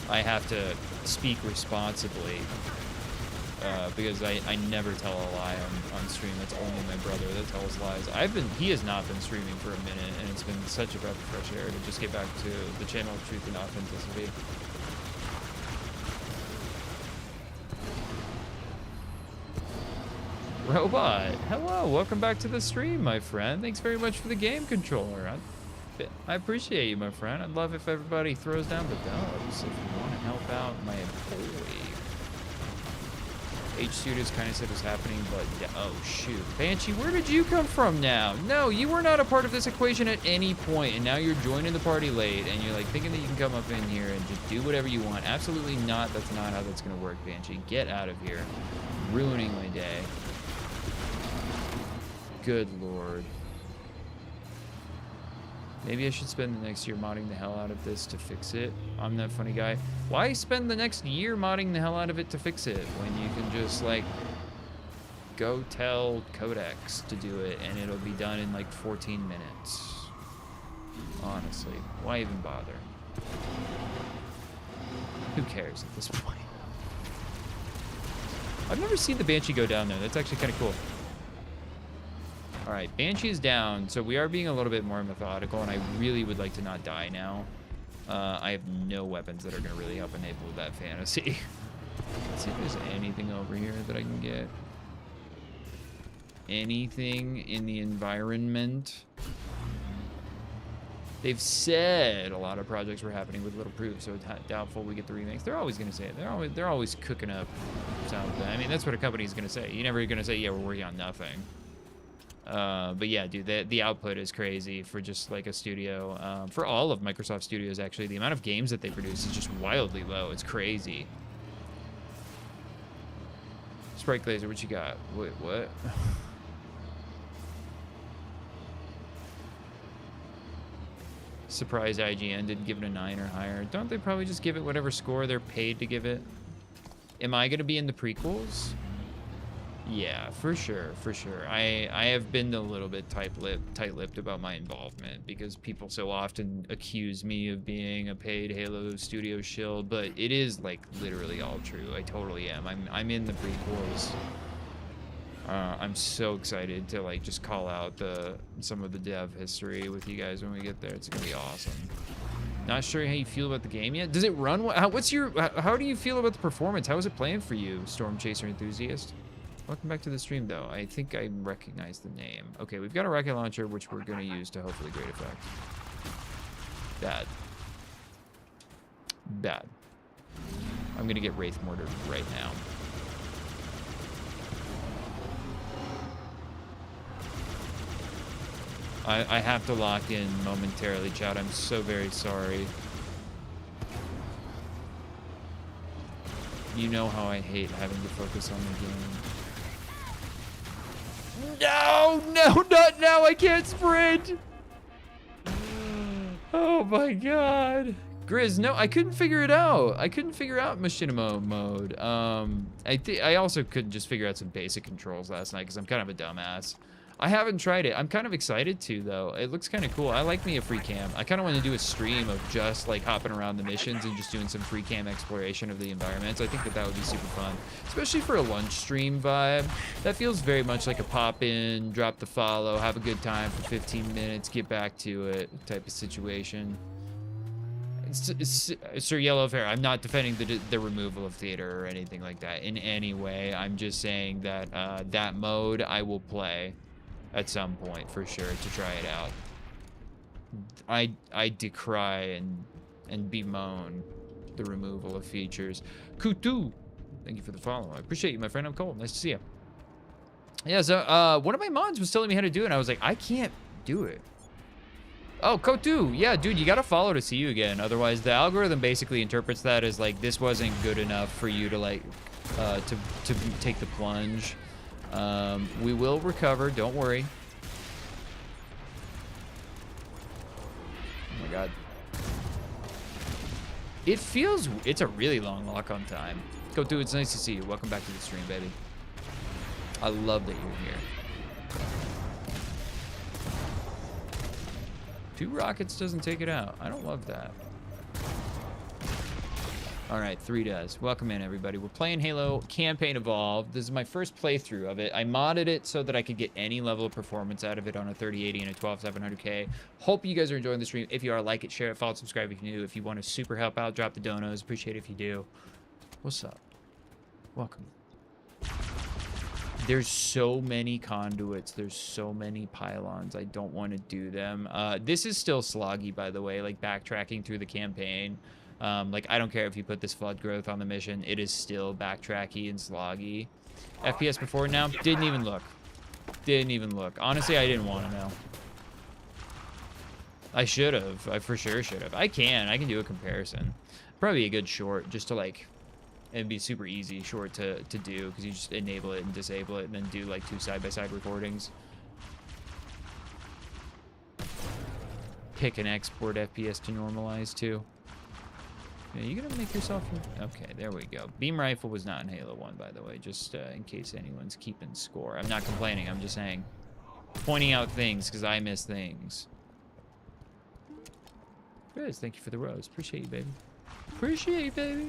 I have to speak responsibly, because I never tell a lie on stream. That's only my brother that tells lies. He has not been streaming for a minute, and it's been such a breath of fresh air to just get back to the channel of truth and authenticity. Robot, hello, welcome back to the stream, my friend. Thanks very much for the game controller. I appreciate you, my friend. I'd love if everybody throws down the dubs if you want to help out my boy. H Studios kind of said what's happening, but yeah, oh shoot. Banshee, where did you come from now? No, you were not a part of this equation at any point, and now you're joining the party late, and you're like thinking that you can come up in here and just do whatever you want. Absolutely not. That's not how that's gonna work, Banshee. Get out of here. Ruining my day. Good lord. Maybe I should spend the next year modding the hell out of this to fix it. I'm that funny guy. Why spend the next year modding the hell out of it to fix it when you can just like go tell Codex to do it and it'll be done in like 14 minutes? Honestly, why even bother? Who cares at this point? I've never seen the Banshee go down there. That's actually kind of cool. All right, Banshee is down, so we are being a little bit more methodical, and I really would like to not die now. I have no weapons that are going to really help enable that fantasy. Let's see if there's anything over here that I can get. Anything in the environment? They've said a lot of projects were happening with little proof, so it's doubtful we get the remakes. They're always going to say it. They're always cooking up something. I mean, that's what a company's going to say. You're never going to say, yeah, we're working on nothing. But yeah, dude, the output is crazy for just like a studio. For all of Microsoft Studios, actually, the amount of games that they produce is just wildly low. It's crazy. Sprite Glazer, what you got? Wait, what? Surprised IGN didn't give it a 9 or higher. Don't they probably just give it whatever score they're paid to give it? Am I gonna be in the prequels? Yeah, for sure, for sure. I have been a little bit tight-lipped about my involvement because people so often accuse me of being a paid Halo Studio shill, but it is like literally all true. I totally am. I'm in the prequels. I'm so excited to like just call out some of the dev history with you guys when we get there. It's gonna be awesome. Not sure how you feel about the game yet. Does it run? How do you feel about the performance? How is it playing for you, Storm Chaser enthusiast? Welcome back to the stream, though. I think I recognize the name. Okay, we've got a rocket launcher, which we're going to use to hopefully great effect. Bad. Bad. I'm going to get Wraith Mortar right now. I have to lock in momentarily, chat. I'm so very sorry. You know how I hate having to focus on the game. No, no, not now. I can't sprint. Oh my god. Grizz, no, I couldn't figure it out. I couldn't figure out machinima mode. I also couldn't just figure out some basic controls last night because I'm kind of a dumbass. I haven't tried it. I'm kind of excited to, though. It looks kind of cool. I like me a free cam. I kind of want to do a stream of just like hopping around the missions and just doing some free cam exploration of the environments. I think that would be super fun, especially for a lunch stream vibe. That feels very much like a pop in, drop the follow, have a good time for 15 minutes, get back to it type of situation. Sir Yellowfair, I'm not defending the removal of theater or anything like that in any way. I'm just saying that that mode I will play at some point for sure to try it out. I decry and bemoan the removal of features. Kutu, thank you for the follow. I appreciate you, my friend. I'm Cole. Nice to see you. Yeah, so one of my mods was telling me how to do it, and I was like, I can't do it. Oh, Kotu, yeah, dude, you gotta follow to see you again. Otherwise, the algorithm basically interprets that as like this wasn't good enough for you to like to take the plunge. We will recover, don't worry. Oh my god. It's a really long lock-on time. Kotu, it's nice to see you. Welcome back to the stream, baby. I love that you're here. 2 rockets doesn't take it out. I don't love that. All right, 3 does. Welcome in, everybody. We're playing Halo Campaign Evolved. This is my first playthrough of it. I modded it so that I could get any level of performance out of it on a 3080 and a 12700K. Hope you guys are enjoying the stream. If you are, like it, share it, follow, subscribe if you're new. If you want to super help out, drop the donos. Appreciate it if you do. What's up? Welcome. There's so many conduits. There's so many pylons. I don't want to do them. This is still sloggy, by the way, like backtracking through the campaign. Like, I don't care if you put this flood growth on the mission. It is still backtracky and sloggy. FPS before now? Didn't even look. Didn't even look. Honestly, I didn't want to know. I should have. I for sure should have. I can do a comparison. Probably a good short just to like... It'd be super easy short to do because you just enable it and disable it and then do like 2 side-by-side recordings. Pick and export FPS to normalize too. Yeah, you gonna make yourself... Okay, there we go. Beam rifle was not in Halo 1, by the way, just in case anyone's keeping score. I'm not complaining, I'm just saying. Pointing out things because I miss things. Chris, thank you for the rose. Appreciate you, baby. Appreciate you, baby.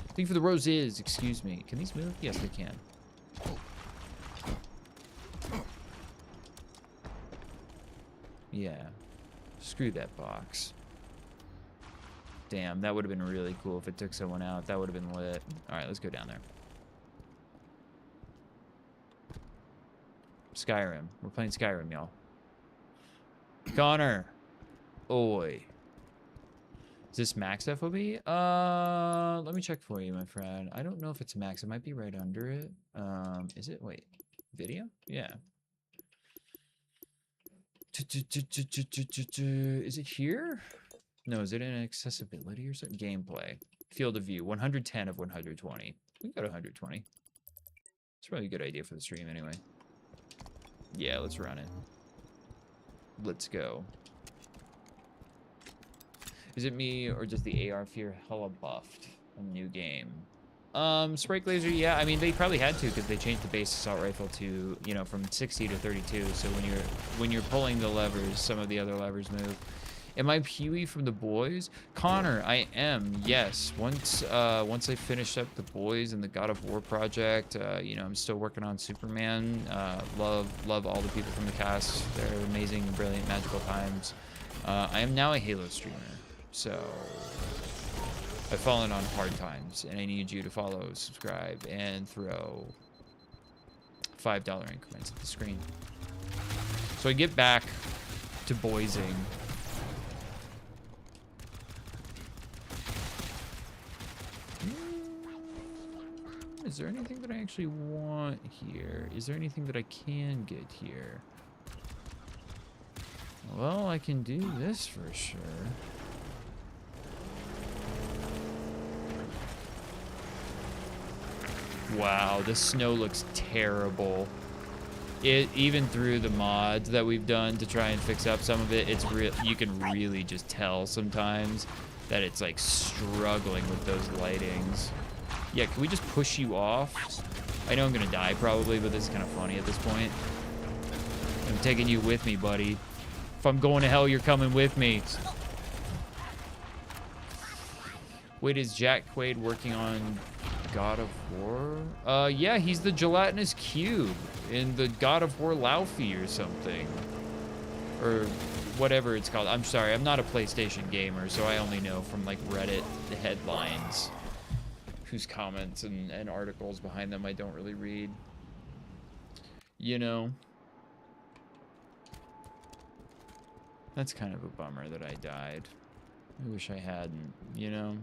Thank you for the roses, excuse me. Can these move? Yes, they can. Yeah. Screw that box. Damn, that would have been really cool if it took someone out. That would have been lit. Alright, let's go down there. Skyrim. We're playing Skyrim, y'all. Connor. Oi. Is this max FOB? Let me check for you, my friend. I don't know if it's max. It might be right under it. Is it? Wait. Video? Yeah. Is it here? No, is it in accessibility or something? Gameplay. Field of view. 110 of 120. We got 120. It's probably a good idea for the stream anyway. Yeah, let's run it. Let's go. Is it me or just the AR fear hella buffed? A new game. Sprite laser, yeah. I mean, they probably had to because they changed the base assault rifle to, you know, from 60 to 32. So when you're pulling the levers, some of the other levers move. Am I Huey from The Boys? Connor, I am. Yes. Once I finish up The Boys and the God of War project, you know, I'm still working on Superman. Love all the people from the cast. They're amazing, brilliant, magical times. I am now a Halo streamer, so I've fallen on hard times, and I need you to follow, subscribe, and throw $5 increments at the screen. So I get back to boysing. Is there anything that I actually want here? Is there anything that I can get here? Well, I can do this for sure. Wow, the snow looks terrible. Even through the mods that we've done to try and fix up some of it, it's real. You can really just tell sometimes that it's like struggling with those lightings. Yeah, can we just push you off? I know I'm gonna die probably, but this is kind of funny at this point. I'm taking you with me, buddy. If I'm going to hell, you're coming with me. Wait, is Jack Quaid working on God of War? Yeah, he's the gelatinous cube in the God of War Laufey or something. Or whatever it's called. I'm sorry, I'm not a PlayStation gamer, so I only know from like Reddit headlines. Whose comments and articles behind them I don't really read. You know. That's kind of a bummer that I died. I wish I hadn't, you know.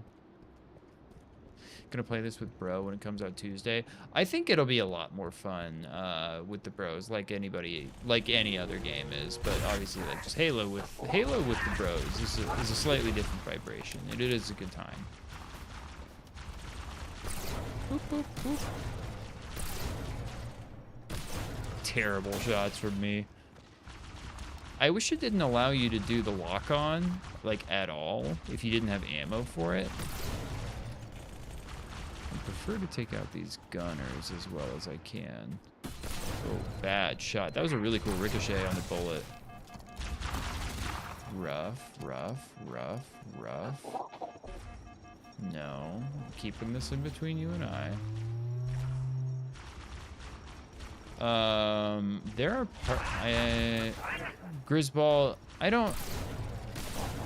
Gonna play this with bro when it comes out Tuesday. I think it'll be a lot more fun with the bros, like any other game is. But obviously, like just Halo with the bros is a slightly different vibration. It is a good time. Boop, boop, boop. Terrible shots from me. I wish it didn't allow you to do the lock-on, like, at all, if you didn't have ammo for it. I prefer to take out these gunners as well as I can. Oh, bad shot. That was a really cool ricochet on the bullet. Rough, rough, rough, rough. No, I'm keeping this in between you and I. There are Grisball, I don't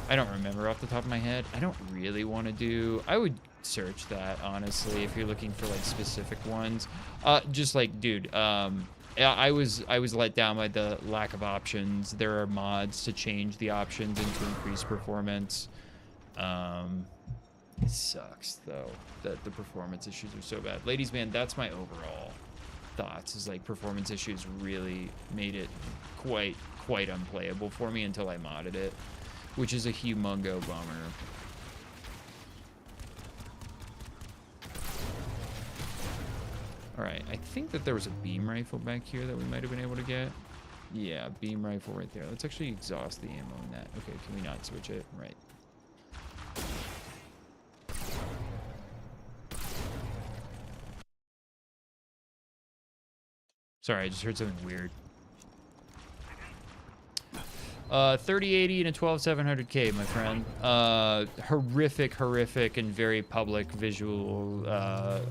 remember off the top of my head. I don't really want to do, I would search that, honestly, if you're looking for like specific ones. Just like, dude, I was let down by the lack of options. There are mods to change the options and to increase performance. It sucks though that the performance issues are so bad. Ladies, man, that's my overall thoughts, is like performance issues really made it quite unplayable for me until I modded it, which is a humongo bummer. All right, I think that there was a beam rifle back here that we might have been able to get. Yeah, beam rifle right there. Let's actually exhaust the ammo in that. Okay, can we not switch it? Right. Sorry, I just heard something weird. 3080 and a 12700K, my friend. Horrific, and very public visual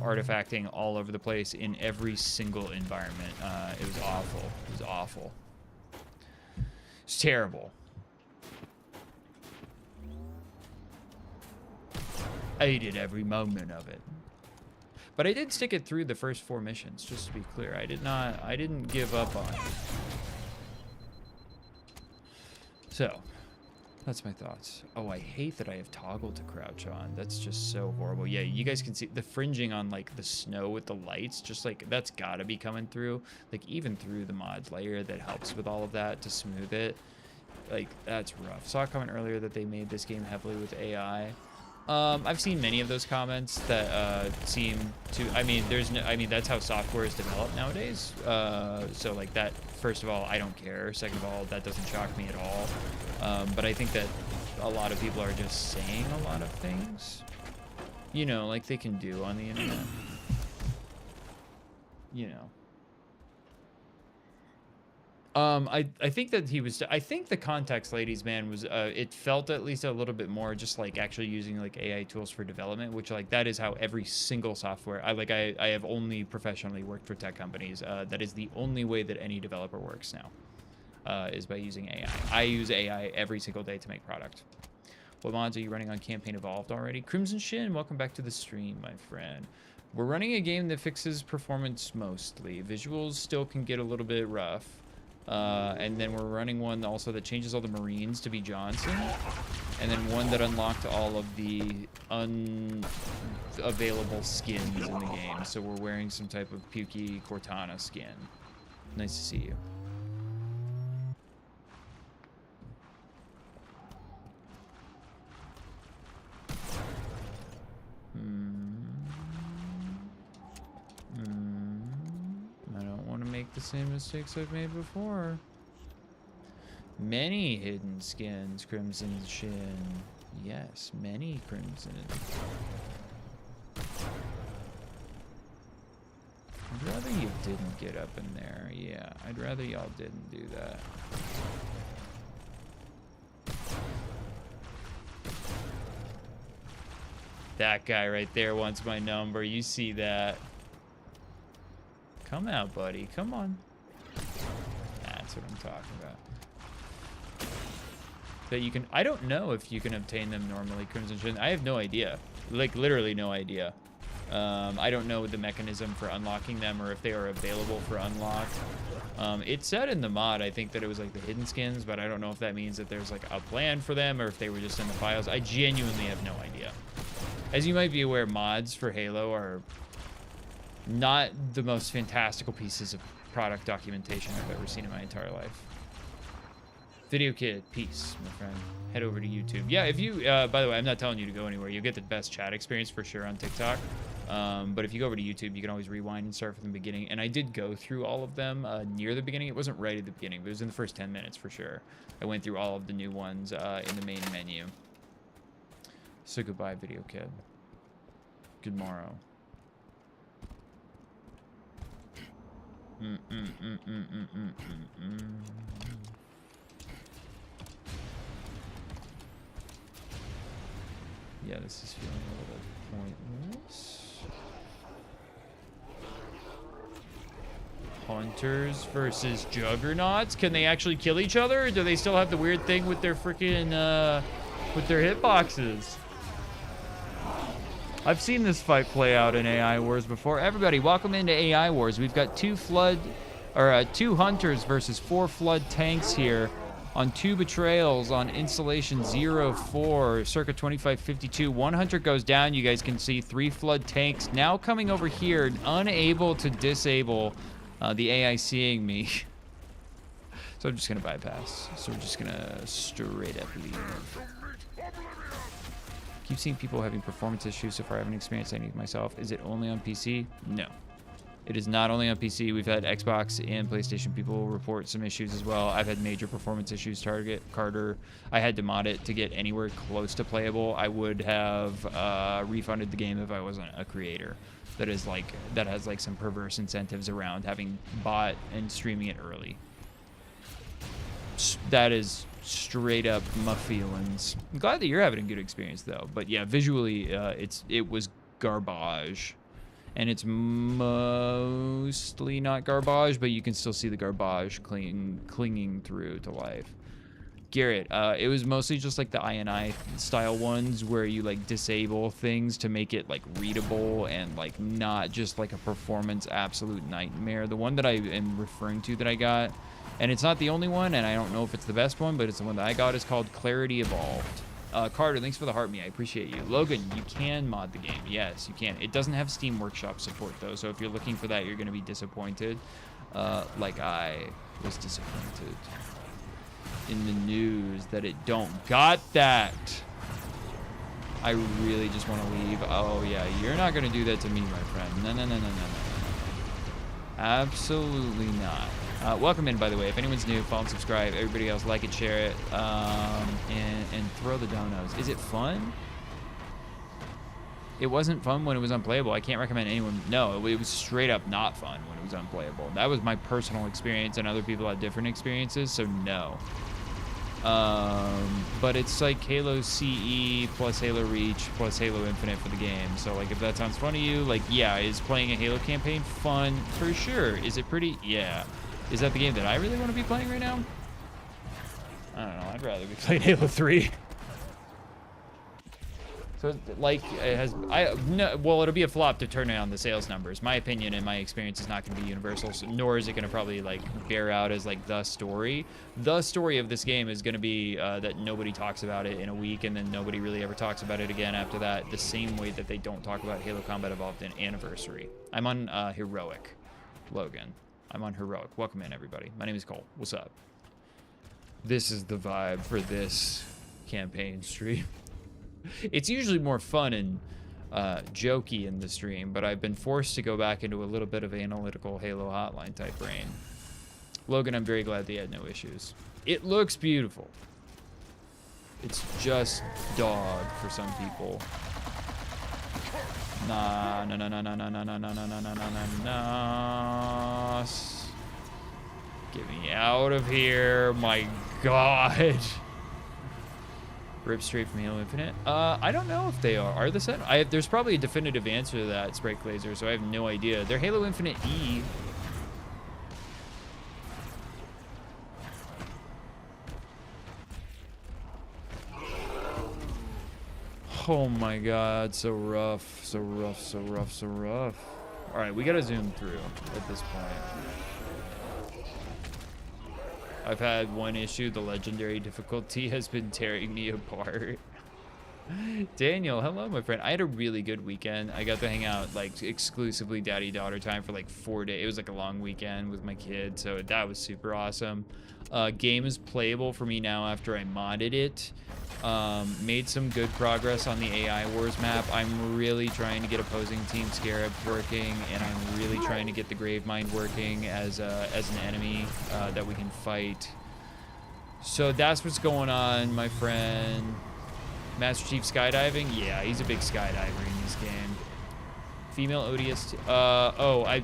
artifacting all over the place in every single environment. It was awful. It was awful. It's terrible. I hated every moment of it. But I did stick it through the first 4 missions, just to be clear. I didn't give up on it. So, that's my thoughts. Oh, I hate that I have toggle to crouch on. That's just so horrible. Yeah, you guys can see the fringing on like the snow with the lights, just like that's gotta be coming through. Like even through the mods layer that helps with all of that to smooth it. Like that's rough. Saw a comment earlier that they made this game heavily with AI. I've seen many of those comments that seem to, I mean, that's how software is developed nowadays. So like that, first of all, I don't care. Second of all, that doesn't shock me at all. But I think that a lot of people are just saying a lot of things. you know, like they can do on the internet. You know. I think that he was, I think the context, ladies, man, was, it felt at least a little bit more just like actually using like AI tools for development, which like that is how every single software, I have only professionally worked for tech companies. That is the only way that any developer works now, is by using AI. I use AI every single day to make product. What mods are you running on Campaign Evolved already? Crimson Shin, welcome back to the stream, my friend. We're running a game that fixes performance mostly. Visuals still can get a little bit rough. And then we're running one also that changes all the Marines to be Johnson. And then one that unlocked all of the unavailable skins in the game. So we're wearing some type of pukey Cortana skin. Nice to see you. I don't want to make the same mistakes I've made before. Many hidden skins, Crimson Shin. Yes, many Crimson. I'd rather you didn't get up in there. Yeah, I'd rather y'all didn't do that. That guy right there wants my number. You see that. Come out, buddy. Come on. That's what I'm talking about. That you can... I don't know if you can obtain them normally, Crimson Shin. I have no idea. Like, literally no idea. I don't know the mechanism for unlocking them or if they are available for unlock. It said in the mod, I think, that it was like the hidden skins, but I don't know if that means that there's like a plan for them or if they were just in the files. I genuinely have no idea. As you might be aware, mods for Halo are not the most fantastical pieces of product documentation I've ever seen in my entire life. Video Kid, peace, my friend. Head over to YouTube. Yeah, if you, by the way, I'm not telling you to go anywhere. You'll get the best chat experience for sure on TikTok. But if you go over to YouTube, you can always rewind and start from the beginning. And I did go through all of them near the beginning. It wasn't right at the beginning, but it was in the first 10 minutes for sure. I went through all of the new ones in the main menu. So goodbye, Video Kid. Good morrow. Yeah, this is feeling a little pointless. Hunters versus Juggernauts? Can they actually kill each other? Or do they still have the weird thing with their freaking, with their hitboxes? I've seen this fight play out in AI Wars before. Everybody, welcome into AI Wars. We've got two Hunters versus 4 Flood tanks here on 2 Betrayals on installation 04, circa 2552. 1 Hunter goes down. You guys can see 3 Flood tanks now coming over here, unable to disable the AI seeing me. So I'm just going to bypass. So we're just going to straight up leave. Keep seeing people having performance issues so far. I haven't experienced any myself. Is it only on PC? No. It is not only on PC. We've had Xbox and PlayStation people report some issues as well. I've had major performance issues. Carter, I had to mod it to get anywhere close to playable. I would have refunded the game if I wasn't a creator. That has like some perverse incentives around having bought and streaming it early. That is straight up my feelings. I'm glad that you're having a good experience though. But yeah, visually, it was garbage. And it's mostly not garbage, but you can still see the garbage clinging through to life. Garrett, it was mostly just like the INI style ones where you like disable things to make it like readable and like not just like a performance absolute nightmare. The one that I am referring to that I got, and it's not the only one, and I don't know if it's the best one, but it's the one that I got, is called Clarity Evolved. Carter, thanks for the heart me. I appreciate you. Logan, you can mod the game. Yes, you can. It doesn't have Steam Workshop support, though, so if you're looking for that, you're going to be disappointed. Like I was disappointed in the news that it don't got that. I really just want to leave. Oh, yeah, you're not going to do that to me, my friend. No. Absolutely not. Welcome in, by the way. If anyone's new, follow and subscribe. Everybody else, like it, share it, and throw the donos. Is it fun? It wasn't fun when it was unplayable. I can't recommend anyone. No, it was straight up not fun when it was unplayable. That was my personal experience, and other people had different experiences, so no. But it's like Halo CE plus Halo Reach plus Halo Infinite for the game. So like if that sounds fun to you, like yeah, is playing a Halo campaign fun? For sure. Is it pretty? Yeah. Is that the game that I really want to be playing right now? I don't know. I'd rather be playing Halo 3. So like it has well, it'll be a flop to turn around the sales numbers. My opinion and my experience is not going to be universal, so, nor is it going to probably like bear out as like the story. The story of this game is going to be that nobody talks about it in a week, and then nobody really ever talks about it again after that. The same way that they don't talk about Halo Combat Evolved in Anniversary. I'm on Heroic, Logan. I'm on Heroic. Welcome in, everybody. My name is Cole. What's up? This is the vibe for this campaign stream. It's usually more fun and jokey in the stream, but I've been forced to go back into a little bit of analytical Halo Hotline type brain. Logan, I'm very glad they had no issues. It looks beautiful. It's just dog for some people. Nah, no, no, no, no, no, no, no, no, no, no, no, no, no. Get me out of here. My God. Rip straight from Halo Infinite? I don't know if they are. Are the set? There's probably a definitive answer to that, Sprite Glazer, so I have no idea. They're Halo Infinite E. Oh my God, so rough, so rough, so rough, so rough. All right, we gotta zoom through at this point. I've had one issue. The legendary difficulty has been tearing me apart. Daniel, hello, my friend. I had a really good weekend. I got to hang out like exclusively daddy-daughter time for like 4 days. It was like a long weekend with my kid, so that was super awesome. Game is playable for me now after I modded it. Made some good progress on the AI Wars map. I'm really trying to get opposing Team Scarab working, and I'm really trying to get the Gravemind working as an enemy that we can fight. So that's what's going on, my friend. Master Chief skydiving? Yeah, he's a big skydiver in this game. Female odious.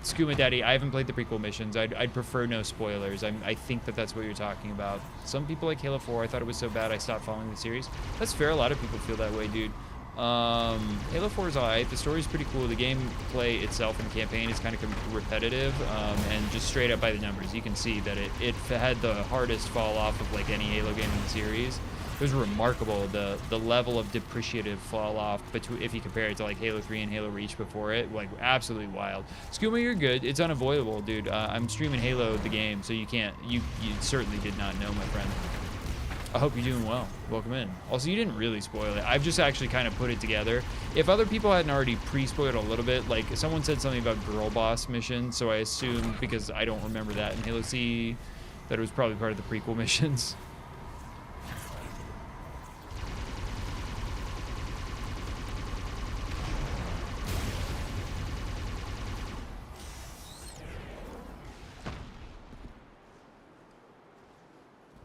Scuba Daddy, I haven't played the prequel missions. I'd prefer no spoilers. I think that's what you're talking about. Some people like Halo 4. I thought it was so bad I stopped following the series. That's fair. A lot of people feel that way, dude. Halo 4 is alright. The story's pretty cool. The gameplay itself in the campaign is kind of repetitive, and just straight up by the numbers, you can see that it had the hardest fall off of like any Halo game in the series. It was remarkable, the level of depreciative fall off between, if you compare it to like Halo 3 and Halo Reach before it, like absolutely wild. Scuba, you're good. It's unavoidable, dude. I'm streaming Halo the game, so you certainly did not know, my friend. I hope you're doing well. Welcome in. Also, you didn't really spoil it. I've just actually kind of put it together. If other people hadn't already pre-spoiled a little bit, like someone said something about girl boss missions, so I assumed, because I don't remember that in Halo C, that it was probably part of the prequel missions.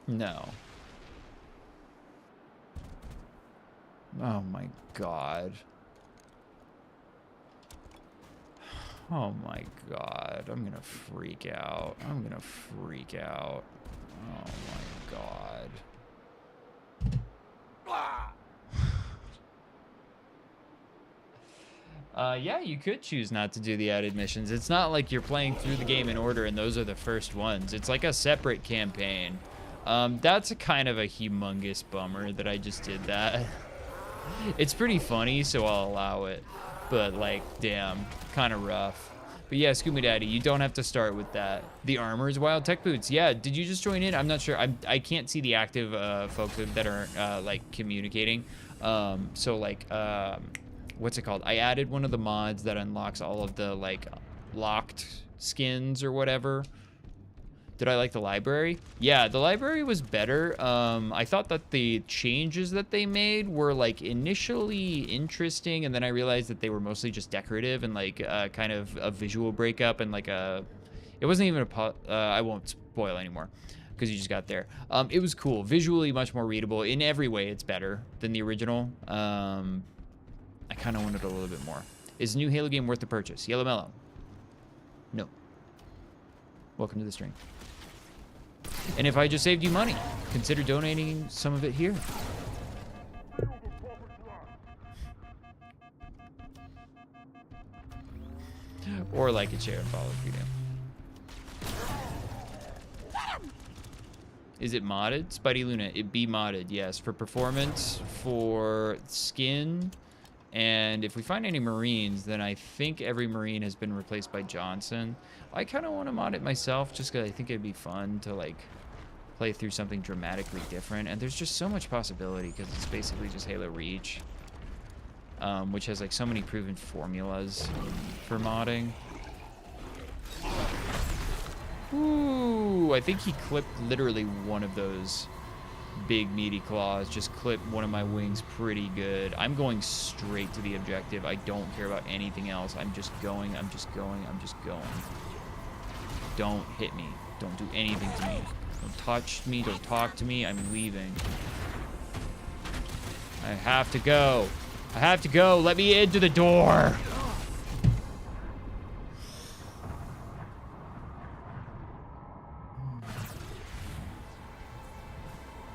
No. Oh my God. Oh my God. I'm gonna freak out. I'm gonna freak out. Oh my God. Yeah, you could choose not to do the added missions. It's not like you're playing through the game in order and those are the first ones. It's like a separate campaign. That's a kind of a humongous bummer that I just did that. It's pretty funny, so I'll allow it. But, like, damn, kind of rough. But yeah, Scuba Daddy, you don't have to start with that. The armors, wild tech boots. Yeah, did you just join in? I'm not sure. I can't see the active folks that are, like, communicating. So, like, what's it called? I added one of the mods that unlocks all of the, like, locked skins or whatever. Did I like the library? Yeah, the library was better. I thought that the changes that they made were like initially interesting, and then I realized that they were mostly just decorative and like kind of a visual breakup and like it wasn't even I won't spoil anymore because you just got there. It was cool, visually much more readable. In every way, it's better than the original. I kind of wanted a little bit more. Is the new Halo game worth the purchase? Yellow Mellow. No. Welcome to the stream. And if I just saved you money, consider donating some of it here. Or like and share and follow if you do. Is it modded? Spidey Luna, it be modded, yes. For performance, for skin, and if we find any Marines, then I think every Marine has been replaced by Johnson. I kind of want to mod it myself, just because I think it'd be fun to, like, play through something dramatically different. And there's just so much possibility, because it's basically just Halo Reach, which has, like, so many proven formulas for modding. Ooh, I think he clipped literally one of those big meaty claws. Just clipped one of my wings pretty good. I'm going straight to the objective. I don't care about anything else. I'm just going, I'm just going, I'm just going. Don't hit me. Don't do anything to me. Don't touch me. Don't talk to me. I'm leaving. I have to go. I have to go. Let me into the door.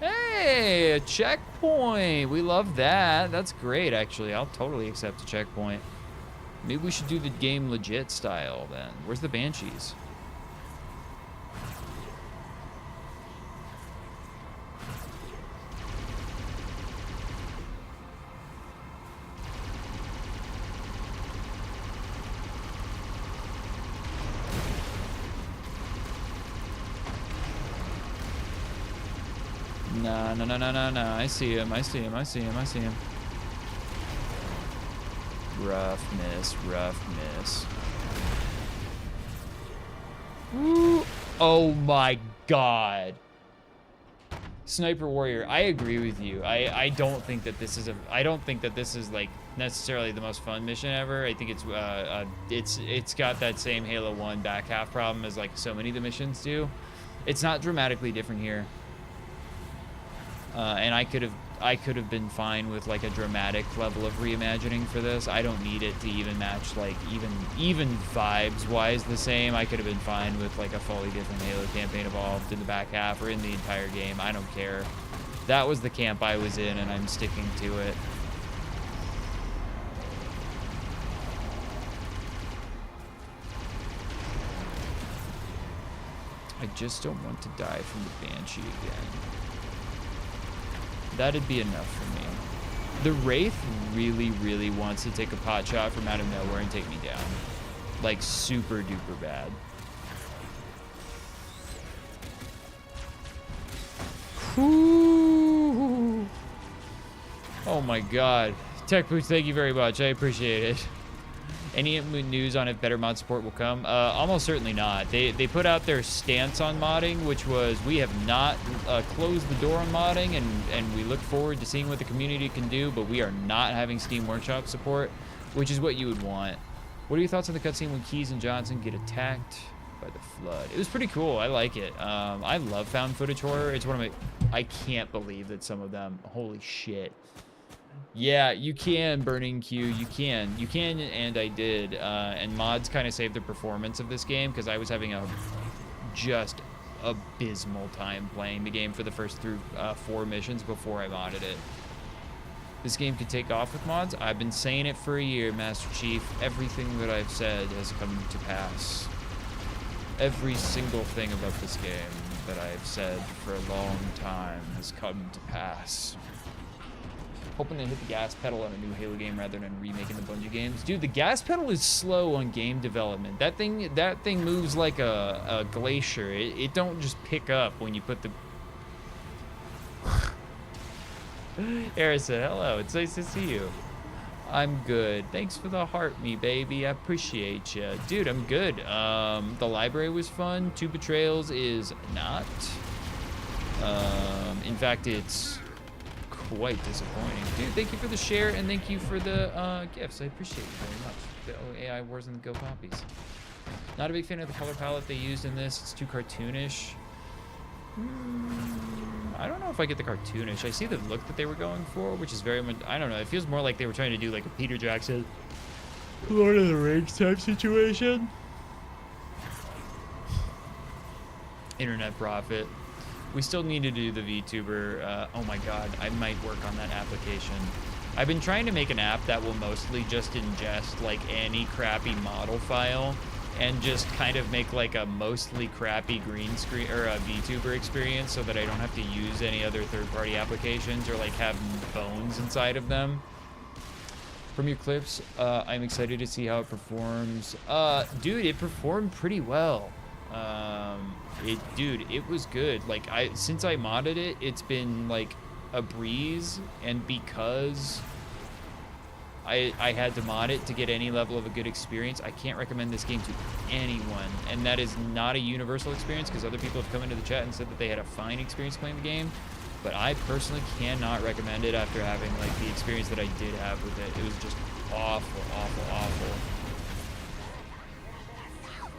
Hey, a checkpoint. We love that. That's great, actually. I'll totally accept a checkpoint. Maybe we should do the game legit style then. Where's the Banshees? No, no, no, no, no, no. I see him. I see him. I see him. I see him. Rough miss. Rough miss. Ooh. Oh my god. Sniper Warrior, I agree with you. I don't think that this is like necessarily the most fun mission ever. I think it's got that same Halo 1 back half problem as like so many of the missions do. It's not dramatically different here. And I could have been fine with like a dramatic level of reimagining for this. I don't need it to even match like even vibes wise the same. I could have been fine with like a fully different Halo campaign evolved in the back half or in the entire game. I don't care. That was the camp I was in, and I'm sticking to it. I just don't want to die from the Banshee again. That'd be enough for me. The Wraith really, really wants to take a pot shot from out of nowhere and take me down. Like, super duper bad. Whew. Oh my god. Tech Boots, thank you very much. I appreciate it. Any news on if better mod support will come? Almost certainly not. They put out their stance on modding, which was we have not closed the door on modding, and we look forward to seeing what the community can do, but we are not having Steam Workshop support, which is what you would want. What are your thoughts on the cutscene when Keyes and Johnson get attacked by the Flood? It was pretty cool. I like it. I love found footage horror. It's one of my... I can't believe that some of them... Holy shit. Yeah, you can, Burning Q. You can, and I did. And mods kind of saved the performance of this game because I was having a just abysmal time playing the game for the first 4 missions before I modded it. This game could take off with mods. I've been saying it for a year, Master Chief. Everything that I've said has come to pass. Every single thing about this game that I've said for a long time has come to pass. Hoping they hit the gas pedal on a new Halo game rather than remaking the Bungie games. Dude, the gas pedal is slow on game development. That thing moves like a glacier. It don't just pick up when you put the... Harrison, hello. It's nice to see you. I'm good. Thanks for the heart, me baby. I appreciate you. Dude, I'm good. The library was fun. 2 Betrayals is not. In fact, it's... quite disappointing. Dude, thank you for the share and thank you for the gifts. I appreciate it very much. The AI Wars and the Go Poppies. Not a big fan of the color palette they used in this. It's too cartoonish. I don't know if I get the cartoonish. I see the look that they were going for, which is very much, I don't know. It feels more like they were trying to do like a Peter Jackson, Lord of the Rings type situation. Internet profit. We still need to do the VTuber. Oh my God, I might work on that application. I've been trying to make an app that will mostly just ingest like any crappy model file and just kind of make like a mostly crappy green screen or a VTuber experience so that I don't have to use any other third-party applications or like have bones inside of them. From your clips, I'm excited to see how it performs. Dude, it performed pretty well. Dude, it was good. Like since I modded it, it's been like a breeze, and because I had to mod it to get any level of a good experience, I can't recommend this game to anyone. And that is not a universal experience, because other people have come into the chat and said that they had a fine experience playing the game. But I personally cannot recommend it after having like the experience that I did have with it. It was just awful, awful, awful.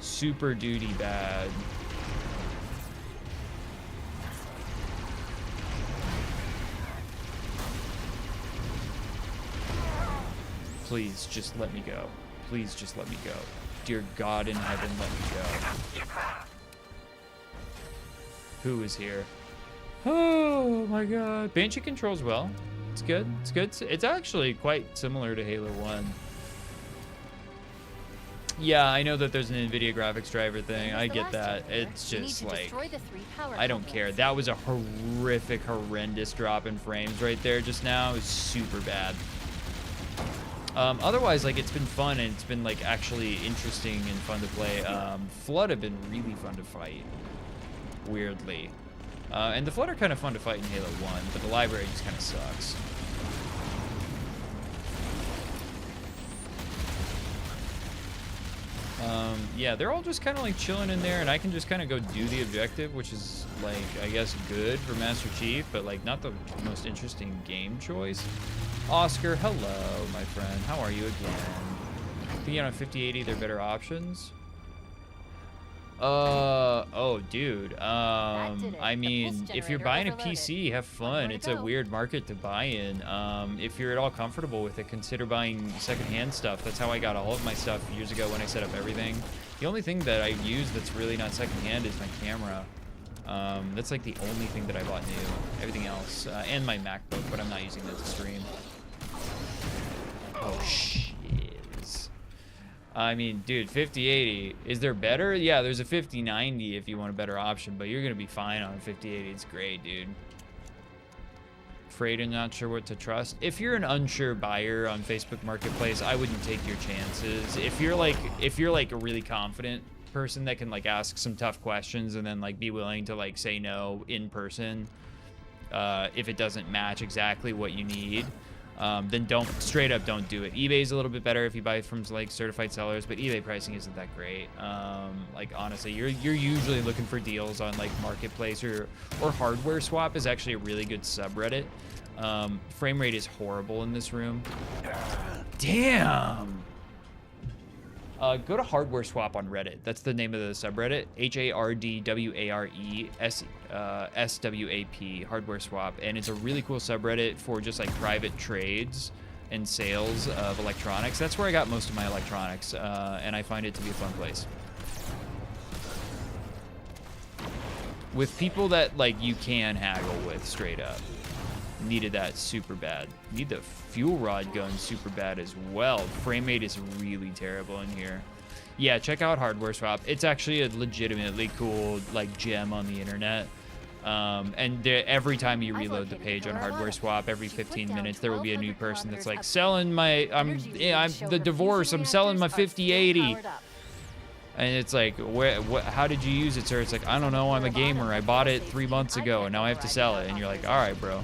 Super duty bad. Please just let me go. Please just let me go. Dear God in heaven, let me go. Who is here? Oh my God. Banshee controls well. It's good. It's good. It's actually quite similar to Halo 1. Yeah, I know that there's an NVIDIA graphics driver thing. I get that. It's just like, I don't care. That was a horrific, horrendous drop in frames right there just now. It was super bad. Otherwise, like, it's been fun, and it's been like actually interesting and fun to play. Flood have been really fun to fight, weirdly. And the Flood are kind of fun to fight in Halo 1, but the library just kind of sucks. Yeah, they're all just kind of like chilling in there, and I can just kind of go do the objective, which is like, I guess, good for Master Chief, but like not the most interesting game choice. Oscar, hello, my friend. How are you again? Being on a 5080, they're better options. Oh, dude. I mean, if you're buying a PC, have fun. It's a weird market to buy in. If you're at all comfortable with it, consider buying secondhand stuff. That's how I got all of my stuff years ago when I set up everything. The only thing that I use that's really not secondhand is my camera. That's like the only thing that I bought new. Everything else, and my MacBook, but I'm not using that to stream. Oh, shiz. I mean, dude, 5080, is there better? Yeah, there's a 5090 if you want a better option, but you're gonna be fine on a 5080. It's great, dude. Afraid and not sure what to trust. If you're an unsure buyer on Facebook Marketplace, I wouldn't take your chances. If you're like a really confident person that can like ask some tough questions and then like be willing to like say no in person, if it doesn't match exactly what you need, then straight up don't do it. eBay's a little bit better if you buy from like certified sellers, but eBay pricing isn't that great. Like honestly, you're usually looking for deals on like Marketplace or Hardware Swap is actually a really good subreddit. Frame rate is horrible in this room. Damn. Go to Hardware Swap on Reddit. That's the name of the subreddit. HARDWARE-SWAP, Hardware Swap. And it's a really cool subreddit for just like private trades and sales of electronics. That's where I got most of my electronics, and I find it to be a fun place. With people that like you can haggle with straight up. Needed that super bad. Need the fuel rod gun super bad as well. Frame rate is really terrible in here. Yeah, check out Hardware Swap. It's actually a legitimately cool like gem on the internet. And every time you reload the page on Hardware Swap, every 15 minutes there will be a new person that's like selling my I'm the divorce. I'm selling my 5080. And it's like, how did you use it, sir? It's like, I don't know. I'm a gamer. I bought it 3 months ago, and now I have to sell it. And you're like, all right, bro.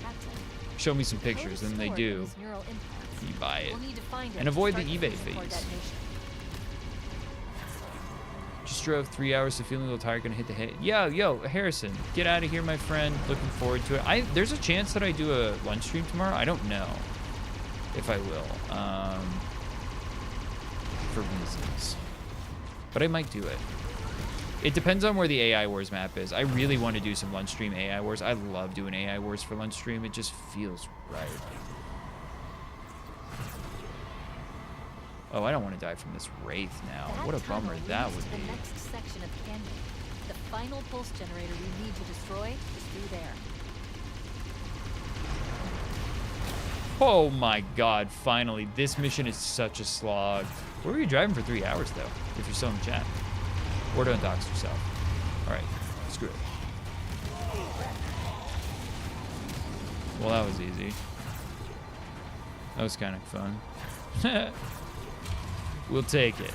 Show me some pictures, and they do. You buy it. And avoid the eBay fees. Just drove 3 hours, so feeling a little tired, gonna hit the hay. Yeah, yo, Harrison, get out of here, my friend. Looking forward to it. There's a chance that I do a lunch stream tomorrow. I don't know if I will, for reasons. But I might do it. It depends on where the AI Wars map is. I really want to do some lunch stream AI Wars. I love doing AI Wars for lunch stream. It just feels right. Oh, I don't want to die from this Wraith now. What a bummer that would be. The next section of the canyon. The final pulse generator we need to destroy is through there. Oh my god, finally. This mission is such a slog. Where were you driving for 3 hours, though, if you're still in the chat? Or don't dox yourself. Alright, screw it. Well, that was easy. That was kind of fun. We'll take it.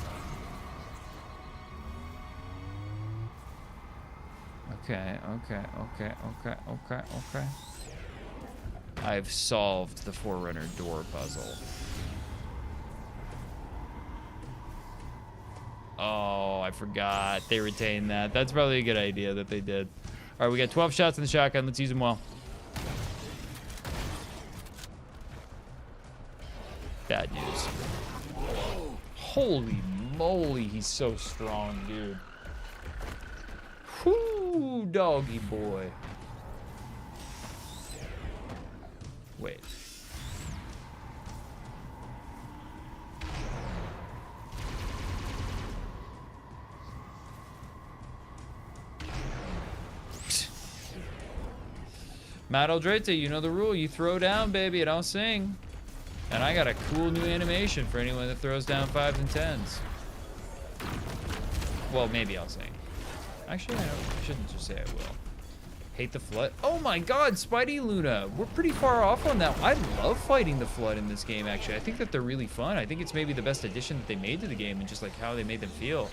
Okay. I've solved the Forerunner door puzzle. Oh, I forgot. They retained that. That's probably a good idea that they did. All right, we got 12 shots in the shotgun. Let's use them well. Bad news. Holy moly, he's so strong, dude. Whoo, doggy boy. Wait. Matt Aldrete, you know the rule. You throw down, baby, and I'll sing. And I got a cool new animation for anyone that throws down 5s and 10s. Well, maybe I'll sing. Actually, I shouldn't just say I will. Hate the flood. Oh my god, Spidey Luna. We're pretty far off on that. I love fighting the flood in this game, actually. I think that they're really fun. I think it's maybe the best addition that they made to the game and just like how they made them feel.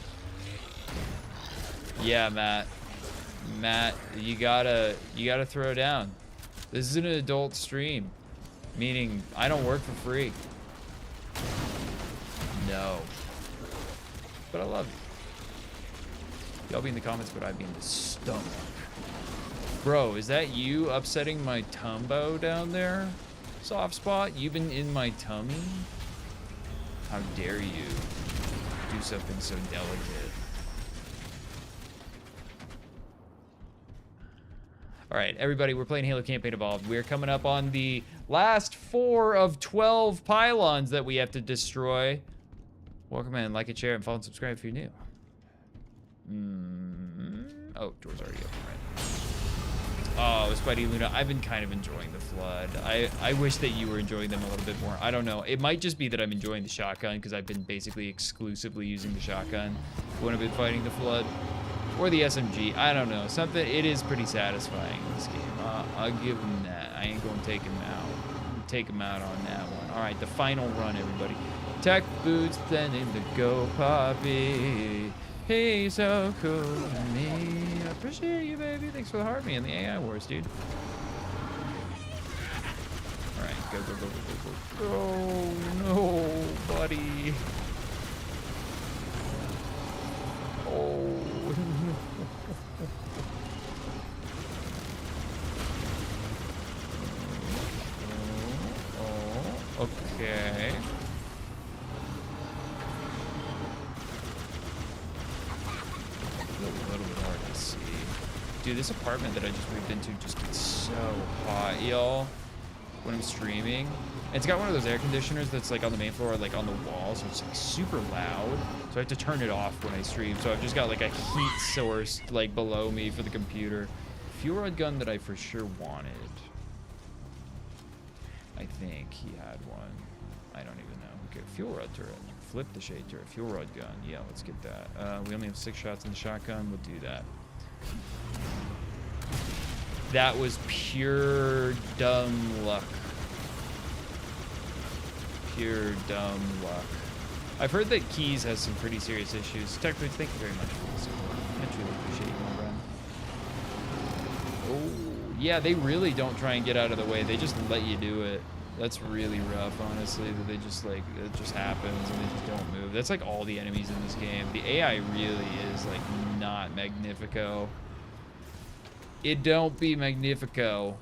Yeah, Matt. Matt, you gotta throw down. This is an adult stream. Meaning, I don't work for free. No. But I love you. Y'all be in the comments, but I'd be in the stomach. Bro, is that you upsetting my tumbo down there? Soft spot? You've been in my tummy? How dare you do something so delicate? All right, everybody, we're playing Halo Campaign Evolved. We're coming up on the last 4 of 12 pylons that we have to destroy. Welcome in, like and share, and follow and subscribe if you're new. Oh, door's already open, right? Oh, Spidey Luna, I've been kind of enjoying the flood. I wish that you were enjoying them a little bit more. I don't know. It might just be that I'm enjoying the shotgun because I've been basically exclusively using the shotgun when I've been fighting the flood. Or the SMG, I don't know. Something, it is pretty satisfying in this game. I'll give him that. I ain't gonna take him out. Take him out on that one. All right, the final run, everybody. Tech boots, planning to go poppy. Hey, so cool to me. I appreciate you, baby. Thanks for the heart me and the AI Wars, dude. All right, go, go, go, go, go, go. Oh, no, buddy. Oh. Okay. A little bit hard to see. Dude, this apartment that I just moved into just gets so hot, y'all, when I'm streaming. It's got one of those air conditioners that's like on the main floor, like on the wall, so it's like super loud. So I have to turn it off when I stream. So I've just got like a heat source like below me for the computer. Fuel rod gun that I for sure wanted. I think he had one. I don't even know. Okay, fuel rod turret. Flip the shade turret. Fuel rod gun. Yeah, let's get that. We only have 6 shots in the shotgun. We'll do that. That was pure dumb luck. Pure dumb luck. I've heard that Keys has some pretty serious issues. Technically, thank you very much for the support. I truly appreciate you, my friend. Oh, yeah, they really don't try and get out of the way. They just let you do it. That's really rough, honestly, that they just, like, it just happens and they just don't move. That's like all the enemies in this game. The AI really is, like, not Magnifico. It don't be Magnifico.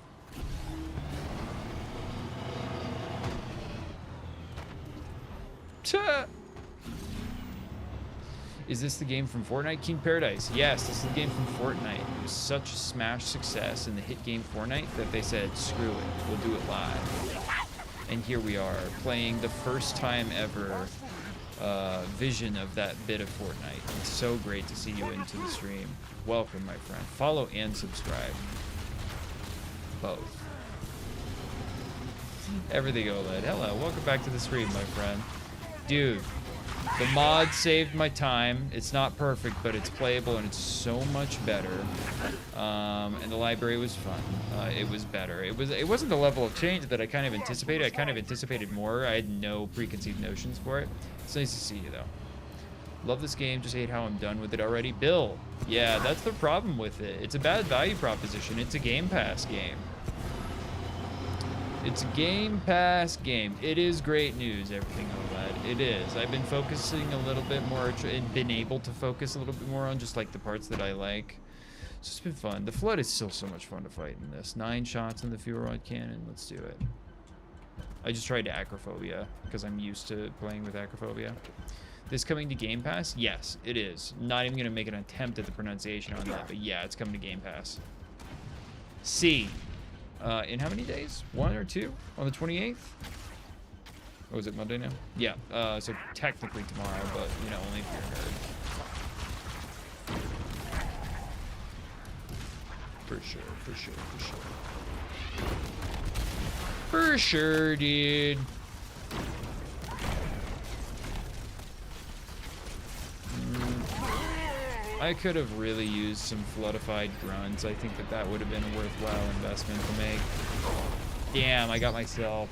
Is this the game from Fortnite? King Paradise. Yes, this is the game from Fortnite. It was such a smash success in the hit game Fortnite that they said, screw it, we'll do it live. And here we are, playing the first time ever vision of that bit of Fortnite. It's so great to see you into the stream. Welcome, my friend. Follow and subscribe. Both. Everything OLED. Hello, welcome back to the stream, my friend. Dude, the mod saved my time. It's not perfect, but it's playable and it's so much better. And the library was fun. It was better. It wasn't the level of change that I kind of anticipated. I kind of anticipated more. I had no preconceived notions for it. It's nice to see you though. Love this game, just hate how I'm done with it already. Bill, yeah, that's the problem with it. It's a bad value proposition. It's a Game Pass game. It's a Game Pass game. It is great news, everything OLED. It is. I've been focusing a little bit more, and been able to focus a little bit more on just like the parts that I like. So it's been fun. The Flood is still so much fun to fight in this. 9 shots in the fuel rod cannon. Let's do it. I just tried Acrophobia because I'm used to playing with Acrophobia. This coming to Game Pass? Yes, it is. Not even gonna make an attempt at the pronunciation on that, but yeah, it's coming to Game Pass. C. In how many days? 1 or 2? On the 28th? Oh, is it Monday now? Yeah, so technically tomorrow, but, you know, only if you're a nerd. For sure, for sure, for sure. For sure, dude. I could have really used some floodified grunts. I think that would have been a worthwhile investment to make. Damn, I got myself.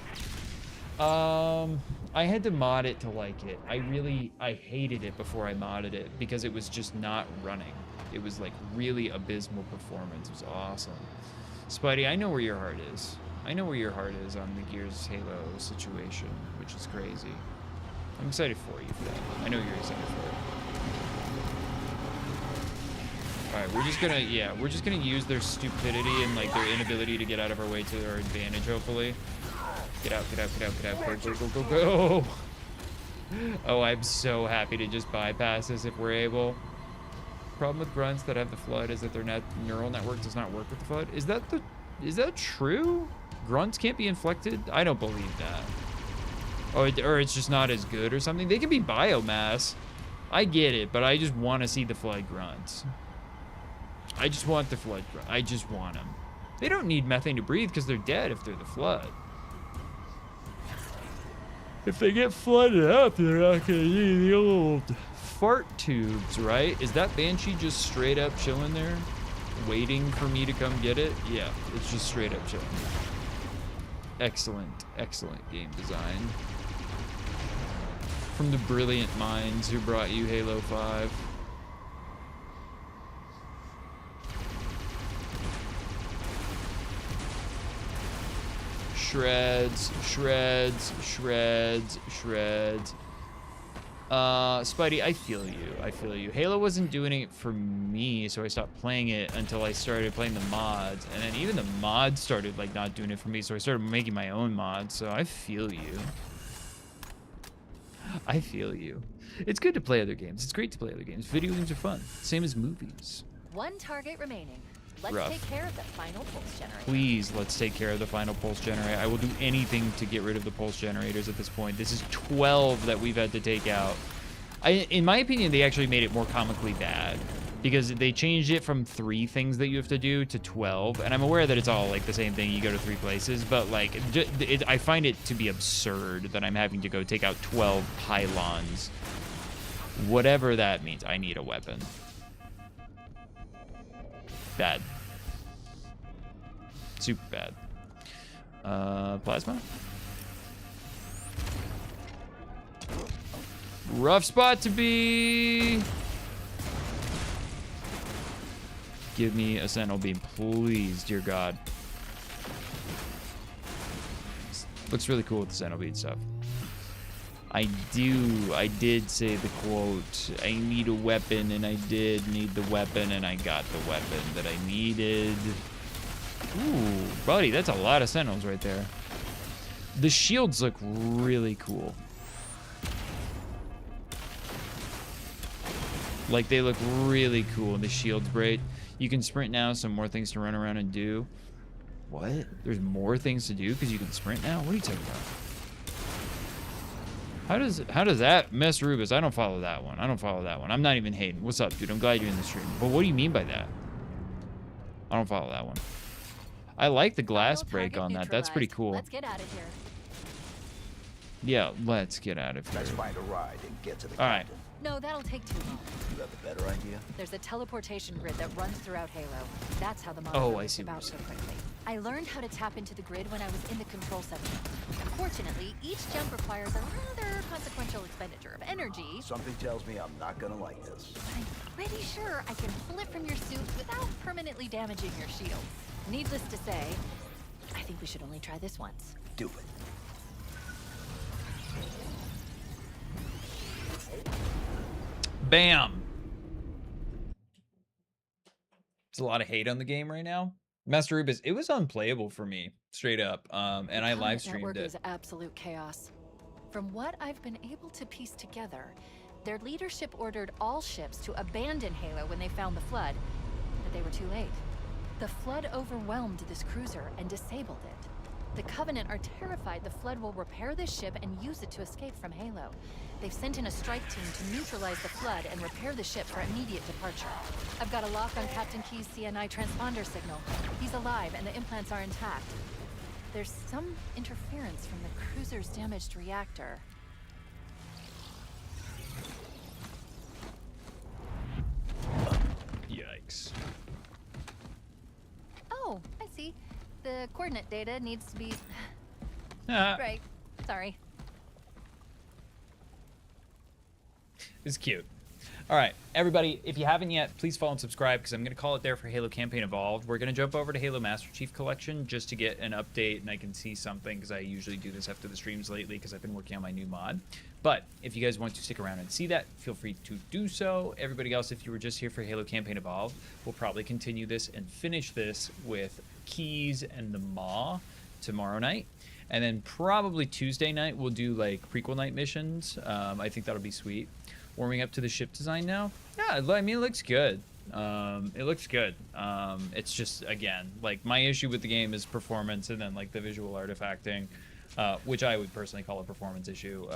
I had to mod it to like it. I hated it before I modded it because it was just not running. It was like really abysmal performance. It was awesome. Spidey, I know where your heart is. I know where your heart is on the Gears Halo situation, which is crazy. I'm excited for you for that. I know you're excited for it. Alright, we're just gonna use their stupidity and like their inability to get out of our way to their advantage, hopefully. Get out, get out, get out, get out, go, go, go, go, go! Oh, I'm so happy to just bypass this if we're able. Problem with grunts that have the Flood is that their neural network does not work with the Flood. Is that true? Grunts can't be inflected? I don't believe that. Oh, or it's just not as good or something. They can be biomass. I get it, but I just want to see the Flood grunts. I just want the Flood grunt. I just want them. They don't need methane to breathe because they're dead if they're the Flood. If they get flooded up, they're not gonna need the old fart tubes, right? Is that Banshee just straight up chilling there? Waiting for me to come get it? Yeah, it's just straight up chilling. Excellent, excellent game design. From the brilliant minds who brought you Halo 5. Shreds, shreds, shreds, shreds. Spidey, I feel you. I feel you. Halo wasn't doing it for me, so I stopped playing it until I started playing the mods. And then even the mods started like not doing it for me, so I started making my own mods. So I feel you. I feel you. It's good to play other games. It's great to play other games. Video games are fun. Same as movies. 1 target remaining. Let's Rough. take care of the final pulse generator. Please, let's take care of the final pulse generator. I will do anything to get rid of the pulse generators at this point. This is 12 that we've had to take out. In my opinion, they actually made it more comically bad because they changed it from 3 things that you have to do to 12. And I'm aware that it's all like the same thing. You go to 3 places, but like I find it to be absurd that I'm having to go take out 12 pylons. Whatever that means, I need a weapon. Bad. Super bad. Plasma? Rough spot to be. Give me a sentinel beam, please, dear God. Looks really cool with the sentinel beam stuff. I did say the quote, I need a weapon, and I did need the weapon, and I got the weapon that I needed. Ooh, buddy, that's a lot of sentinels right there. The shields look really cool. Like, they look really cool. The shield's great. You can sprint now, some more things to run around and do. What? There's more things to do because you can sprint now? What are you talking about? How does that mess Rubus? I don't follow that one. I don't follow that one. I'm not even hating. What's up, dude? I'm glad you're in the stream. But what do you mean by that? I don't follow that one. I like the glass break on that. That's pretty cool. Let's get out of here. Yeah, let's get out of here. Let's find a ride and get to the All right. captain. No, that'll take too long. You have a better idea? There's a teleportation grid that runs throughout Halo. That's how the mod Oh, I moves see what about you're so quickly. I learned how to tap into the grid when I was in the control center. Unfortunately, each jump requires a rather consequential expenditure of energy. Something tells me I'm not gonna like this. But I'm pretty sure I can pull it from your suit without permanently damaging your shields. Needless to say, I think we should only try this once. Do it. Bam. There's a lot of hate on the game right now. Master Rubus, it was unplayable for me, straight up. And I live streamed network it. is absolute chaos. From what I've been able to piece together, their leadership ordered all ships to abandon Halo when they found the Flood, but they were too late. The Flood overwhelmed this cruiser and disabled it. The Covenant are terrified the Flood will repair this ship and use it to escape from Halo. They've sent in a strike team to neutralize the Flood and repair the ship for immediate departure. I've got a lock on Captain Key's CNI transponder signal. He's alive and the implants are intact. There's some interference from the cruiser's damaged reactor. Yikes. Oh, I see. The coordinate data needs to be... Ah, Right. Sorry. it's cute. All right, everybody, if you haven't yet, please follow and subscribe because I'm going to call it there for Halo Campaign Evolved. We're going to jump over to Halo Master Chief Collection just to get an update and I can see something because I usually do this after the streams lately because I've been working on my new mod. But if you guys want to stick around and see that, feel free to do so. Everybody else, if you were just here for Halo Campaign Evolved, we'll probably continue this and finish this with Keys and the Maw tomorrow night. And then probably Tuesday night, we'll do like prequel night missions. I think that'll be sweet. Warming up to the ship design now. Yeah, I mean, it looks good. It looks good. It's just, again, like my issue with the game is performance and then like the visual artifacting, which I would personally call a performance issue,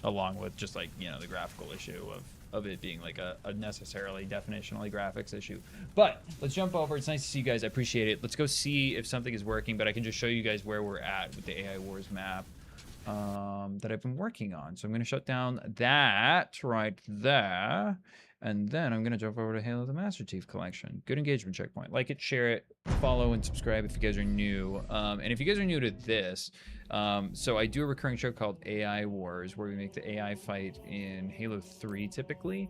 along with just like, you know, the graphical issue of it being like a necessarily definitionally graphics issue. But let's jump over. It's nice to see you guys. I appreciate it. Let's go see if something is working, but I can just show you guys where we're at with the AI Wars map. That I've been working on. So I'm going to shut down that right there. And then I'm going to jump over to Halo the Master Chief Collection. Good engagement checkpoint. Like it, share it, follow, and subscribe if you guys are new. And if you guys are new to this, so I do a recurring show called AI Wars, where we make the AI fight in Halo 3 typically.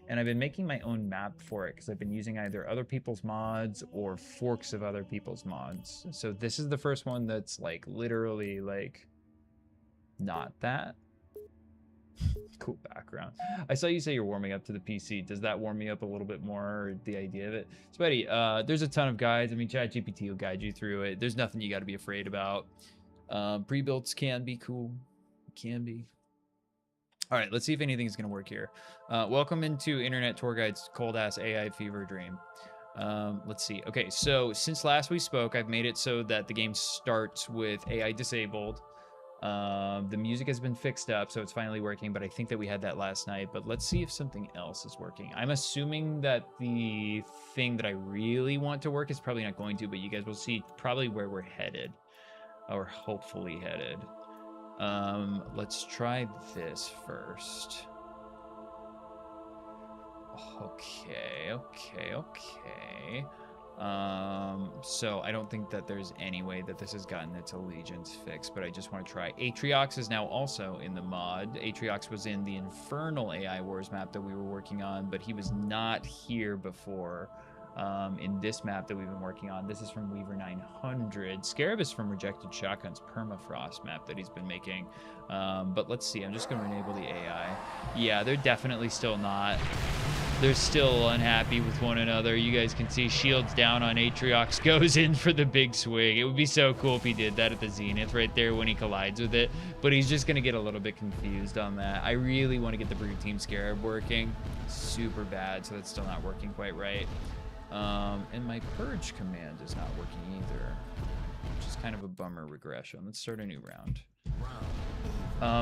And I've been making my own map for it because I've been using either other people's mods or forks of other people's mods. So this is the first one that's like literally like not that. Cool background. I saw you say you're warming up to the PC. Does that warm me up a little bit more, or the idea of it? Spidey, there's a ton of guides. I mean, ChatGPT will guide you through it. There's nothing you got to be afraid about. Pre-builts can be cool. Can be. All right, let's see if anything's going to work here. Welcome into Internet Tour Guide's cold-ass AI fever dream. Let's see. Okay, so since last we spoke, I've made it so that the game starts with AI disabled. The music has been fixed up, so it's finally working, but I think that we had that last night. But let's see if something else is working. I'm assuming that the thing that I really want to work is probably not going to, but you guys will see probably where we're headed, or hopefully headed. Let's try this first. Okay. So I don't think that there's any way that this has gotten its allegiance fixed, but I just want to try. Atriox is now also in the mod. Atriox was in the Infernal AI Wars map that we were working on, but he was not here before in this map that we've been working on. This is from Weaver 900. Scarab is from Rejected Shotgun's Permafrost map that he's been making. But let's see. I'm just going to enable the AI. Yeah, they're definitely still not They're still unhappy with one another. You guys can see shields down on Atriox, goes in for the big swing. It would be so cool if he did that at the Zenith right there when he collides with it, but he's just gonna get a little bit confused on that. I really want to get the Brood Team Scarab working super bad, so that's still not working quite right. And my Purge command is not working either, which is kind of a bummer regression. Let's start a new round.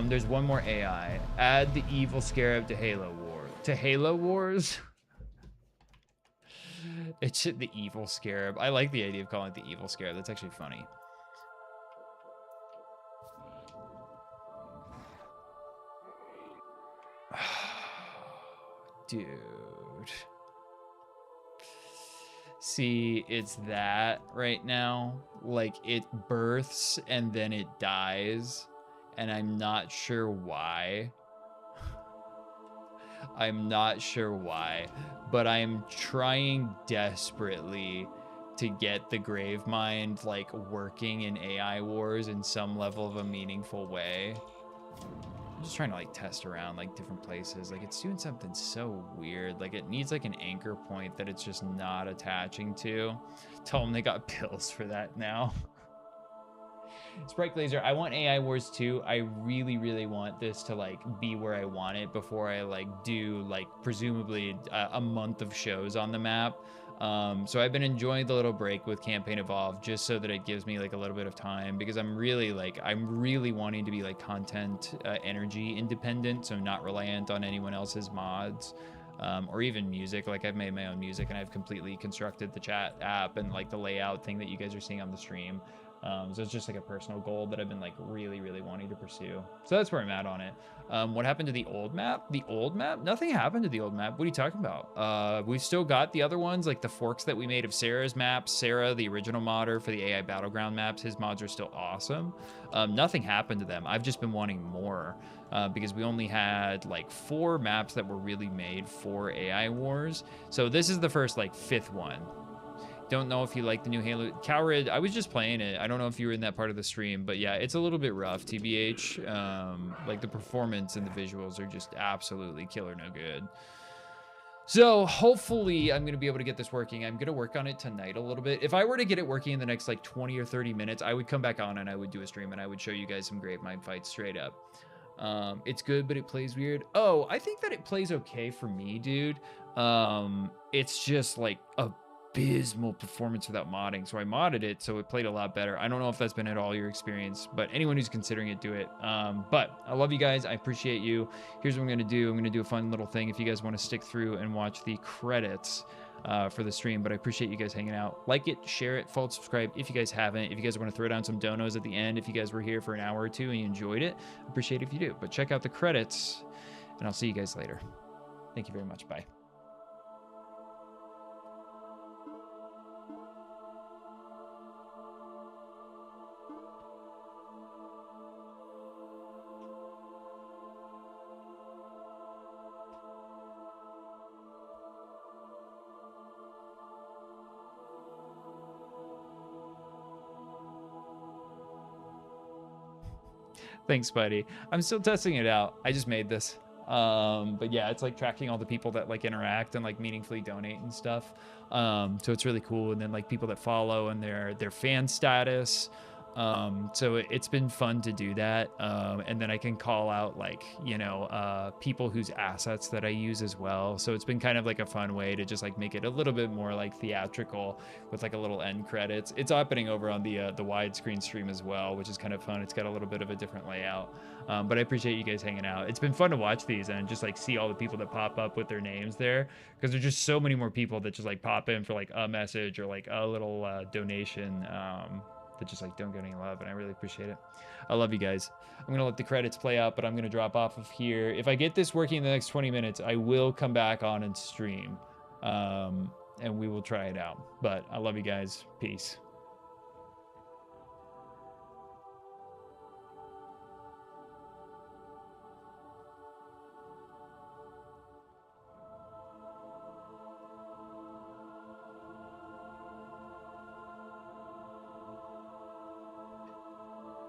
There's one more AI. Add the evil Scarab to Halo War. To Halo Wars? It's the evil Scarab. I like the idea of calling it the evil Scarab. That's actually funny. Dude. See, it's that right now. Like, it births and then it dies. And I'm not sure why. I'm not sure why, but I'm trying desperately to get the Gravemind like working in AI Wars in some level of a meaningful way. I'm just trying to like test around like different places. Like it's doing something so weird. Like it needs like an anchor point that it's just not attaching to. Tell them they got pills for that now. Sprite Glazer, I want AI Wars 2. I really, really want this to like be where I want it before I like do like presumably a month of shows on the map. So I've been enjoying the little break with Campaign Evolve just so that it gives me like a little bit of time, because I'm really wanting to be like content energy independent, so not reliant on anyone else's mods. Or even music. Like I've made my own music and I've completely constructed the chat app and like the layout thing that you guys are seeing on the stream. So it's just like a personal goal that I've been like really, really wanting to pursue. So that's where I'm at on it. What happened to the old map? The old map? Nothing happened to the old map. What are you talking about? We've still got the other ones, like the forks that we made of Sarah's maps. Sarah, the original modder for the AI Battleground maps, his mods are still awesome. Nothing happened to them. I've just been wanting more because we only had like 4 maps that were really made for AI Wars. So this is the first like 5th one. Don't know if you like the new Halo. Cowrid, I was just playing it. I don't know if you were in that part of the stream, but yeah, it's a little bit rough, TBH. Like the performance and the visuals are just absolutely killer no good. So hopefully I'm going to be able to get this working. I'm going to work on it tonight a little bit. If I were to get it working in the next like 20 or 30 minutes, I would come back on and I would do a stream and I would show you guys some Gravemind fights straight up. It's good, but it plays weird. Oh, I think that it plays okay for me, dude. It's just like abysmal performance without modding, so I modded it so it played a lot better. I don't know if that's been at all your experience, but anyone who's considering it, do it. But I love you guys. I appreciate you. Here's what I'm gonna do. I'm gonna do a fun little thing if you guys want to stick through and watch the credits for the stream, but I appreciate you guys hanging out. Like it, share it, follow, subscribe if you guys haven't. If you guys want to throw down some donos at the end, if you guys were here for an hour or two and you enjoyed it, I appreciate it if you do. But check out the credits and I'll see you guys later. Thank you very much. Bye. Thanks, buddy. I'm still testing it out. I just made this. But yeah, it's like tracking all the people that like interact and like meaningfully donate and stuff. So it's really cool. And then like people that follow and their fan status. So it's been fun to do that. And then I can call out like, you know, people whose assets that I use as well. So it's been kind of like a fun way to just like make it a little bit more like theatrical with like a little end credits. It's happening over on the widescreen stream as well, which is kind of fun. It's got a little bit of a different layout. But I appreciate you guys hanging out. It's been fun to watch these and just like see all the people that pop up with their names there, because there's just so many more people that just like pop in for like a message or like a little donation. That just like don't get any love, and I really appreciate it. I love you guys. I'm gonna let the credits play out, but I'm gonna drop off of here. If I get this working in the next 20 minutes, I will come back on and stream, and we will try it out. But I love you guys. Peace.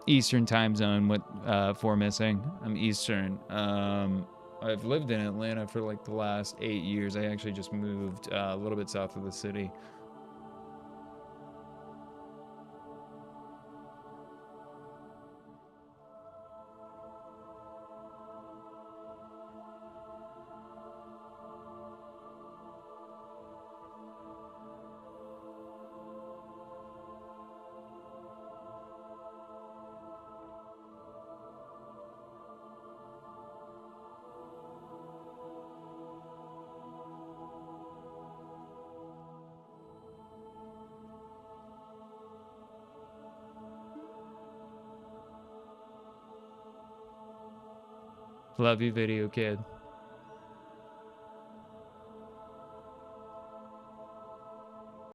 Eastern time zone, what for missing? I'm Eastern. I've lived in Atlanta for like the last 8 years. I actually just moved a little bit south of the city. Love you, video kid.